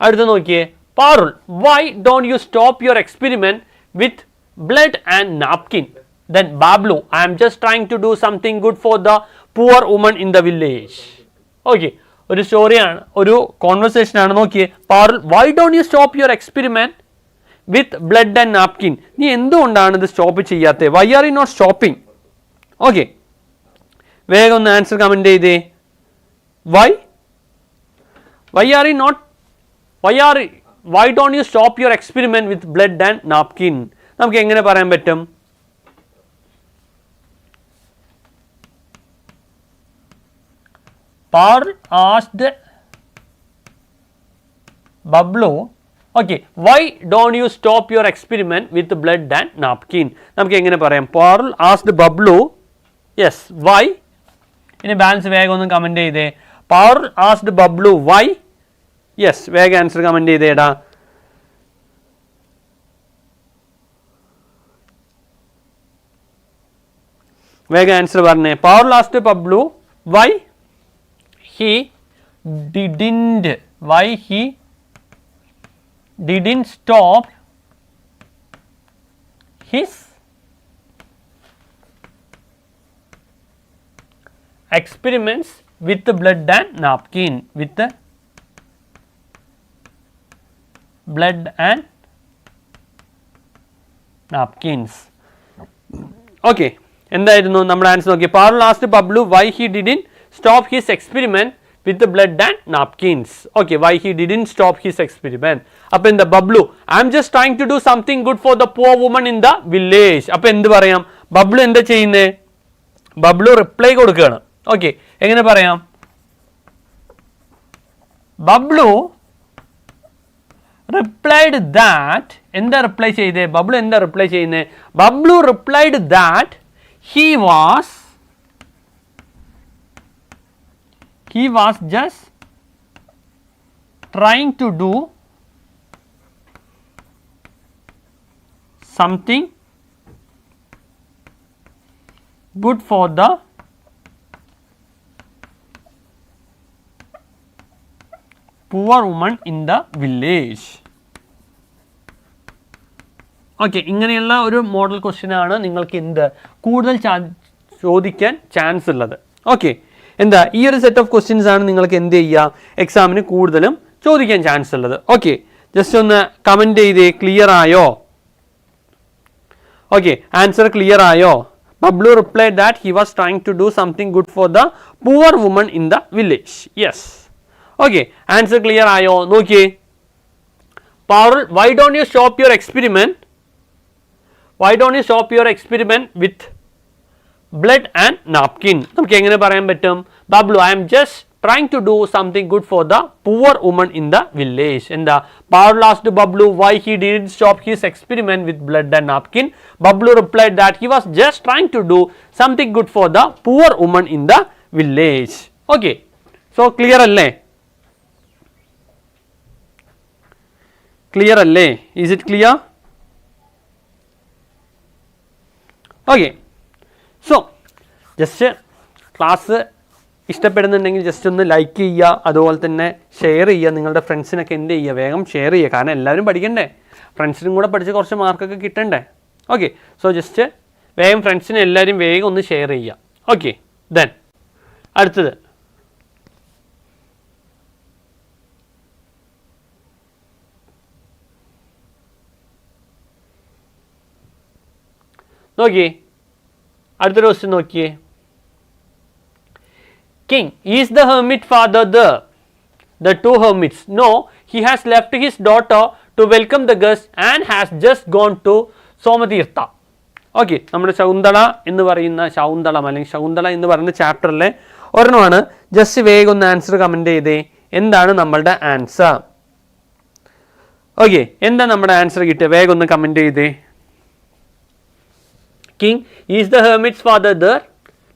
അടുത്ത നോക്കിയേ Parul why don't you stop your experiment with blood and napkin then Bablu I am just trying to do something good for the poor woman in the village okay ഒരു സ്റ്റോറിയാണ് ഒരു കോൺവെർസേഷൻ ആണ് നോക്കിയേ Parul why don't you stop your experiment with blood and napkin നീ എന്തുകൊണ്ടാണ് ഇത് സ്റ്റോപ്പ് ചെയ്യാത്തത് why are you not stopping okay വേഗം ഒന്ന് ആൻസർ കമന്റ് ചെയ്തേ why don't you stop your experiment with blood and napkin നമുക്ക് എങ്ങനെ പറയാൻ പറ്റും Parul asked Bablu okay why don't you stop your experiment with blood and napkin നമുക്ക് എങ്ങനെ പറയാം Parul asked Bablu yes why ഇനി ബാലൻസ് വേഗം ഒന്ന് കമന്റ് ചെയ്തേ Parul asked Bablu why yes വേഗം ആൻസർ കമന്റ് ചെയ്തേടാ വേഗം ആൻസർ പറഞ്ഞേ Parul asked Bablu why he didn't stop his experiments with the blood and napkin blood and napkins okay എന്തായിരുന്നു നമ്മുടെ ആൻസർ നോക്കി Parul asked Bablu why he didn't stop his experiment with the blood and napkins okay why he didn't stop his experiment appo endha Bablu I am just trying to do something good for the poor woman in the village appo endu parayam Bablu endha cheyunne Bablu reply kodukana okay engane parayam Bablu replied that endha reply cheyide Bablu endha reply cheyunne Bablu replied that he was just trying to do something good for the poor woman in the village okay ഇങ്ങനെയുള്ള ഒരു മോഡൽ ക്വസ്റ്റ്യൻ ആണ് നിങ്ങൾക്ക് എന്ത് കൂടുതൽ ചോദിക്കാൻ ചാൻസ് ഉള്ളത്. ഓക്കെ, എന്താ ഈ ഒരു സെറ്റ് ഓഫ് ക്വസ്റ്റ്യൻസ് ആണ് നിങ്ങൾക്ക് എന്ത് ചെയ്യുക എക്സാമിന് കൂടുതലും ചോദിക്കാൻ ചാൻസ് ഉള്ളത്. ഓക്കെ, ജസ്റ്റ് ഒന്ന് കമൻറ്റ് ചെയ്തേ, ക്ലിയർ ആയോ? ഓക്കെ, ആൻസർ ക്ലിയർ ആയോ? Bablu replied that he was trying to do something good for the poor woman in the village. Yes. Okay, answer clear ആയോ? നോക്കിയേ. Parul, why don't you stop your experiment? Why don't you stop your experiment with blood and napkin? നമുക്ക് എങ്ങനെ പറയാൻ പറ്റും? Bablu, I am just trying to do something good for the poor woman in the village. എന്താ Parul asked Bablu why he didn't stop his experiment with blood and napkin. Bablu replied that he was just trying to do something good for the poor woman in the village. Okay, so clear അല്ലേ? Clear അല്ലേ? Is it clear? Okay, so just class ഇഷ്ടപ്പെടുന്നുണ്ടെങ്കിൽ ജസ്റ്റ് ഒന്ന് ലൈക്ക് ചെയ്യുക, അതുപോലെ തന്നെ ഷെയർ ചെയ്യുക, നിങ്ങളുടെ ഫ്രണ്ട്സിനൊക്കെ എന്ത് ചെയ്യുക, വേഗം ഷെയർ ചെയ്യുക. കാരണം എല്ലാവരും പഠിക്കണ്ടേ, ഫ്രണ്ട്സിനും കൂടെ പഠിച്ച് കുറച്ച് മാർക്കൊക്കെ കിട്ടണ്ടേ. ഓക്കെ, സോ ജസ്റ്റ് വേഗം ഫ്രണ്ട്സിന് എല്ലാവരും വേഗം ഒന്ന് ഷെയർ ചെയ്യുക. ഓക്കെ, ദെൻ അടുത്തത് നോക്കിയേ, അടുത്തൊരു ക്വസ്റ്റ്യൻ നോക്കിയേ. King, is the hermit father there? The two hermits. No, he has left his daughter to welcome the guest and has just gone to Somatirtha. Okay, നമ്മുടെ ശകുന്തള എന്ന് പറയുന്ന അല്ലെങ്കിൽ ശകുന്തള എന്ന് പറയുന്ന ചാപ്റ്ററിലെ ഒരെണ്ണമാണ്. ജസ്റ്റ് വേഗം ഒന്ന് ആൻസർ കമൻറ്റ് ചെയ്തേ. എന്താണ് നമ്മളുടെ ആൻസർ? ഓക്കെ, എന്താ നമ്മുടെ ആൻസർ കിട്ടിയത്? വേഗം ഒന്ന് കമൻറ്റ് ചെയ്തേ. King, is the hermit's father there?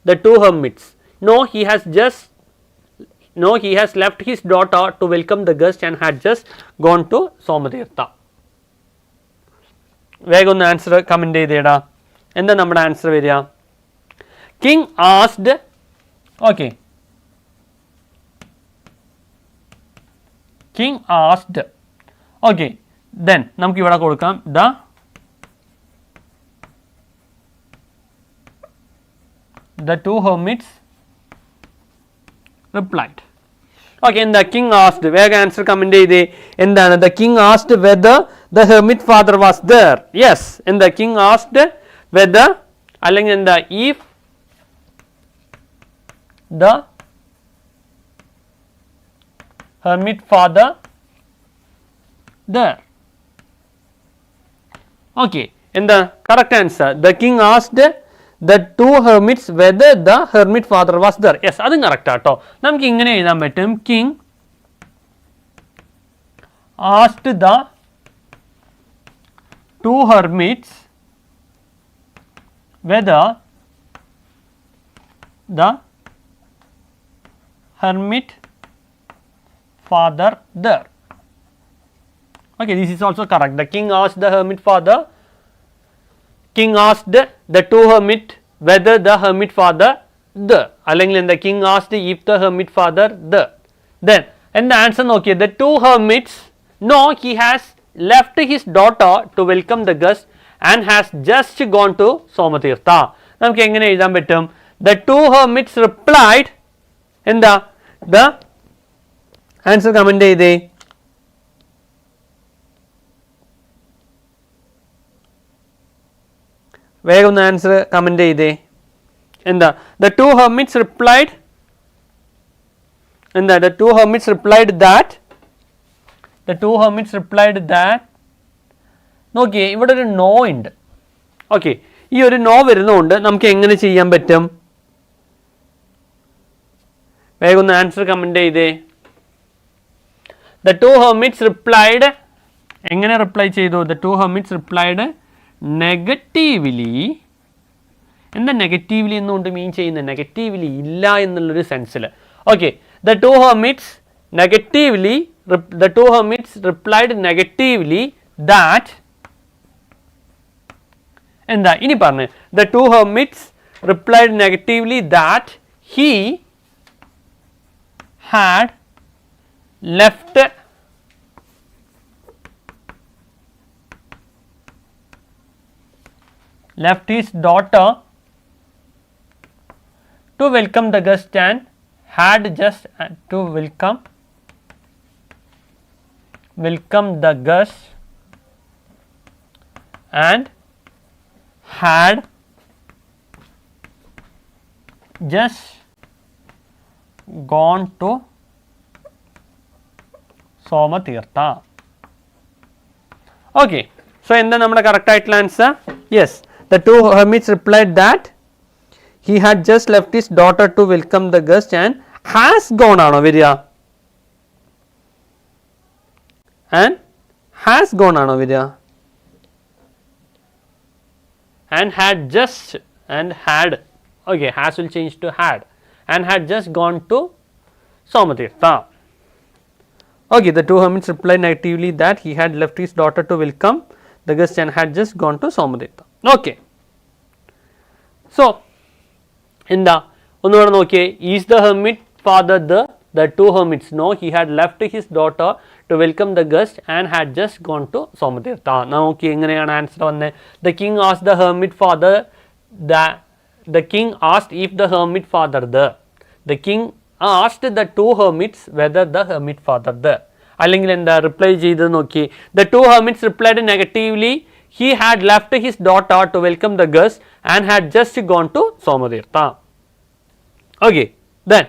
The two hermits. No, he has left his daughter to welcome the guest and had just gone to Somatirtha. വേഗം ഒന്ന് ആൻസർ കമൻറ്റ് ചെയ്തേടാ. എന്താ നമ്മുടെ ആൻസർ വരിക? King ആസ്ഡ്. Okay, king ആസ്ഡ്. Okay, then നമുക്ക് ഇവിടെ കൊടുക്കാം the two hermits replied. Okay, and the king asked, വേഗം ആൻസർ കമൻറ്റ് ചെയ്തേ. എന്താണ്? The king asked whether the hermit father was there. Yes, and the king asked whether അല്ലെങ്കിൽ എന്താ if the hermit father there. Okay, and the correct answer, the king asked the two hermits whether the hermit father was there. Yes, അതും കറക്റ്റ് ആട്ടോ. നമുക്ക് ഇങ്ങനെ എഴുതാൻ പറ്റും. King asked the two hermits whether the hermit father there. Okay, this is also correct. The king asked the hermit father. King asked the two hermit whether the hermit father there. അല്ലെങ്കിൽ the king asked if the hermit father there. Then and the answer നോക്കിയേ. The two hermits, no, he has left his daughter to welcome the guest and has just gone to Somatirtha. നമുക്ക് എങ്ങനെ എഴുതാൻ പറ്റും? The two hermits replied. എന്താ? The answer കമൻറ്റ് ചെയ്തേ. വേഗം ഒന്ന് ആൻസർ കമൻറ്റ് ചെയ്തേ. എന്താ? The two hermits replied. എന്താ? The two hermits replied that. The two hermits replied that. നോക്കിയേ, ഇവിടെ ഒരു നോ ഉണ്ട്. ഓക്കെ, ഈ ഒരു നോ വരുന്നതുകൊണ്ട് നമുക്ക് എങ്ങനെ ചെയ്യാൻ പറ്റും? വേഗം ഒന്ന് ആൻസർ കമൻറ്റ് ചെയ്തേ. The two hermits replied. എങ്ങനെ റിപ്ലൈ ചെയ്തു? The two hermits replied negatively. എന്താ നെഗറ്റീവ്ലി എന്നുകൊണ്ട് മീൻ ചെയ്യുന്നത്? നെഗറ്റീവ്ലി ഇല്ല എന്നുള്ളൊരു സെൻസിൽ. Okay, the two hermits replied negatively that. എന്താ ഇനി പറഞ്ഞേ? The two hermits replied negatively that he had left his daughter to welcome the guest and had just to welcome the guest and had just gone to Somatirtha. Okay, so എന്താ നമ്മുടെ കറക്റ്റ് ആയിട്ടുള്ള answer? Yes, the two hermits replied that he had just left his daughter to welcome the guest and has gone ആണോ വരിക? and has gone ആണോ വരിക? and had just and had, okay, has will change to had, and had just gone to Somatirtha. Okay, the two hermits replied negatively that he had left his daughter to welcome the guest and had just gone to Somatirtha. Okay, so എന്താ ഒന്നുകൂടെ നോക്കിയേ, is the hermit father the two hermits? No, he had left his daughter to welcome the guest and had just gone to Somatirtha. നോക്കി എങ്ങനെയാണ് ആൻസർ വന്നത്? The king asked the hermit father the king asked if the hermit father there. The king asked the two hermits whether the hermit father there. അല്ലെങ്കിൽ എന്താ റിപ്ലൈ ചെയ്ത് നോക്കി, the two hermits replied negatively. He had left his daughter to welcome the guest and had just gone to Somatirtha. Okay, then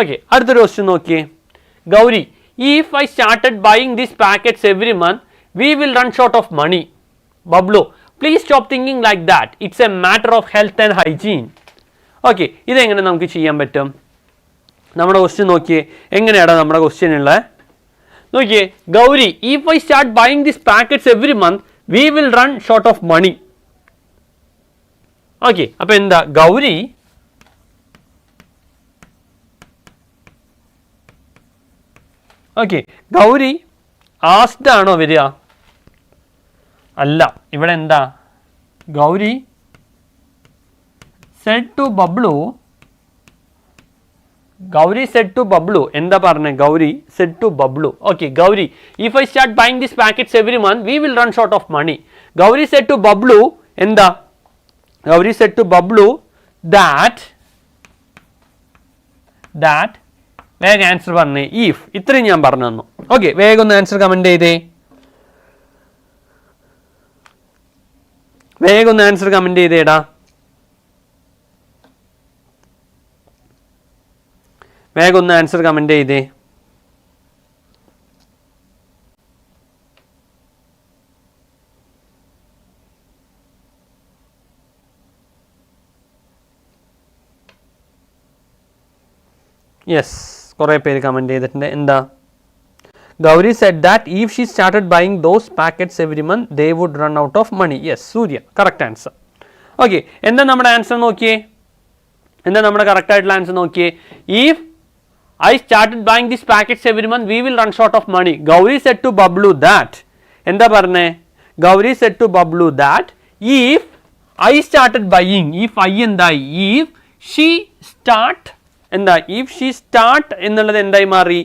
okay, അടുത്തൊരു ക്വസ്റ്റ്യൻ നോക്കിയേ. Gauri, if I started buying these packets every month, we will run short of money. Bablu, please stop thinking like that. It's a matter of health and hygiene. Okay, ഇതെങ്ങനെ നമുക്ക് ചെയ്യാൻ പറ്റും? നമ്മുടെ ക്വസ്റ്റ്യൻ നോക്കിയേ, എങ്ങനെയാണ് നമ്മുടെ ക്വസ്റ്റ്യൻ ഉള്ളത്? നോക്കിയേ, Gauri, if I start buying these packets every month, we will run short of money. Okay, അപ്പോൾ എന്താ ഗൗരി ഓക്കെ ഗൗരി ആസ്ഡ് ആണോ വരിക? അല്ല, ഇവിടെ എന്താ Gauri said to Bablu, Gauri said to Bablu, എന്താ പറഞ്ഞേ? Gauri said to Bablu. Okay, Gauri, if I start buying these packets every month, we will run short of money. Gauri said to Bablu, എന്താ? Gauri said to Bablu that വേഗം ആൻസർ പറഞ്ഞേ, if, ഇത്രയും ഞാൻ പറഞ്ഞു തന്നു. ഓക്കെ, വേഗം ഒന്ന് ആൻസർ കമന്റ് ചെയ്തേ, വേഗം ഒന്ന് ആൻസർ കമന്റ് ചെയ്തേടാ, വേഗം ഒന്ന് ആൻസർ കമന്റ് ചെയ്തേ. യെസ്, കുറേ പേര് കമന്റ് ചെയ്തിട്ടുണ്ട്. എന്താ? Gauri said that if she started buying those packets every month, they would run out of money. Yes, Surya, correct answer. Okay, എന്താ നമ്മുടെ ആൻസർ നോക്കിയേ, എന്താ നമ്മുടെ കറക്റ്റ് ആയിട്ടുള്ള ആൻസർ നോക്കിയേ. if I started buying these packets every month, we will run short of money. Gauri said to Bablu that, എന്താ പറഞ്ഞേ? Gauri said to Bablu that if I started buying, if I എന്തായി, if she start എന്താ, if she start എന്നുള്ളത് എന്തായി മാറി?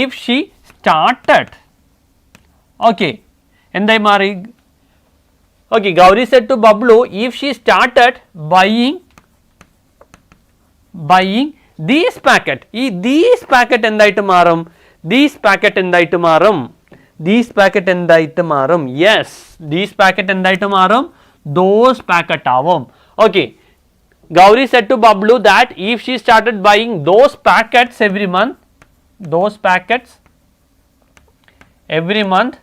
if she started, okay, എന്തായി മാറി? okay, Gauri said to Bablu if she started buying these packet, ഈ these packet എന്തായിട്ട് മാറും? these packet എന്തായിട്ട് മാറും? these packet എന്തായിട്ട് മാറും? yes, these packet എന്തായിട്ട് മാറും? those packet ആവും. okay, Gauri said to Bablu that if she started buying those packets every month, those packets every month,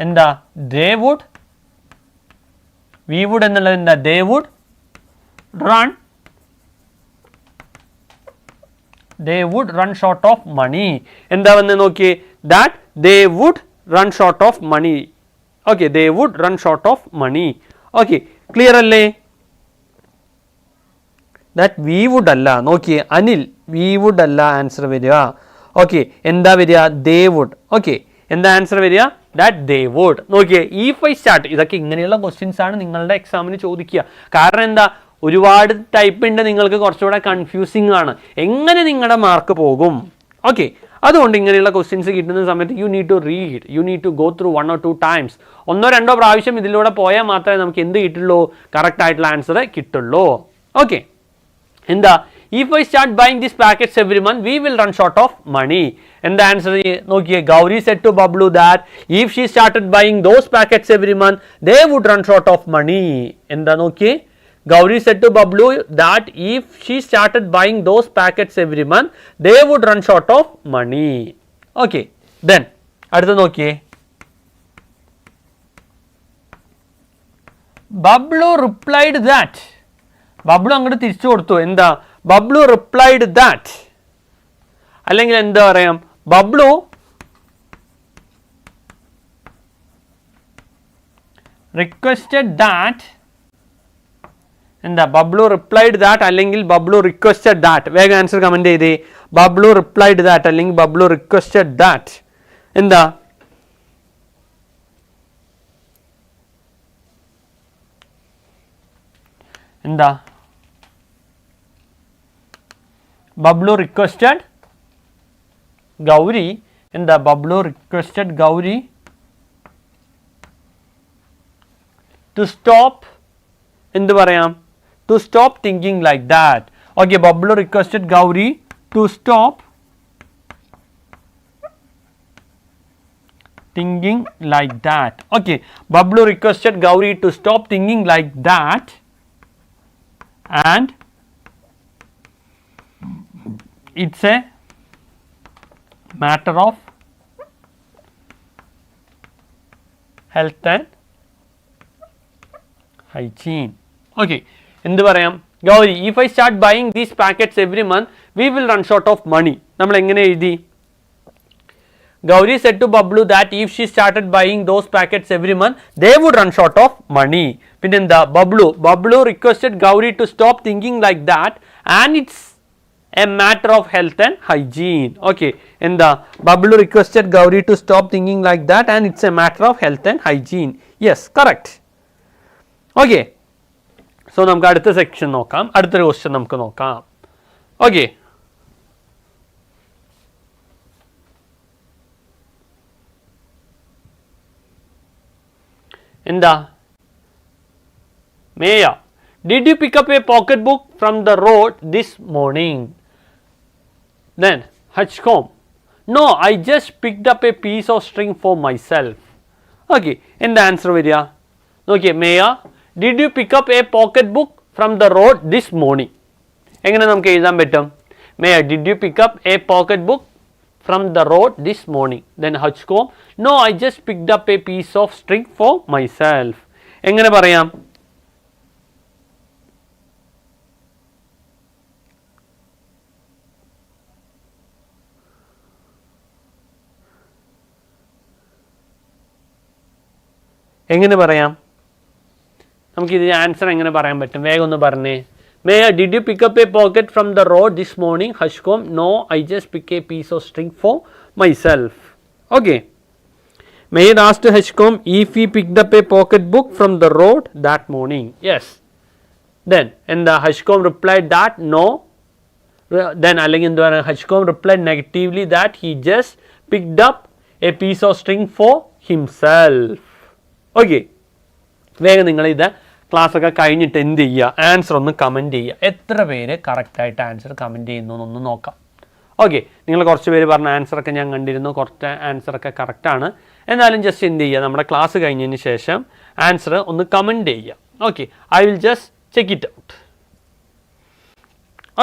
എന്താ? they would, we would എന്നുള്ളത് എന്താ? they would run short of money. എന്താ വന്ന് നോക്കിയേ, that they would run short of money. okay, they would run short of money. okay, clear അല്ലേ? that we would അല്ല, നോക്കിയേ അനിൽ, we would അല്ല ആൻസർ വരിക. ഓക്കെ, എന്താ വരിക? they would. ഓക്കെ, എന്താ ആൻസർ വരിക? that they would. നോക്കിയേ, if I start, ഇതൊക്കെ ഇങ്ങനെയുള്ള ക്വസ്റ്റ്യൻസ് ആണ് നിങ്ങളുടെ എക്സാമിന് ചോദിക്കുക. കാരണം എന്താ, ഒരുപാട് ടൈപ്പ് ഉണ്ട്, നിങ്ങൾക്ക് കുറച്ചുകൂടെ കൺഫ്യൂസിങ് ആണ്. എങ്ങനെ നിങ്ങളുടെ മാർക്ക് പോകും? ഓക്കെ, അതുകൊണ്ട് ഇങ്ങനെയുള്ള ക്വസ്റ്റ്യൻസ് കിട്ടുന്ന സമയത്ത് you need to read, you need to go through 1 or 2 times. 1 or 2 പ്രാവശ്യം ഇതിലൂടെ പോയാൽ മാത്രമേ നമുക്ക് എന്ത് കിട്ടുള്ളൂ, കറക്റ്റ് ആയിട്ടുള്ള ആൻസർ കിട്ടുള്ളൂ. ഓക്കെ, എന്താ, if I start buying these packets every month we will run short of money. എന്താ ആൻസർ നോക്കിയേ, Gauri said to Bablu that if she started buying those packets every month they would run short of money. എന്താ നോക്കിയേ, Gauri said to Bablu that if she started buying those packets every month they would run short of money. Okay, then അടുത്ത നോക്കിയേ, Bablu replied that, Bablu അങ്ങോട്ട് തിരിച്ചു കൊടുത്തു. എന്താ, Bablu replied that, അല്ലെങ്കിൽ എന്താ പറയാം, Bablu requested that, എന്താ, Bablu replied that അല്ലെങ്കിൽ Bablu requested that. വേഗം ആൻസർ കമന്റ് ചെയ്തേ. Bablu replied that അല്ലെങ്കിൽ Bablu requested that. എന്താ, എന്താ, Bablu requested Gauri, എന്താ, Bablu requested Gauri to stop, എന്ത് പറയാം, to stop thinking like that. Okay, Bablu requested Gauri to stop thinking like that. Okay, Bablu requested Gauri to stop thinking like that and it's a matter of health and hygiene. Okay, എന്ത് പറയാം, Gauri if I start buying these packets every month we will run short of money. നമ്മൾ എങ്ങനെ എഴുതി, Gauri said to Bablu that if she started buying those packets every month they would run short of money. പിന്നെ എന്താ, Bablu requested Gauri to stop thinking like that and it's a matter of health and hygiene. Okay, എന്താ, Bablu requested Gauri to stop thinking like that and it's a matter of health and hygiene. Yes, correct. Okay, so നമുക്ക് അടുത്ത സെക്ഷൻ നോക്കാം, അടുത്തൊരു ക്വസ്റ്റ്യൻ നമുക്ക് നോക്കാം. ഓക്കെ, എന്താ, Maya, did you pick up a pocket book from the road this morning? Then Hachcom, no, I just picked up a piece of string for myself. Okay, എന്താ ആൻസർ വരിക നോക്കിയേ, Maya did you pick up a pocket book from the road this morning? എങ്ങനെ നമുക്ക് എഴുതാൻ പറ്റും, Maya did you pick up a pocket book from the road this morning? Then Hachcom, no, I just picked up a piece of string for myself. എങ്ങനെ പറയാം, എങ്ങനെ പറയാം, നമുക്ക് ഇതിന് ആൻസർ എങ്ങനെ പറയാൻ പറ്റും, വേഗം ഒന്ന് പറഞ്ഞേ. Maya did you pick up a pocket from the road this morning? Hachcom, no, I just pick a piece of string for myself. Okay, Meyer asked Hachcom if he picked up a pocket book from the road that morning. Yes, then and the Hachcom replied that no, then അല്ലെങ്കിൽ എന്ത് പറയുക, Hachcom replied negatively that he just picked up a piece of string for himself. Okay, വേഗം നിങ്ങൾ ഇത് ക്ലാസ് ഒക്കെ കഴിഞ്ഞിട്ട് എന്ത് ചെയ്യുക, ആൻസർ ഒന്ന് കമൻറ്റ് ചെയ്യുക. എത്ര പേര് കറക്റ്റായിട്ട് ആൻസർ കമൻറ്റ് ചെയ്യുന്നു എന്നൊന്ന് നോക്കാം. ഓക്കെ, നിങ്ങൾ കുറച്ച് പേര് പറഞ്ഞ ആൻസറൊക്കെ ഞാൻ കണ്ടിരുന്നു, കുറച്ച് ആൻസറൊക്കെ കറക്റ്റാണ്. എന്നാലും ജസ്റ്റ് എന്ത് ചെയ്യുക, നമ്മുടെ ക്ലാസ് കഴിഞ്ഞതിന് ശേഷം ആൻസർ ഒന്ന് കമൻറ്റ് ചെയ്യുക. Okay, I will just check it out.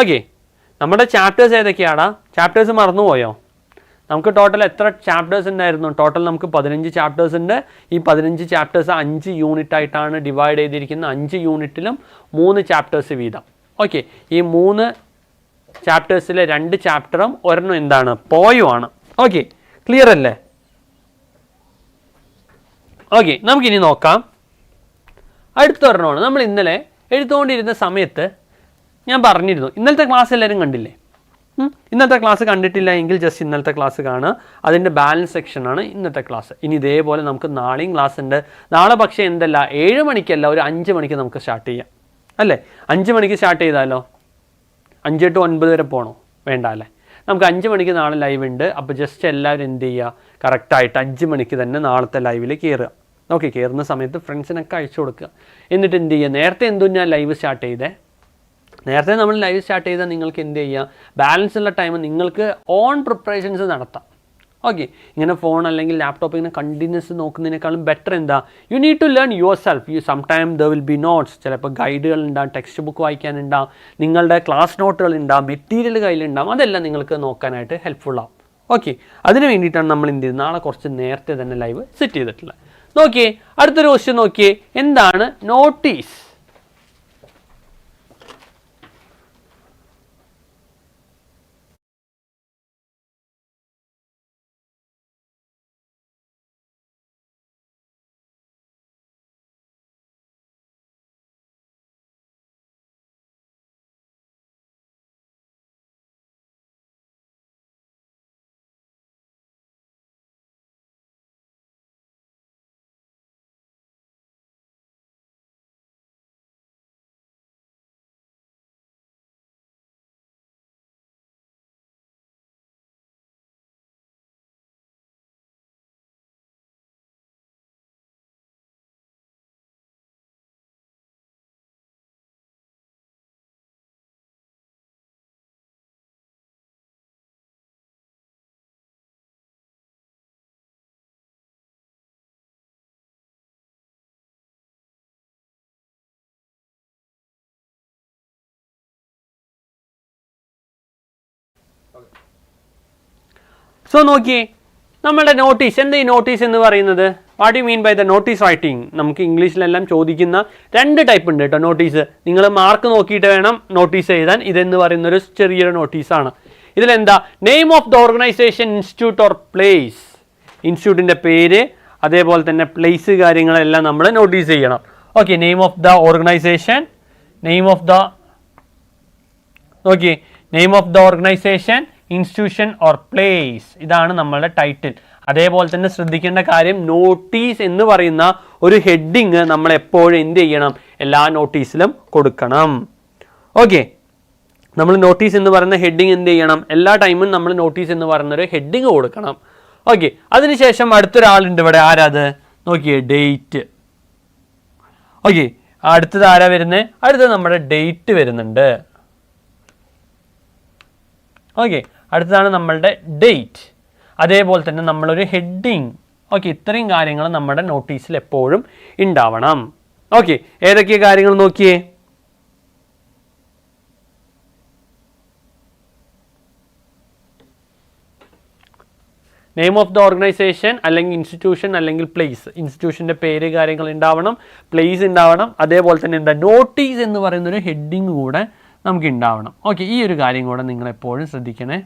Okay, നമ്മുടെ ചാപ്റ്റേഴ്സ് ഏതൊക്കെയാണ്, ചാപ്റ്റേഴ്സ് മറന്നുപോയോ? നമുക്ക് ടോട്ടൽ എത്ര ചാപ്റ്റേഴ്സ് ഉണ്ടായിരുന്നു, ടോട്ടൽ നമുക്ക് 15 ചാപ്റ്റേഴ്സ് ഉണ്ട്. ഈ 15 ചാപ്റ്റേഴ്സ് 5 യൂണിറ്റ് ആയിട്ടാണ് ഡിവൈഡ് ചെയ്തിരിക്കുന്നത്. 5 യൂണിറ്റിലും 3 ചാപ്റ്റേഴ്സ് വീതം. ഓക്കെ, ഈ 3 ചാപ്റ്റേഴ്സിലെ 2 ചാപ്റ്ററും ഒരെണ്ണം എന്താണ്, പോയുമാണ്. ഓക്കെ, ക്ലിയർ അല്ലേ? ഓക്കെ, നമുക്കിനി നോക്കാം. അടുത്തൊരെണ്ണമാണ്. നമ്മൾ ഇന്നലെ എഴുതുകൊണ്ടിരുന്ന സമയത്ത് ഞാൻ പറഞ്ഞിരുന്നു, ഇന്നലത്തെ ക്ലാസ് എല്ലാവരും കണ്ടില്ലേ? ഇന്നത്തെ ക്ലാസ് കണ്ടിട്ടില്ല എങ്കിൽ ജസ്റ്റ് ഇന്നലത്തെ ക്ലാസ് കാണുക, അതിൻ്റെ ബാലൻസ് സെക്ഷനാണ് ഇന്നത്തെ ക്ലാസ്. ഇനി ഇതേപോലെ നമുക്ക് നാളെയും ക്ലാസ് ഉണ്ട്. നാളെ പക്ഷേ എന്തല്ല, 7 മണിക്കല്ല, ഒരു 5 മണിക്ക് നമുക്ക് സ്റ്റാർട്ട് ചെയ്യാം അല്ലേ? 5 മണിക്ക് സ്റ്റാർട്ട് ചെയ്താലോ? 5 to 9 വരെ പോകണോ? വേണ്ട അല്ലേ? നമുക്ക് 5 മണിക്ക് നാളെ ലൈവ് ഉണ്ട്. അപ്പോൾ ജസ്റ്റ് എല്ലാവരും എന്ത് ചെയ്യുക, കറക്റ്റായിട്ട് 5 മണിക്ക് തന്നെ നാളത്തെ ലൈവിൽ കയറുക. ഓക്കെ, കയറുന്ന സമയത്ത് ഫ്രണ്ട്സിനൊക്കെ അയച്ചു കൊടുക്കുക. എന്നിട്ട് എന്ത് ചെയ്യുക, നേരത്തെ എന്തും ഞാൻ ലൈവ് സ്റ്റാർട്ട് ചെയ്തേ, നേരത്തെ നമ്മൾ ലൈവ് സ്റ്റാർട്ട് ചെയ്താൽ നിങ്ങൾക്ക് എന്ത് ചെയ്യുക, ബാലൻസ് ഉള്ള ടൈം നിങ്ങൾക്ക് ഓൺ പ്രിപ്പറേഷൻസ് നടത്താം. ഓക്കെ, ഇങ്ങനെ ഫോൺ അല്ലെങ്കിൽ ലാപ്ടോപ്പ് ഇങ്ങനെ കണ്ടിന്യൂസ് നോക്കുന്നതിനേക്കാളും ബെറ്റർ എന്താ, you need to learn yourself. You sometime there will be notes, ചിലപ്പോൾ ഗൈഡുകൾ ഉണ്ടാകും, ടെക്സ്റ്റ് ബുക്ക് വായിക്കാനുണ്ടാകും, നിങ്ങളുടെ ക്ലാസ് നോട്ടുകൾ ഉണ്ടാകും, മെറ്റീരിയൽ കയ്യിലുണ്ടാകും, അതെല്ലാം നിങ്ങൾക്ക് നോക്കാനായിട്ട് ഹെൽപ്ഫുൾ ആവും. ഓക്കെ, അതിന് വേണ്ടിയിട്ടാണ് നമ്മൾ എന്ത് ചെയ്യുന്നത്, നാളെ കുറച്ച് നേരത്തെ തന്നെ ലൈവ് സെറ്റ് ചെയ്തിട്ടുള്ളത്. നോക്കിയേ, അടുത്തൊരു ക്വസ്റ്റ്യൻ നോക്കിയേ, എന്താണ് നോട്ടീസ്? സോ നോക്കിയേ, നമ്മുടെ നോട്ടീസ് എന്താ, ഈ നോട്ടീസ് എന്ന് പറയുന്നത്, what you mean by the notice writing? നമുക്ക് ഇംഗ്ലീഷിലെല്ലാം ചോദിക്കുന്ന 2 ടൈപ്പ് ഉണ്ട് കേട്ടോ നോട്ടീസ്. നിങ്ങൾ മാർക്ക് നോക്കിയിട്ട് വേണം നോട്ടീസ് എഴുതാൻ. ഇതെന്ന് പറയുന്നൊരു ചെറിയൊരു നോട്ടീസാണ്. ഇതിലെന്താ, name of the organisation, institute or place, ഇൻസ്റ്റിറ്റ്യൂട്ടിൻ്റെ പേര്, അതേപോലെ തന്നെ പ്ലേസ് കാര്യങ്ങളെല്ലാം നമ്മൾ നോട്ടീസ് ചെയ്യണം. Okay, name of the organisation, name of the, നോക്കിയേ, name of the organisation, institution or place, ഇതാണ് നമ്മളുടെ ടൈറ്റിൽ. അതേപോലെ തന്നെ ശ്രദ്ധിക്കേണ്ട കാര്യം, നോട്ടീസ് എന്ന് പറയുന്ന ഒരു ഹെഡിങ് നമ്മൾ എപ്പോഴും എന്ത് ചെയ്യണം, എല്ലാ നോട്ടീസിലും കൊടുക്കണം. ഓക്കെ, നമ്മൾ നോട്ടീസ് എന്ന് പറയുന്ന ഹെഡിങ് എന്ത് ചെയ്യണം, എല്ലാ ടൈമും നമ്മൾ നോട്ടീസ് എന്ന് പറയുന്നൊരു ഹെഡിങ് കൊടുക്കണം. ഓക്കെ, അതിനുശേഷം അടുത്തൊരാളുണ്ട് ഇവിടെ, ആരാത് നോക്കിയേ, ഡേറ്റ്. ഓക്കെ, അടുത്തത് ആരാ വരുന്നത്, അടുത്തത് നമ്മുടെ ഡേറ്റ് വരുന്നുണ്ട്. ഓക്കെ, അടുത്തതാണ് നമ്മളുടെ ഡേറ്റ്. അതേപോലെ തന്നെ നമ്മളൊരു ഹെഡിങ്. ഓക്കെ, ഇത്രയും കാര്യങ്ങൾ നമ്മുടെ നോട്ടീസിൽ എപ്പോഴും ഉണ്ടാവണം. ഓക്കെ, ഏതൊക്കെ കാര്യങ്ങൾ നോക്കിയേ, നെയിം ഓഫ് ദ ഓർഗനൈസേഷൻ അല്ലെങ്കിൽ ഇൻസ്റ്റിറ്റ്യൂഷൻ അല്ലെങ്കിൽ പ്ലേസ്, ഇൻസ്റ്റിറ്റ്യൂഷൻ്റെ പേര് കാര്യങ്ങൾ ഉണ്ടാവണം, പ്ലേസ് ഉണ്ടാവണം, അതേപോലെ തന്നെ എന്താ, നോട്ടീസ് എന്ന് പറയുന്നൊരു ഹെഡിങ് കൂടെ നമുക്ക് ഉണ്ടാവണം. ഓക്കെ, ഈ ഒരു കാര്യം കൂടെ നിങ്ങൾ എപ്പോഴും ശ്രദ്ധിക്കണേ.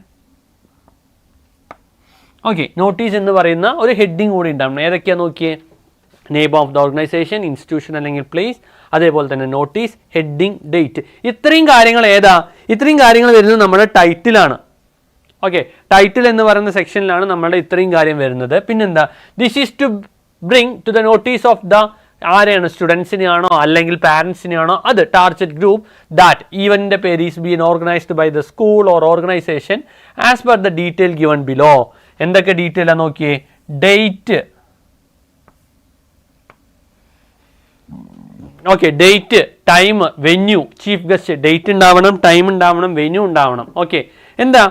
ഓക്കെ, നോട്ടീസ് എന്ന് പറയുന്ന ഒരു ഹെഡിങ് കൂടി ഉണ്ടാവണം. ഏതൊക്കെയാണ് നോക്കിയേ, name of the organisation, institution അല്ലെങ്കിൽ പ്ലേസ്, അതേപോലെ തന്നെ നോട്ടീസ്, ഹെഡിങ്, ഡേറ്റ്. ഇത്രയും കാര്യങ്ങൾ ഏതാ, ഇത്രയും കാര്യങ്ങൾ വരുന്നത് നമ്മുടെ ടൈറ്റിലാണ്. ഓക്കെ, ടൈറ്റിൽ എന്ന് പറയുന്ന സെക്ഷനിലാണ് നമ്മുടെ ഇത്രയും കാര്യം വരുന്നത്. പിന്നെന്താ, this is to bring to the notice of the, ആരെയാണ്, സ്റ്റുഡൻസിനെയാണോ അല്ലെങ്കിൽ പാരൻസിനെയാണോ, അത് ടാർഗറ്റ് ഗ്രൂപ്പ് ദാറ്റ് ഈവൻ്റെ പേര് is been organised by the school or organisation as per the detail given below. എന്തൊക്കെ ഡീറ്റെയിലാണ് നോക്കിയേ, date. Okay, date, time, venue, chief guest, date ഉണ്ടാവണം, ടൈം ഉണ്ടാവണം, വെന്യൂ ഉണ്ടാവണം. ഓക്കെ, എന്താ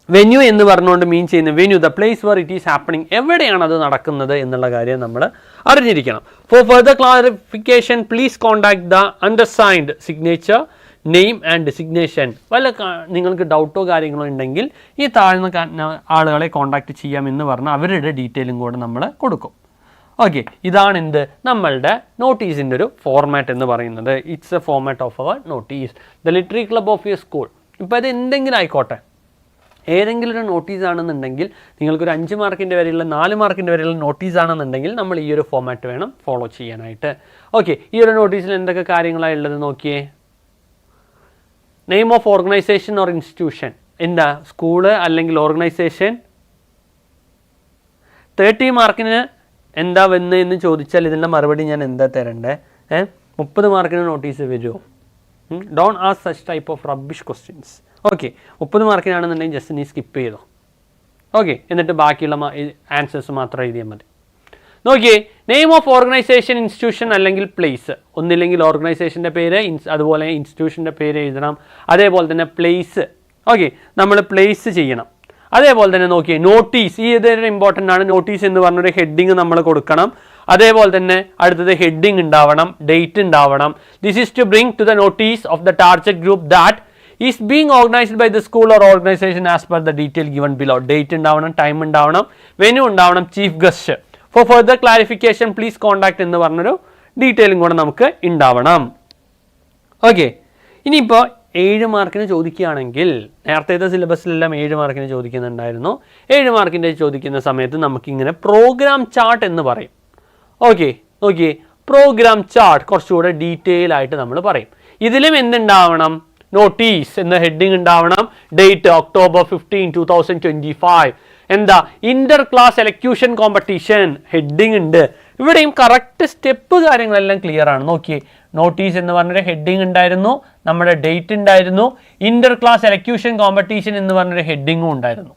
വെന്യൂ എന്ന് പറഞ്ഞുകൊണ്ട് മീൻ ചെയ്യുന്ന, venue the place where it is happening, എവിടെയാണ് അത് നടക്കുന്നത് എന്നുള്ള കാര്യം നമ്മൾ അറിഞ്ഞിരിക്കണം. For further clarification please contact the undersigned signature, name and designation. വല്ല നിങ്ങൾക്ക് ഡൗട്ടോ കാര്യങ്ങളോ ഉണ്ടെങ്കിൽ ഈ താഴ്ന്ന ആളുകളെ കോൺടാക്ട് ചെയ്യാമെന്ന് പറഞ്ഞാൽ അവരുടെ ഡീറ്റെയിലും കൂടെ നമ്മൾ കൊടുക്കും. ഓക്കെ, ഇതാണ് എന്ത്, നമ്മളുടെ നോട്ടീസിൻ്റെ ഒരു ഫോർമാറ്റ് എന്ന് പറയുന്നത്. It's a format of our notice. The literary club of your school, ഇപ്പോൾ അത് എന്തെങ്കിലും ആയിക്കോട്ടെ, ഏതെങ്കിലും ഒരു നോട്ടീസ് ആണെന്നുണ്ടെങ്കിൽ, നിങ്ങൾക്കൊരു 5 മാർക്കിൻ്റെ വരെയുള്ള 4 മാർക്കിൻ്റെ വരെയുള്ള നോട്ടീസ് ആണെന്നുണ്ടെങ്കിൽ നമ്മൾ ഈ ഒരു ഫോർമാറ്റ് വേണം ഫോളോ ചെയ്യാനായിട്ട്. ഓക്കെ, ഈ ഒരു നോട്ടീസിൽ എന്തൊക്കെ കാര്യങ്ങളാണ് ഉള്ളത് നോക്കിയേ, name of organisation or institution, എന്താ, സ്കൂള് അല്ലെങ്കിൽ ഓർഗനൈസേഷൻ. 30 മാർക്കിന് എന്താ വന്ന് എന്ന് ചോദിച്ചാൽ ഇതിൻ്റെ മറുപടി ഞാൻ എന്താ തരണ്ടേ, 30 മാർക്കിന് നോട്ടീസ് വരുമോ? Don't ask such type of rubbish questions. Okay 30 മാർക്കിനാണെന്നുണ്ടെങ്കിൽ ജസ്റ്റ് നീ സ്കിപ്പ് ചെയ്തോ. ഓക്കെ, എന്നിട്ട് ബാക്കിയുള്ള ആൻസേഴ്സ് മാത്രം എഴുതിയാൽ മതി. നോക്കിയേ, നെയിം ഓഫ് ഓർഗനൈസേഷൻ, ഇൻസ്റ്റിറ്റ്യൂഷൻ അല്ലെങ്കിൽ പ്ലേസ്. ഒന്നില്ലെങ്കിൽ ഓർഗനൈസേഷൻ്റെ പേര്, അതുപോലെ ഇൻസ്റ്റിറ്റ്യൂഷൻ്റെ പേര് എഴുതണം. അതേപോലെ തന്നെ പ്ലേസ്. ഓക്കെ, നമ്മൾ പ്ലേസ് ചെയ്യണം. അതേപോലെ തന്നെ നോക്കിയേ, നോട്ടീസ്. ഈ ഇതൊരു ഇമ്പോർട്ടൻ്റ് ആണ്. നോട്ടീസ് എന്ന് പറഞ്ഞൊരു ഹെഡിങ് നമ്മൾ കൊടുക്കണം. അതേപോലെ തന്നെ അടുത്തത് ഹെഡിങ് ഉണ്ടാവണം, ഡേറ്റ് ഉണ്ടാവണം. This is to bring to the notice of the target group that is being organised by the school or organisation as per the detail given below. Date ഉണ്ടാവണം, ടൈം ഉണ്ടാവണം, വെന്യൂ ഉണ്ടാവണം, chief guest. For further clarification please contact എന്ന് പറഞ്ഞൊരു ഡീറ്റെയിലും കൂടെ നമുക്ക് ഉണ്ടാവണം. ഓക്കെ, ഇനിയിപ്പോൾ 7 മാർക്കിന് ചോദിക്കുകയാണെങ്കിൽ, നേരത്തെ സിലബസിലെല്ലാം 7 മാർക്കിന് ചോദിക്കുന്നുണ്ടായിരുന്നു. 7 മാർക്കിൻ്റെ ചോദിക്കുന്ന സമയത്ത് നമുക്കിങ്ങനെ പ്രോഗ്രാം ചാർട്ട് എന്ന് പറയും. ഓക്കെ, നോക്കിയേ, പ്രോഗ്രാം ചാർട്ട് കുറച്ചുകൂടെ ഡീറ്റെയിൽ ആയിട്ട് നമ്മൾ പറയും. ഇതിലും എന്തുണ്ടാവണം? നോട്ടീസ് എന്ന ഹെഡിങ് ഉണ്ടാവണം, ഡേറ്റ് October 15, 2025. എന്താ? Inter class elocution competition heading ഉണ്ട്. ഇവിടെയും കറക്റ്റ് സ്റ്റെപ്പ് കാര്യങ്ങളെല്ലാം ക്ലിയർ ആണ്. നോക്കിയേ, നോട്ടീസ് എന്ന് പറഞ്ഞൊരു ഹെഡിങ് ഉണ്ടായിരുന്നു, നമ്മുടെ ഡേറ്റ് ഉണ്ടായിരുന്നു, ഇന്റർ ക്ലാസ് എലക്യൂഷൻ കോമ്പറ്റീഷൻ എന്ന് പറഞ്ഞൊരു ഹെഡിങ്ങും ഉണ്ടായിരുന്നു.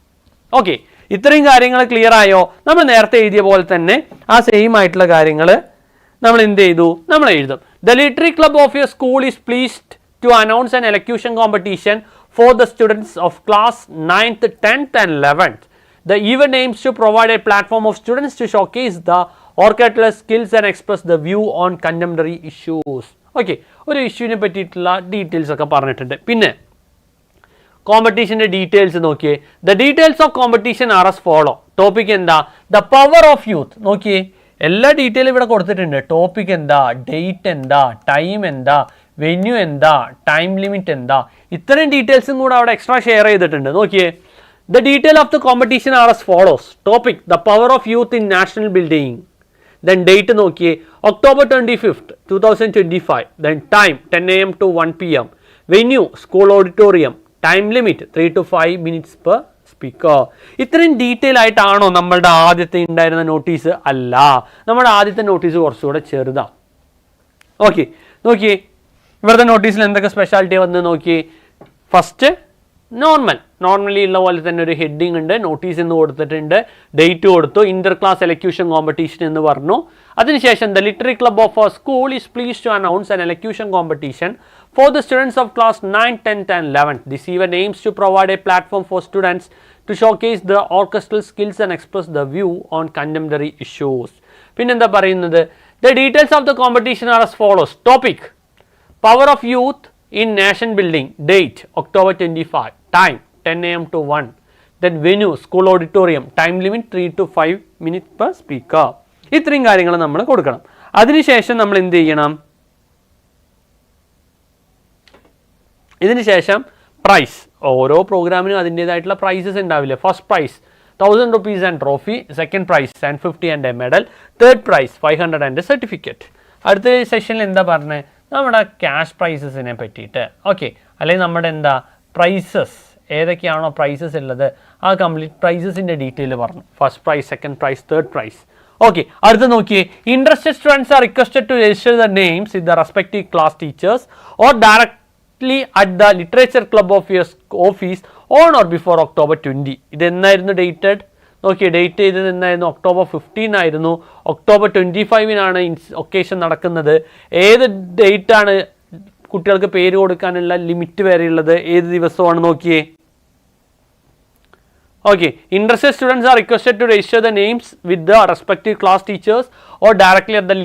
ഓക്കെ, ഇത്രയും കാര്യങ്ങൾ ക്ലിയർ ആയോ? നമ്മൾ നേരത്തെ എഴുതിയ പോലെ തന്നെ ആ സെയിം ആയിട്ടുള്ള കാര്യങ്ങൾ നമ്മൾ എന്ത് ചെയ്തു? നമ്മൾ എഴുതും. The literary club of your school is pleased to announce an elocution competition for the students of class 9th, 10th and 11th. The event aims to provide a platform of students to showcase the orchestral skills and express the view on contemporary issues. Okay, ഒരു ഇഷ്യൂവിനെ പറ്റിയിട്ടുള്ള ഡീറ്റെയിൽസ് ഒക്കെ പറഞ്ഞിട്ടുണ്ട്. പിന്നെ കോമ്പറ്റീഷൻ്റെ ഡീറ്റെയിൽസ് നോക്കിയേ. The details of competition are as follow. Topic എന്താ? The power of youth. നോക്കിയേ, എല്ലാ ഡീറ്റെയിലും ഇവിടെ കൊടുത്തിട്ടുണ്ട്. ടോപ്പിക് എന്താ, ഡേറ്റ് എന്താ, ടൈം എന്താ, വെന്യൂ എന്താ, ടൈം ലിമിറ്റ് എന്താ, ഇത്രയും ഡീറ്റെയിൽസും കൂടെ അവിടെ എക്സ്ട്രാ ഷെയർ ചെയ്തിട്ടുണ്ട്. നോക്കിയേ, the detail of the competition are as follows. Topic the power of youth in national building. Then date നോക്കിയേ, October 25th, 2025. Then time 10 AM to 1 PM. Venue school auditorium. Time limit 3 to 5 minutes per speaker. ഇത്രയും ഡീറ്റെയിൽ ആയിട്ടാണോ നമ്മളുടെ ആദ്യത്തെ ഉണ്ടായിരുന്ന നോട്ടീസ്? അല്ല, നമ്മുടെ ആദ്യത്തെ നോട്ടീസ് കുറച്ചുകൂടെ ചെറുതാണ്. ഓക്കെ, നോക്കിയേ, ഇവിടുത്തെ നോട്ടീസിൽ എന്തൊക്കെ സ്പെഷ്യാലിറ്റി വന്ന് നോക്കി. ഫസ്റ്റ് നോർമലി ഉള്ള പോലെ തന്നെ ഒരു ഹെഡിങ് ഉണ്ട്, നോട്ടീസ് എന്ന് കൊടുത്തിട്ടുണ്ട്, ഡേറ്റ് കൊടുത്തു, ഇന്റർ ക്ലാസ് എലക്യൂഷൻ കോമ്പറ്റീഷൻ എന്ന് പറഞ്ഞു. അതിനുശേഷം the literary club of our school is please to announce an elocution competition for the students of class 9, 10th and 11th. This event aims to provide a platform for students to showcase the orchestral skills and express the view on contemporary issues. പിന്നെന്താ പറയുന്നത്? The details of the competition are as follows. Topic: Power of Youth in Nation Building. Date: October 25. Time: 10 AM to 1. Then venue: School Auditorium. Time limit: 3 to 5 minutes per speaker. ഇത്രയും കാര്യങ്ങൾ നമ്മൾ കൊടുക്കണം. അതിനുശേഷം നമ്മൾ എന്ത് ചെയ്യണം? ഇതിനുശേഷം പ്രൈസ്. ഓരോ പ്രോഗ്രാമിനും അതിൻ്റേതായിട്ടുള്ള പ്രൈസസ് ഉണ്ടാവില്ലേ. First prize 1000 rupees and trophy, second prize 150 and a medal, third prize 500 and a certificate. അടുത്ത സെഷനിൽ എന്താ പറഞ്ഞത്? നമ്മുടെ ക്യാഷ് പ്രൈസസിനെ പറ്റിയിട്ട്. ഓക്കെ, അല്ലെങ്കിൽ നമ്മുടെ എന്താ പ്രൈസസ്, ഏതൊക്കെയാണോ പ്രൈസസ് ഉള്ളത് ആ കംപ്ലീറ്റ് പ്രൈസസിൻ്റെ ഡീറ്റെയിൽ പറഞ്ഞു. First prize, second prize, third prize. Okay, അടുത്ത് നോക്കിയേ. Interested students are requested to register the names with the respective class teachers or direct at the literature club of your office on or before October 20. ഇത് എന്നായിരുന്നു ഡേറ്റഡ്? നോക്കിയേ, ഡേറ്റ് ചെയ്തത് എന്നായിരുന്നു? October 15 ആയിരുന്നു. October 25-നാണ് ഒക്കേഷൻ നടക്കുന്നത്. ഏത് ഡേറ്റാണ് കുട്ടികൾക്ക് പേര് കൊടുക്കാനുള്ള ലിമിറ്റ് വരെയുള്ളത്? ഏത് ദിവസമാണ്? നോക്കിയേ. Okay, interested students are requested to register the names with the respective class teachers or directly at the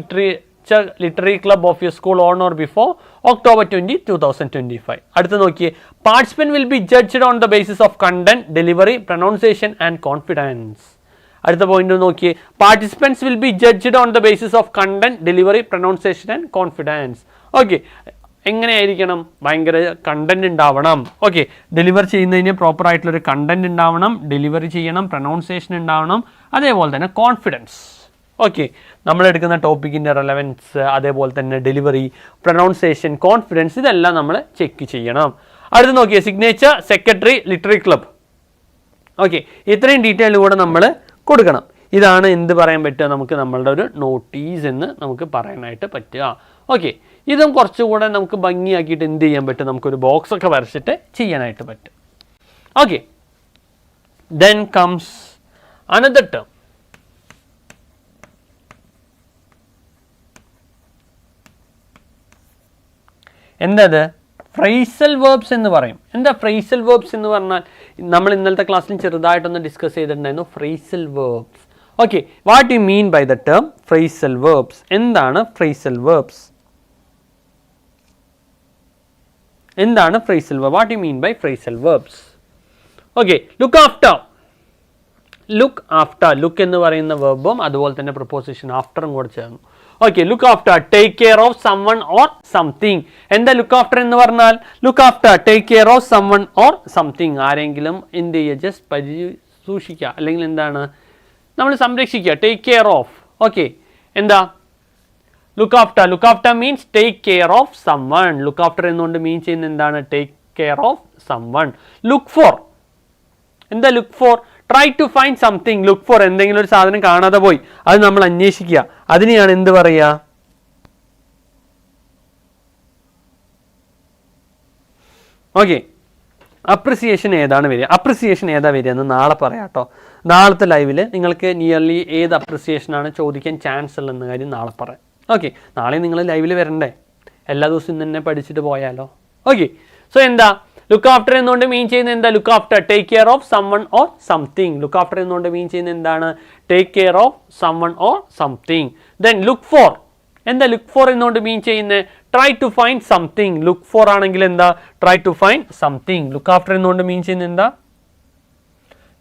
literary club of your school on or before October 20, 2025. അടുത്ത് നോക്കിയേ. Participant will be judged on the basis of content, delivery, pronunciation and confidence. അടുത്ത പോയിന്റ് നോക്കിയേ. Participants will be judged on the basis of content, delivery, pronunciation and confidence. Okay, എങ്ങനെയായിരിക്കണം? ഭയങ്കര കണ്ടന്റ് ഉണ്ടാവണം. ഓക്കെ, ഡെലിവർ ചെയ്യുന്നതിന് പ്രോപ്പർ ആയിട്ടുള്ളൊരു കണ്ടന്റ് ഉണ്ടാവണം, ഡെലിവറി ചെയ്യണം, പ്രൊനൗൺസിയേഷൻ ഉണ്ടാവണം, അതേപോലെ തന്നെ കോൺഫിഡൻസ്. ഓക്കെ, നമ്മളെടുക്കുന്ന ടോപ്പിക്കിൻ്റെ റെലവൻസ്, അതേപോലെ തന്നെ ഡെലിവറി, പ്രൊനൗൺസിയേഷൻ, കോൺഫിഡൻസ്, ഇതെല്ലാം നമ്മൾ ചെക്ക് ചെയ്യണം. അടുത്ത് നോക്കിയേ. Signature, secretary, literary club. Okay, ഇത്രയും ഡീറ്റെയിൽ കൂടെ നമ്മൾ കൊടുക്കണം. ഇതാണ് എന്ത് പറയാൻ പറ്റുക നമുക്ക്? നമ്മളുടെ ഒരു നോട്ടീസ് എന്ന് നമുക്ക് പറയാനായിട്ട് പറ്റുക. ഓക്കെ, ഇതും കുറച്ചുകൂടെ നമുക്ക് ഭംഗിയാക്കിയിട്ട് എന്ത് ചെയ്യാൻ പറ്റും, നമുക്കൊരു ബോക്സ് ഒക്കെ വരച്ചിട്ട് ചെയ്യാനായിട്ട് പറ്റും. Okay, then comes another term. എന്തത്? ഫ്രേസൽ വേർബ്സ് എന്ന് പറയും. എന്താ ഫ്രേസൽ വേർബ്സ് എന്ന് പറഞ്ഞാൽ? നമ്മൾ ഇന്നലത്തെ ക്ലാസ്സിൽ ചെറുതായിട്ടൊന്ന് ഡിസ്കസ് ചെയ്തിട്ടുണ്ടായിരുന്നു phrasal verbs. Okay, what you mean by the term phrasal verbs? എന്താണ് ഫ്രേസൽ വേർബ്സ്? എന്താണ് phrasal verb? What you mean by phrasal verbs? Okay, look after. Look after, look എന്ന് പറയുന്ന വേർബും അതുപോലെ തന്നെ പ്രൊപ്പോസിഷൻ ആഫ്റ്ററും കൂടെ ചേർന്നു. Okay, look after, take care of someone or something. എന്താ ലുക്ക് ആഫ്റ്റർ എന്ന് പറഞ്ഞാൽ? Look after, take care of someone or something. ആരെങ്കിലും എന്ത് ചെയ്യുക, ജസ്റ്റ് സൂക്ഷിക്കുക, അല്ലെങ്കിൽ എന്താണ്, നമ്മൾ സംരക്ഷിക്കുക. Take care of. ഓക്കെ, എന്താ look after? Look after means take care of someone. Look after എന്നുകൊണ്ട് മീൻ ചെയ്യുന്ന എന്താണ്? Take care of someone. Look for, എന്താ look for? Try to find something. Look for, എന്തെങ്കിലും ഒരു സാധനം കാണാതെ പോയി, അത് നമ്മൾ അന്വേഷിക്കുക. അതിനെയാണ് എന്ത് പറയുക? ഓക്കെ, അപ്രിസിയേഷൻ ഏതാണ് വരിക? അപ്രിസിയേഷൻ ഏതാ വരിക എന്ന് നാളെ പറയാം കേട്ടോ. നാളത്തെ ലൈവിൽ നിങ്ങൾക്ക് നിയർലി ഏത് അപ്രിസിയേഷനാണ് ചോദിക്കാൻ ചാൻസ് ഉള്ളതെന്ന കാര്യം നാളെ പറയാം. ഓക്കെ, നാളെ നിങ്ങൾ ലൈവിൽ വരണ്ടേ? എല്ലാ ദിവസവും ഇന്ന് തന്നെ പഠിച്ചിട്ട് പോയാലോ? ഓക്കെ, സോ എന്താ ലുക്ക് ആഫ്റ്റർ എന്നുകൊണ്ട് മീൻ ചെയ്യുന്നത്? എന്താ look after? Take care of someone or something. Look after എന്നുകൊണ്ട് മീൻ ചെയ്യുന്നത് എന്താണ്? Take care of someone or something. Then look for, എന്താ ലുക്ക് ഫോർ എന്നുകൊണ്ട് മീൻ ചെയ്യുന്നത്? Try to find something. Look for ആണെങ്കിൽ എന്താ? Try to find something. Look after എന്നുകൊണ്ട് മീൻ ചെയ്യുന്നത് എന്താ?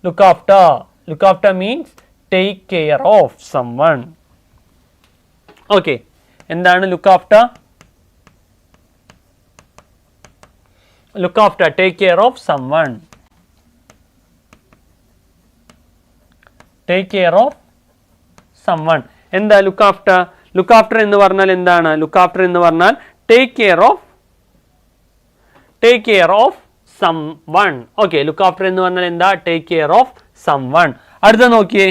Look after. Look after means take care of someone. Okay, എന്താണ് look after? Look after, take care of someone. Take care of someone. എന്താ ലുക്ക് ആഫ്റ്റർ? ലുക്ക് ആഫ്റ്റർ എന്ന് പറഞ്ഞാൽ എന്താണ്? ലുക്ക് ആഫ്റ്റർ എന്ന് പറഞ്ഞാൽ take care of someone. Okay, look after എന്ന് പറഞ്ഞാൽ എന്താ? Take care of someone. അടുത്ത നോക്കിയേ,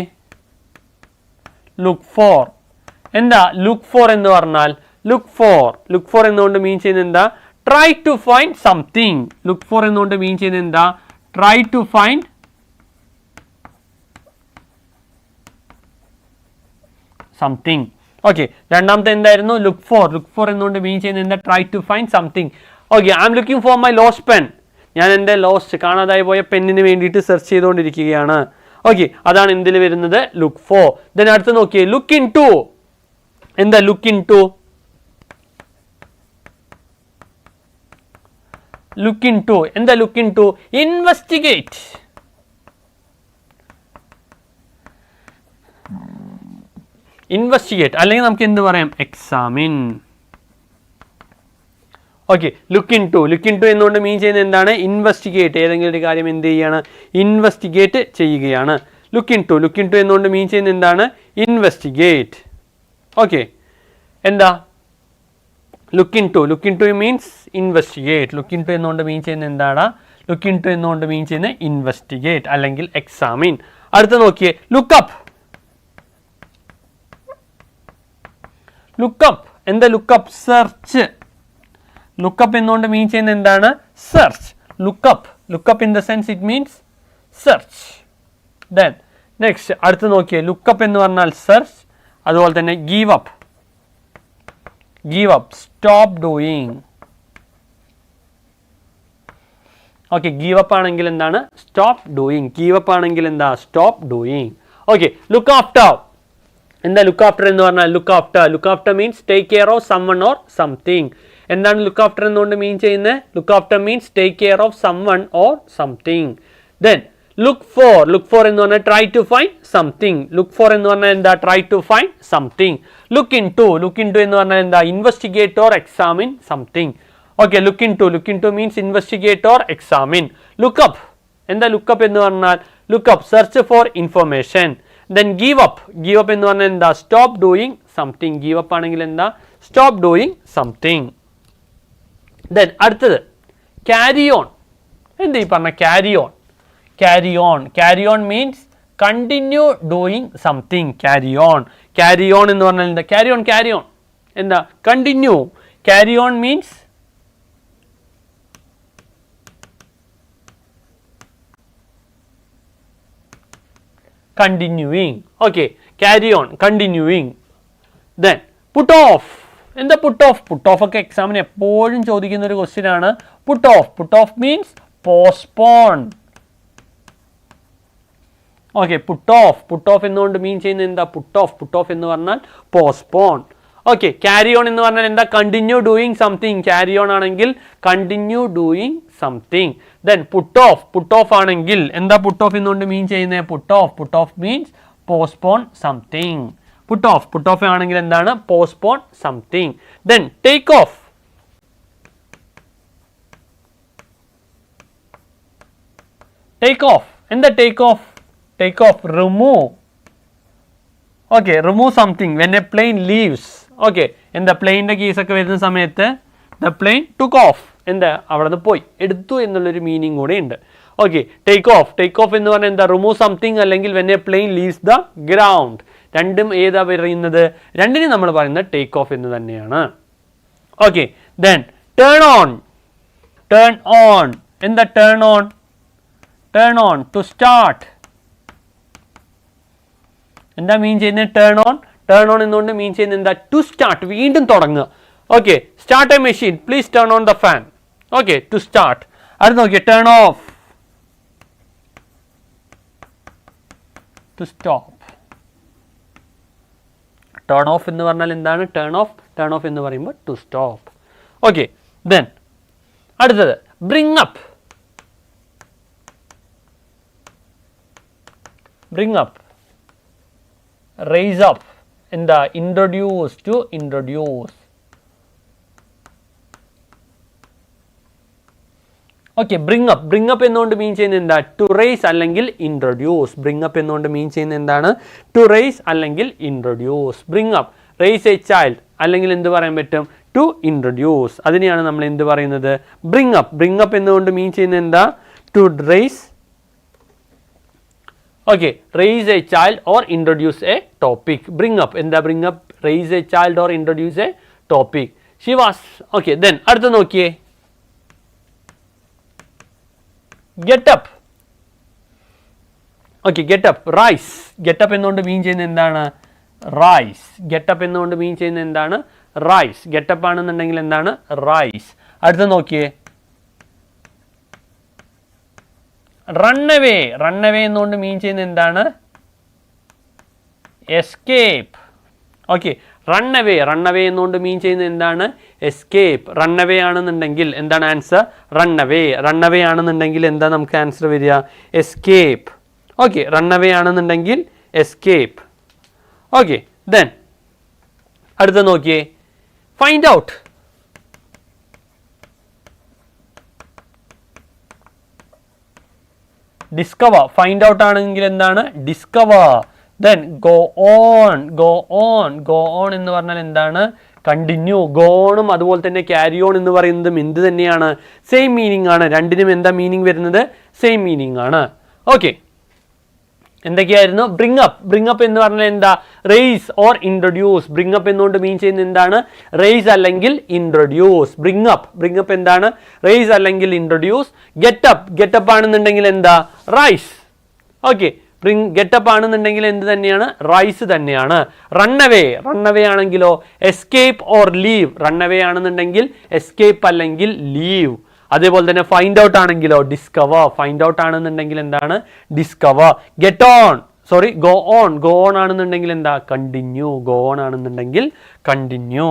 ലുക്ക് ഫോർ. എന്താ ലുക്ക് ഫോർ എന്ന് പറഞ്ഞാൽ? ലുക്ക് ഫോർ എന്നുകൊണ്ട് മീൻ ചെയ്യുന്നത് എന്താ? Try to find something. Look for എന്നുകൊണ്ട് മീൻ ചെയ്യുന്നത് എന്താ? Try to find something. Okay, രണ്ടാമത്തെ എന്തായിരുന്നു? ലുക്ക് ഫോർ എന്നുകൊണ്ട് മീൻ ചെയ്യുന്നത് എന്താ? Try to find something. Okay, I am looking for my lost pen. ഞാൻ എൻ്റെ കാണാതായി പോയ പെന്നിന് വേണ്ടിയിട്ട് സെർച്ച് ചെയ്തുകൊണ്ടിരിക്കുകയാണ്. ഓക്കെ, അതാണ് എന്തിൽ വരുന്നത്? Look for. ദെൻ അടുത്ത് നോക്കിയേ, ലുക്ക് ഇൻ ടു. എന്താ look into? Look into, എന്താ look into? Investigate. Investigate, അല്ലെങ്കിൽ നമുക്ക് എന്ത് പറയാം? Examine. Okay, look into എന്നുകൊണ്ട് മീൻ ചെയ്യുന്നത് എന്താണ്? ഇൻവെസ്റ്റിഗേറ്റ്. ഏതെങ്കിലും ഒരു കാര്യം എന്ത് ചെയ്യാണ്? ഇൻവെസ്റ്റിഗേറ്റ് ചെയ്യുകയാണ്. ലുക്ക് ഇൻ ടു എന്നുകൊണ്ട് മീൻ ചെയ്യുന്നത് എന്താണ്? ഇൻവെസ്റ്റിഗേറ്റ്. ഓക്കെ, എന്താ look into means investigate. Look into എന്നുകൊണ്ട് മീൻ ചെയ്യുന്നത് എന്താണ്? ലുക്ക് ഇൻ ടു എന്നുകൊണ്ട് മീൻ ചെയ്യുന്നത് ഇൻവെസ്റ്റിഗേറ്റ് അല്ലെങ്കിൽ എക്സാമിൻ. അടുത്ത നോക്കിയേ, ലുക്കപ്പ്. എന്താ ലുക്കപ്പ്? സെർച്ച്. ലുക്കപ്പ് എന്നുകൊണ്ട് മീൻ ചെയ്യുന്നത് എന്താണ്? Search. Lookup in the sense it means search. Then next അടുത്ത് നോക്കിയേ, ലുക്കപ്പ് എന്ന് പറഞ്ഞാൽ സെർച്ച്. അതുപോലെ തന്നെ give up. Stop doing. Okay, give up ആണെങ്കിൽ എന്താണ്? Stop doing. ഗീവ് അപ്പ് ആണെങ്കിൽ എന്താ? Stop doing. Okay, look after. എന്താ ലുക്ക് ആഫ്റ്റർ എന്ന് പറഞ്ഞാൽ? Look after means take care of someone or something. എന്താണ് ലുക്ക് ആഫ്റ്റർ എന്നുകൊണ്ട് മീൻ ചെയ്യുന്നത്? Look after means take care of someone or something. Then look for എന്ന് പറഞ്ഞാൽ try to find something. Look for എന്ന് പറഞ്ഞാൽ എന്താ? Try to find something. Look into എന്ന് പറഞ്ഞാൽ എന്താ? Investigate or examine something. Okay, look into means investigate or examine. Look up, എന്താ ലുക്കപ്പ് എന്ന് പറഞ്ഞാൽ? Look up search for information. Then give up എന്ന് പറഞ്ഞാൽ എന്താ? Stop doing something. Give up ആണെങ്കിൽ എന്താ? Stop doing something. ദെൻ അടുത്തത് ക്യാരി ഓൺ. എന്താ ഈ പറഞ്ഞ carry on means continue doing something. Carry on എന്ന് പറഞ്ഞാൽ എന്താ? ക്യാരി ഓൺ എന്താ? Continue carry on means continuing. Okay, carry on, continuing. Then put off. എന്താ put off? Put off ഒക്കെ എക്സാമിന് എപ്പോഴും ചോദിക്കുന്ന ഒരു ക്വസ്റ്റ്യൻ ആണ്. Put off. Put off means postpone. Okay, put off. Put off എന്നുകൊണ്ട് മീൻ ചെയ്യുന്നത് എന്താ? Put off. Put off എന്ന് പറഞ്ഞാൽ postpone. Okay, carry on എന്ന് പറഞ്ഞാൽ എന്താ? Continue doing something. Carry on ആണെങ്കിൽ continue doing something. Then put off. Put off ആണെങ്കിൽ എന്താ put off എന്നുകൊണ്ട് മീൻ ചെയ്യുന്നത്? Put off. Put off means postpone something. Put off. Put off ആണെങ്കിൽ എന്താണ്? Postpone something. Then take off. Take off. എന്താ take off? Take off. Remove. Okay, remove something when a plane leaves. Okay, എന്താ പ്ലെയിൻ്റെ കേസൊക്കെ വരുന്ന സമയത്ത് the plane took off. എന്താ അവിടെ നിന്ന് പോയി, എടുത്തു എന്നുള്ളൊരു മീനിങ് കൂടെ ഉണ്ട്. Okay, take off. Take off എന്ന് പറഞ്ഞാൽ എന്താ? റിമൂവ് സംതിങ് അല്ലെങ്കിൽ when a plane leaves the ground. രണ്ടും ഏതാ പറയുന്നത്? രണ്ടിനും നമ്മൾ പറയുന്നത് ടേക്ക് ഓഫ് എന്ന് തന്നെയാണ്. Okay, then turn on. Turn on എന്താ? Turn on. Turn on to start. എന്താ മീൻ ചെയ്യുന്നത്? Turn on. ടേൺ ഓൺ എന്നുകൊണ്ട് മീൻ ചെയ്യുന്നത് എന്താ? ടു സ്റ്റാർട്ട്, വീണ്ടും തുടങ്ങുക. Okay, start a machine, please turn on the fan. Okay, to start. അത് നോക്കിയേ, turn off, to stop. Turn off എന്ന് പറഞ്ഞാൽ എന്താണ്? Turn off. ടേൺ ഓഫ് എന്ന് പറയുമ്പോൾ ടു സ്റ്റോപ്പ്. ഓക്കെ, ദെൻ അടുത്തത് bring up. Bring up, raise up. എന്താ? Introduce, to introduce. Okay, bring up. Bring up എന്നുകൊണ്ട് മീൻ ചെയ്യുന്നത് എന്താ? ടു റേസ് അല്ലെങ്കിൽ ഇൻട്രൊഡ്യൂസ്. ബ്രിങ് അപ്പ് എന്നുകൊണ്ട് മീൻ ചെയ്യുന്നത് എന്താണ്? ടു റേസ് അല്ലെങ്കിൽ introduce. Bring up, raise a child അല്ലെങ്കിൽ എന്ത് പറയാൻ പറ്റും? To introduce. അതിനെയാണ് നമ്മൾ എന്ത് പറയുന്നത്? Bring up. ബ്രിങ് അപ്പ് എന്നുകൊണ്ട് മീൻ ചെയ്യുന്നത് എന്താ? To raise. Okay, raise a child or introduce a topic. Bring up എന്താ? Bring up, raise a child or introduce a topic. She was. Okay, then അടുത്ത നോക്കിയേ, get up. Okay, get up, rise. Get up എന്നുകൊണ്ട് മീൻ ചെയ്യുന്നത് എന്താണ്? റൈസ്. ഗെറ്റ് അപ്പ് എന്നുകൊണ്ട് മീൻ ചെയ്യുന്നത് എന്താണ്? റൈസ്. ഗെറ്റ് അപ്പ് ആണെന്നുണ്ടെങ്കിൽ എന്താണ്? റൈസ്. അടുത്ത നോക്കിയേ, റൺ അവേ. റൺ അവേ എന്നുകൊണ്ട് മീൻ ചെയ്യുന്നത് എന്താണ്? Escape. Okay, run away. Run away എന്നുകൊണ്ട് മീൻ ചെയ്യുന്നത് എന്താണ്? എസ്കേപ്പ്. റൺ അവേ ആണെന്നുണ്ടെങ്കിൽ എന്താണ് answer? Run away. Run away ആണെന്നുണ്ടെങ്കിൽ എന്താ നമുക്ക് ആൻസർ വരിക? എസ്കേപ്പ്. ഓക്കെ, റൺ അവേ ആണെന്നുണ്ടെങ്കിൽ എസ്കേപ്പ്. ഓക്കെ, ദെൻ അടുത്ത നോക്കിയേ, find out. Discover. Find out ആണെങ്കിൽ എന്താണ്? Discover. Then go on. Go on. Go on എന്ന് പറഞ്ഞാൽ എന്താണ്? കണ്ടിന്യൂ. ഗോ ഓണും അതുപോലെ തന്നെ ക്യാരി ഓൺ എന്ന് പറയുന്നതും എന്ത് തന്നെയാണ്? സെയിം മീനിങ് ആണ്. രണ്ടിനും എന്താ മീനിങ് വരുന്നത്? സെയിം മീനിങ് ആണ്. ഓക്കെ, എന്തൊക്കെയായിരുന്നു? Bring up. ബ്രിങ് അപ്പ് എന്ന് പറഞ്ഞാൽ എന്താ? Raise or introduce. Bring up എന്നുകൊണ്ട് മീൻ ചെയ്യുന്നത് എന്താണ്? റേസ് അല്ലെങ്കിൽ introduce. Bring up. Bring up എന്താണ്? റേസ് അല്ലെങ്കിൽ introduce. Get up. Get up ആണെന്നുണ്ടെങ്കിൽ എന്താ? റൈസ്. ഓക്കെ, ഗെറ്റ് അപ്പ് ആണെന്നുണ്ടെങ്കിൽ എന്ത് തന്നെയാണ്? റൈസ് തന്നെയാണ്. Run away. റൺ അവേ ആണെങ്കിലോ? Escape or leave. Run away ആണെന്നുണ്ടെങ്കിൽ എസ്കേപ്പ് അല്ലെങ്കിൽ ലീവ്. അതേപോലെ തന്നെ ഫൈൻഡ് ഔട്ട് ആണെങ്കിലോ? ഡിസ്കവർ. ഫൈൻഡ് ഔട്ട് ആണെന്നുണ്ടെങ്കിൽ എന്താണ്? Discover. Get on, sorry, go on. Go on ആണെന്നുണ്ടെങ്കിൽ എന്താ? കണ്ടിന്യൂ. ഗോ ഓൺ ആണെന്നുണ്ടെങ്കിൽ continue.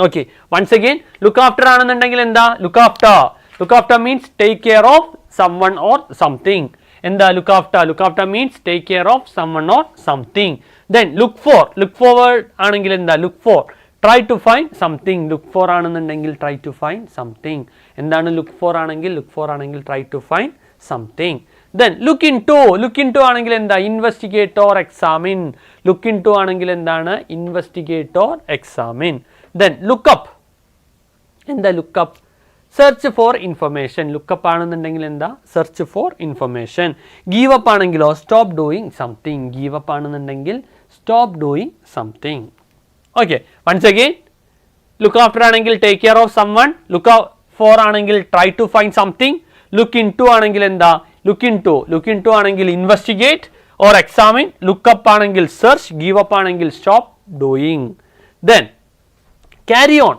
Okay, once again look after ആണെന്നുണ്ടെങ്കിൽ എന്താ? Look after. Look after means take care of someone or something. എന്താ look after? Look after means take care of someone or something. Then look for. Look forward ആണെങ്കിൽ എന്താ? Look for. Try to find something. Look for ആണെന്നുണ്ടെങ്കിൽ ട്രൈ ടു ഫൈൻഡ് സംതിങ്. എന്താണ് ലുക്ക് ഫോർ ആണെങ്കിൽ? ലുക്ക് ഫോർ ആണെങ്കിൽ try to find something. Then look into. Look into ആണെങ്കിൽ എന്താ? Investigate or examine. Look into ആണെങ്കിൽ എന്താണ്? Investigate or examine. Then look up. എന്താ look up? Search for information. Look up ആണെന്നുണ്ടെങ്കിൽ എന്താ? Search for information. Give up ആണെങ്കിലോ? Stop doing something. Give up ആണെന്നുണ്ടെങ്കിൽ stop doing something. Okay, once again look after ആണെങ്കിൽ take care of someone, look out for ആണെങ്കിൽ try to find something, look into ആണെങ്കിൽ എന്താ look into ആണെങ്കിൽ investigate or examine, look up ആണെങ്കിൽ search, give up ആണെങ്കിൽ stop doing. Then carry on.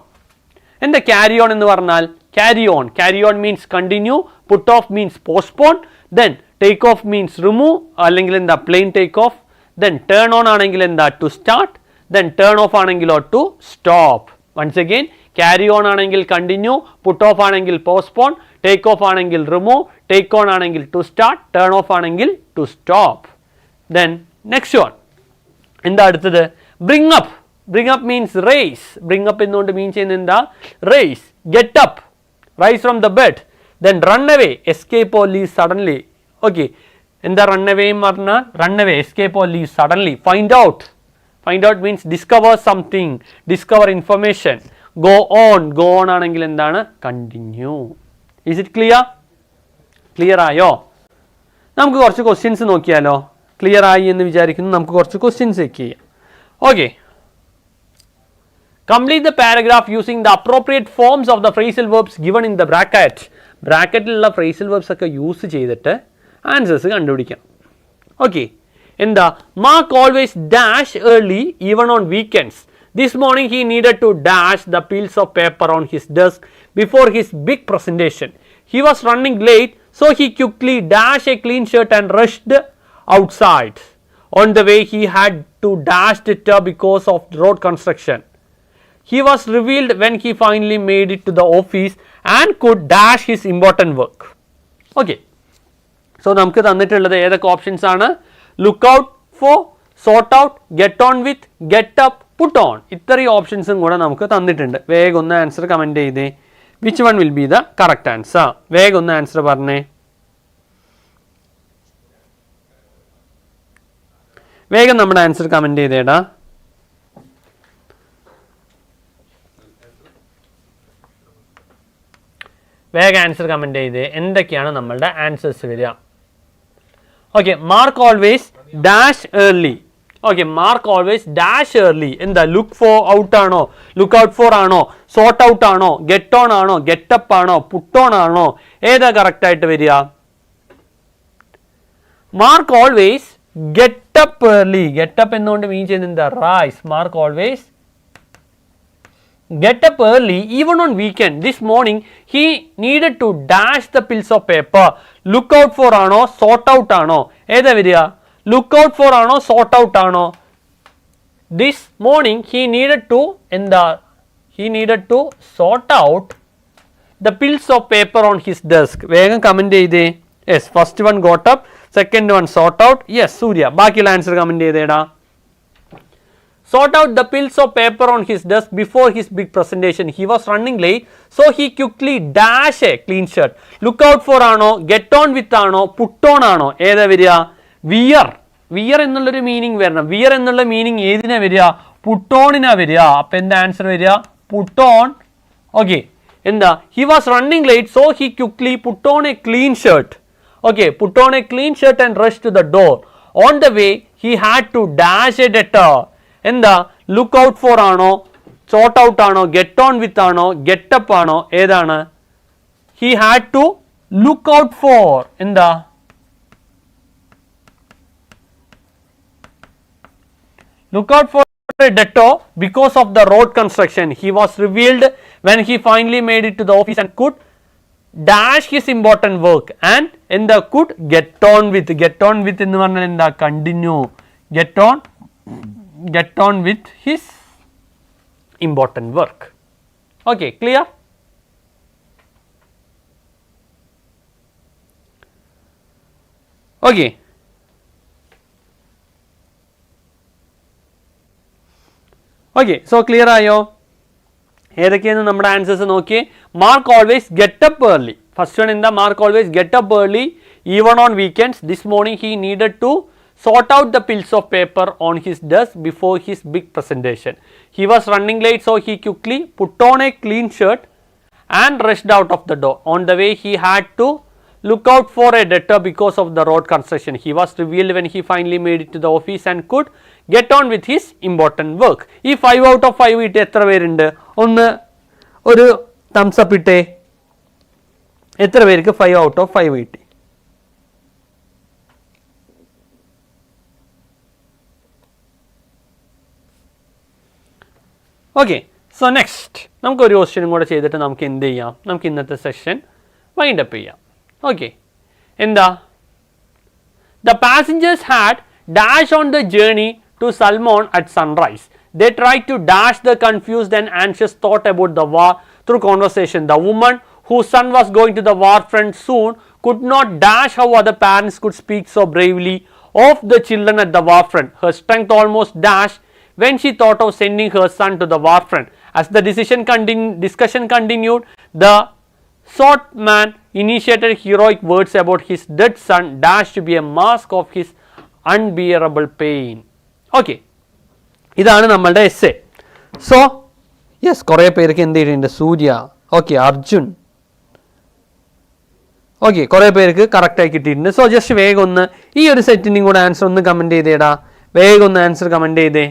എന്താ carry on എന്ന് പറഞ്ഞാൽ carry on means continue, put off means postpone, then take off means remove അല്ലെങ്കിൽ എന്താ plain take off, then turn on ആണെങ്കിൽ എന്താ to start, then turn off ആണെങ്കിലോ to stop. Once again, carry on ആണെങ്കിൽ continue, put off ആണെങ്കിൽ postpone, take off ആണെങ്കിൽ remove, take on ആണെങ്കിൽ to start, turn off ആണെങ്കിൽ to stop. Then next one, എന്താ അടുത്തത് bring up means raise, bring up എന്നുകൊണ്ട് മീൻ ചെയ്യുന്നത് എന്താ raise, get up, rise from the bed, then run away, escape or leave suddenly. Okay, എന്താ run away എന്ന് പറഞ്ഞാൽ run away, escape or leave suddenly. Find out means discover something, discover information. go on ആണെങ്കിൽ എന്താണ് continue. Is it clear ആയോ? നമുക്ക് കുറച്ച് ക്വസ്റ്റ്യൻസ് നോക്കിയാലോ? ക്ലിയർ ആയി എന്ന് വിചാരിക്കുന്നു. നമുക്ക് കുറച്ച് ക്വസ്റ്റ്യൻസ് ചെക്ക് ചെയ്യാം. Okay, complete the paragraph using the appropriate forms of the phrasal verbs given in the bracket. ബ്രാക്കറ്റിലുള്ള phrasal verbs ഒക്കെ യൂസ് ചെയ്തിട്ട് ആൻസേഴ്സ് കണ്ടുപിടിക്കാം. ഓക്കെ, എന്താ Mark always dash early even on weekends. This morning he needed to dash the piles of paper on his desk before his big presentation. He was running late, so he quickly dashed a clean shirt and rushed outside. On the way he had to dash it because of road construction. He was revealed when he finally made it to the office and could dash his important work. Okay, so നമുക്ക് തന്നിട്ടുള്ളത് ഏതൊക്കെ ഓപ്ഷൻസ് ആണ്? Look out four, sort out, get on with, get up, put on. ഇത്രയും ഓപ്ഷൻസും കൂടെ നമുക്ക് തന്നിട്ടുണ്ട്. വേഗം ഒന്ന് ആൻസർ കമൻറ്റ് ചെയ്തേ. Which one will be the correct answer? വേഗം ഒന്ന് ആൻസർ പറഞ്ഞേ. വേഗം നമ്മുടെ ആൻസർ കമൻറ്റ് ചെയ്തേടാ. വേഗം ആൻസർ കമൻറ്റ് ചെയ്ത് എന്തൊക്കെയാണ് നമ്മളുടെ ആൻസേഴ്സ് വരിക? Okay, mark always dash early. Okay, mark always dash early എന്താ? ലുക്ക് ഫോർ ഔട്ട് ആണോ, ലുക്ക് ഔട്ട് ഫോർ ആണോ, സോർട്ട് ഔട്ട് ആണോ, ഗെറ്റ് ഓൺ ആണോ, ഗെറ്റ് അപ്പ് ആണോ, പുട്ട് ഓൺ ആണോ? ഏതാ കറക്റ്റ് ആയിട്ട് വരിക? Mark always get up early. Get up എന്നുകൊണ്ട് മീൻ ചെയ്യുന്നത് എന്താ? Rise. Mark always get up early even on weekend. This morning he needed to dash the piles of paper. Look out for ആണോ, sort out ആണോ? ഏതാ വരിക? look out for ആണോ, sort out ആണോ? This morning he needed to എന്താ? he needed to sort out the piles of paper on his desk. വേഗം കമന്റ് ചെയ്തേ. yes, first one got up, second one sort out. yes, Surya. ബാക്കിയുള്ള ആൻസർ കമന്റ് ചെയ്തേടാ. sort out the piles of paper on his desk before his big presentation. He was running late, so he quickly dash a clean shirt. look out for ആണോ, get on with ആണോ, put on ആണോ? ഏതാ വരിക? wear എന്നുള്ളൊരു മീനിങ് വരണം. wear എന്നുള്ള മീനിങ് ഏതിനാ വരിക? put on-നാ വരിക. അപ്പം എന്താ ആൻസർ വരിക? put on. ഓക്കെ, എന്താ? he was running late, so he quickly put on a clean shirt. okay, put on a clean shirt and rushed to the door. on the way he had to dash a letter. എന്താ? ലുക്ക് ഔട്ട് ഫോർ ആണോ, സോർട്ട് ഔട്ട് ആണോ, ഗെറ്റ് ഓൺ വിത്ത് ആണോ, ഗെറ്റ് അപ്പ് ആണോ? ഏതാണ്? He had to look out for എന്താ? Look out for a debtor because of the road construction. He was revealed when he finally made it to the office and could dash his important work and എന്താ? could get on with. get on with എന്ന് പറഞ്ഞാൽ എന്താ? continue. get on with his important work. okay, clear? okay, okay, so clear ആയോ? ഏതൊക്കെയാണ് നമ്മുടെ ആൻസേഴ്സ് നോക്കിയേ. Mark always get up early. First one എന്താ? Mark always get up early even on weekends. This morning he needed to sort out the piles of paper on his desk before his big presentation. He was running late, so he quickly put on a clean shirt and rushed out of the door. On the way he had to look out for a debtor because of the road construction. He was revealed when he finally made it to the office and could get on with his important work. ഈ 5 out of 5 ഇട്ട് എത്ര പേരുണ്ട്? ഒന്ന് ഒരു തംസ് അപ്പ് ഇട്ടേ. എത്ര പേർക്ക് 5 out of 5 കിട്ടി? ഓക്കെ, സോ നെക്സ്റ്റ് നമുക്ക് ഒരു ക്വസ്റ്റ്യനും കൂടെ ചെയ്തിട്ട് നമുക്ക് എന്ത് ചെയ്യാം? നമുക്ക് ഇന്നത്തെ സെഷൻ വൈൻഡ് അപ്പ് ചെയ്യാം. ഓക്കെ, എന്താ? The passengers had dash on the journey to Salmon at sunrise. They tried to dash the confused and anxious thought about the war through conversation. The woman whose son was going to the war front soon could not dash how other parents could speak so bravely of the children at the war front. Her strength almost dashed when she thought of sending her son to the war front. As the discussion continued, the short man initiated heroic words about his dead son dash to be a mask of his unbearable pain. Okay, ഇതാണ് നമ്മളുടെ എസ്സേ. സോ യെസ്, കുറേ പേർക്ക് എന്ത് ചെയ്തിട്ടുണ്ട്? സൂര്യ, ഓക്കെ, അർജുൻ, ഓക്കെ, കുറേ പേർക്ക് കറക്റ്റായി കിട്ടിയിട്ടുണ്ട്. സോ ജസ്റ്റ് വേഗം ഒന്ന് ഈ ഒരു സെറ്റിൻ്റെയും കൂടെ ആൻസർ ഒന്ന് കമൻറ്റ് ചെയ്തേടാ. വേഗം ഒന്ന് ആൻസർ കമൻറ്റ് ചെയ്തേ.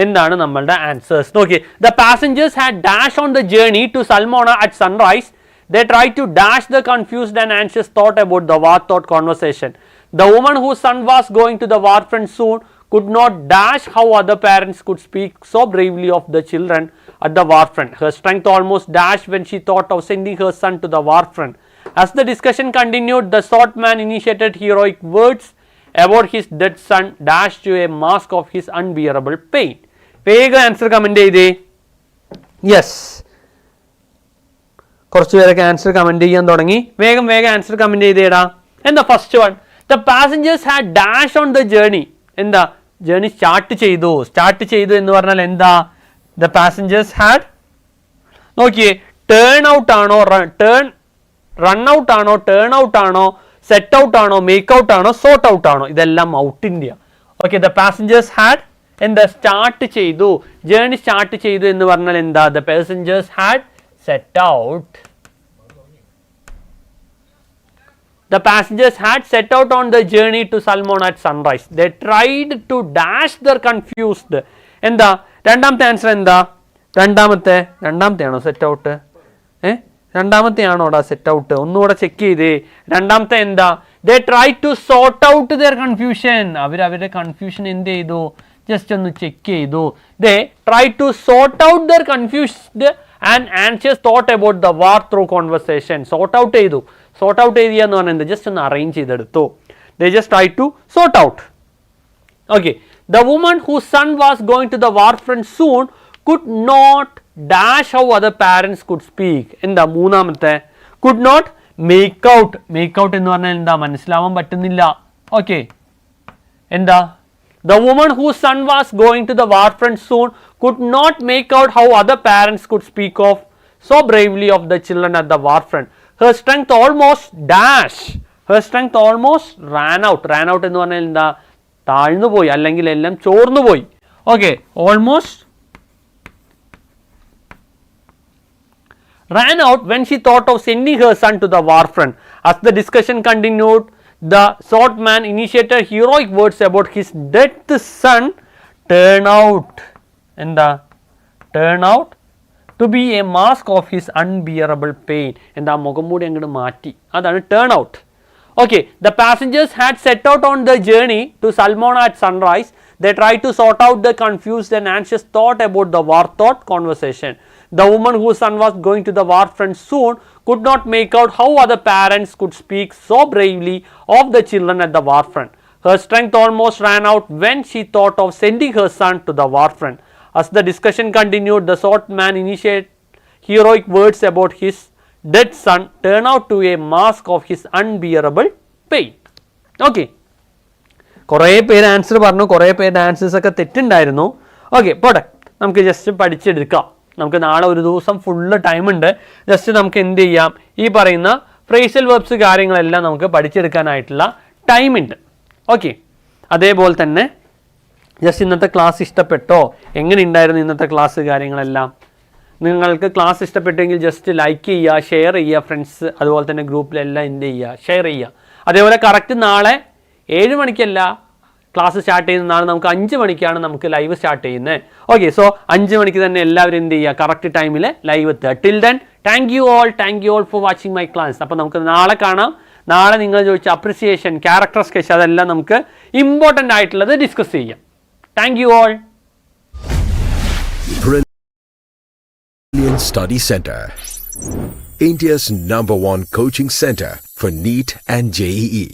എന്താണ് നമ്മളുടെ ആൻസേഴ്സ്? നോക്കിയേ, the passengers had dash on the journey to Salmona at sunrise. They tried to dash the confused and anxious thought about the war thought conversation. The woman whose son was going to the war front soon could not dash how other parents could speak so bravely of the children at the war front. Her strength almost dashed when she thought of sending her son to the war front. As the discussion continued, the short man initiated heroic words about his dead son dash to a mask of his unbearable pain. വേഗം ആൻസർ കമൻറ്റ് ചെയ്തേ. യെസ്, കുറച്ച് പേരൊക്കെ ആൻസർ കമൻറ്റ് ചെയ്യാൻ തുടങ്ങി. വേഗം വേഗം ആൻസർ കമൻറ്റ് ചെയ്തേടാ. എന്താ first one? The passengers had dash on the journey. എന്താ? ജേർണി സ്റ്റാർട്ട് ചെയ്തു എന്ന് പറഞ്ഞാൽ എന്താ? ദ പാസഞ്ചേഴ്സ് ഹാഡ്, നോക്കിയേ, ടേൺ ഔട്ട് ആണോ, റൺ ഔട്ട് ആണോ, ടേൺ ഔട്ട് ആണോ, സെറ്റ് ഔട്ട് ആണോ, മേക്ക് ഔട്ട് ആണോ, സോർട്ട് ഔട്ട് ആണോ? ഇതെല്ലാം ഔട്ടിൻ്റെയാ. ഓക്കെ, ദ പാസഞ്ചേഴ്സ് ഹാഡ് എന്താ? സ്റ്റാർട്ട് ചെയ്തു. ജേർണി സ്റ്റാർട്ട് ചെയ്തു എന്ന് പറഞ്ഞാൽ എന്താ? The passengers had set out. The passengers had set out on the journey to Salmon at sunrise. They tried to dash their confused. എന്താ രണ്ടാമത്തെ ആൻസർ? എന്താ രണ്ടാമത്തെ ആണോ സെറ്റ് ഔട്ട്? രണ്ടാമത്തെ ആണോടാ സെറ്റ് ഔട്ട്? ഒന്നുകൂടെ ചെക്ക് ചെയ്തേ. രണ്ടാമത്തെ എന്താ? They tried to sort out their confusion. അവരുടെ കൺഫ്യൂഷൻ എന്ത് ചെയ്തു? ജസ്റ്റ് ഒന്ന് ചെക്ക് ചെയ്തു. They tried to sort out their confused and anxious thought about the war through conversation. Sort out ചെയ്തു. സോർട്ട് ഔട്ട് ചെയ്യുക എന്ന് പറഞ്ഞാൽ ജസ്റ്റ് ഒന്ന് അറേഞ്ച് ചെയ്തെടുത്തു. They just tried to sort out. Okay, the woman whose son was going to the war front soon could not dash how other parents could speak. എന്താ മൂന്നാമത്തെ? could not make out. make out എന്ന് പറഞ്ഞാൽ എന്താ? മനസ്സിലാവാൻ പറ്റുന്നില്ല. ഓക്കെ, എന്താ? The woman whose son was going to the war front soon could not make out how other parents could speak of so bravely of the children at the war front. Her strength almost dash. Her strength almost ran out. ran out എന്ന് പറഞ്ഞാൽ എന്താ? താഴ്ന്നു പോയി, അല്ലെങ്കിൽ എല്ലാം ചോർന്നു പോയി. Okay, almost ran out when she thought of sending her son to the war front. As the discussion continued, the short man initiated heroic words about his dead son turn out. എന്താ? turn out to be a mask of his unbearable pain. എന്താ? മുഖം മൂടി അങ്ങോട്ട് മാറ്റി, അതാണ് turn out. Okay, the passengers had set out on the journey to Salmona at sunrise. They tried to sort out the confused and anxious thought about the war thought conversation. The woman whose son was going to the war front soon could not make out how other parents could speak so bravely of the children at the war front. Her strength almost ran out when she thought of sending her son to the war front. As the discussion continued, the short man initiated heroic words about his dead son turn out to a mask of his unbearable pain. Okay, കുറേ പേര് ആൻസർ പറഞ്ഞു, കുറേ പേരുടെ ആൻസേഴ്സ് ഒക്കെ തെറ്റുണ്ടായിരുന്നു. ഓക്കെ, പോട്ടെ, നമുക്ക് ജസ്റ്റ് പഠിച്ചെടുക്കാം. നമുക്ക് നാളെ ഒരു ദിവസം ഫുള്ള് ടൈമുണ്ട്. ജസ്റ്റ് നമുക്ക് എന്ത് ചെയ്യാം? ഈ പറയുന്ന ഫ്രേസൽ വെർബ്സ് കാര്യങ്ങളെല്ലാം നമുക്ക് പഠിച്ചെടുക്കാനായിട്ടുള്ള ടൈമുണ്ട്. ഓക്കെ, അതേപോലെ തന്നെ ജസ്റ്റ് ഇന്നത്തെ ക്ലാസ് ഇഷ്ടപ്പെട്ടോ? എങ്ങനെ ഉണ്ടായിരുന്നു ഇന്നത്തെ ക്ലാസ് കാര്യങ്ങളെല്ലാം? നിങ്ങൾക്ക് ക്ലാസ് ഇഷ്ടപ്പെട്ടെങ്കിൽ ജസ്റ്റ് ലൈക്ക് ചെയ്യുക, ഷെയർ ചെയ്യുക, ഫ്രണ്ട്സ് അതുപോലെ തന്നെ ഗ്രൂപ്പിലെല്ലാം എന്ത് ചെയ്യുക, ഷെയർ ചെയ്യുക. അതേപോലെ കറക്റ്റ് നാളെ 7 മണിക്കല്ല ക്ലാസ് സ്റ്റാർട്ട് ചെയ്യുന്നത്, നാളെ നമുക്ക് 5 മണിക്കാണ് നമുക്ക് ലൈവ് സ്റ്റാർട്ട് ചെയ്യുന്നത്. ഓക്കെ, സോ 5 മണിക്ക് തന്നെ എല്ലാവരും എന്ത് ചെയ്യുക, കറക്റ്റ് ടൈമിൽ ലൈവ് എത്തുക. Till then thank you all for watching my class. അപ്പോൾ നമുക്ക് നാളെ കാണാം. നാളെ നിങ്ങൾ ചോദിച്ച അപ്രിസിയേഷൻ, ക്യാരക്ടർ സ്കെച്ച്, അതെല്ലാം നമുക്ക് ഇമ്പോർട്ടൻ്റ് ആയിട്ടുള്ളത് ഡിസ്കസ് ചെയ്യാം. Thank you all. Brilliant Study Center, India's #1 coaching center for NEET and JEE.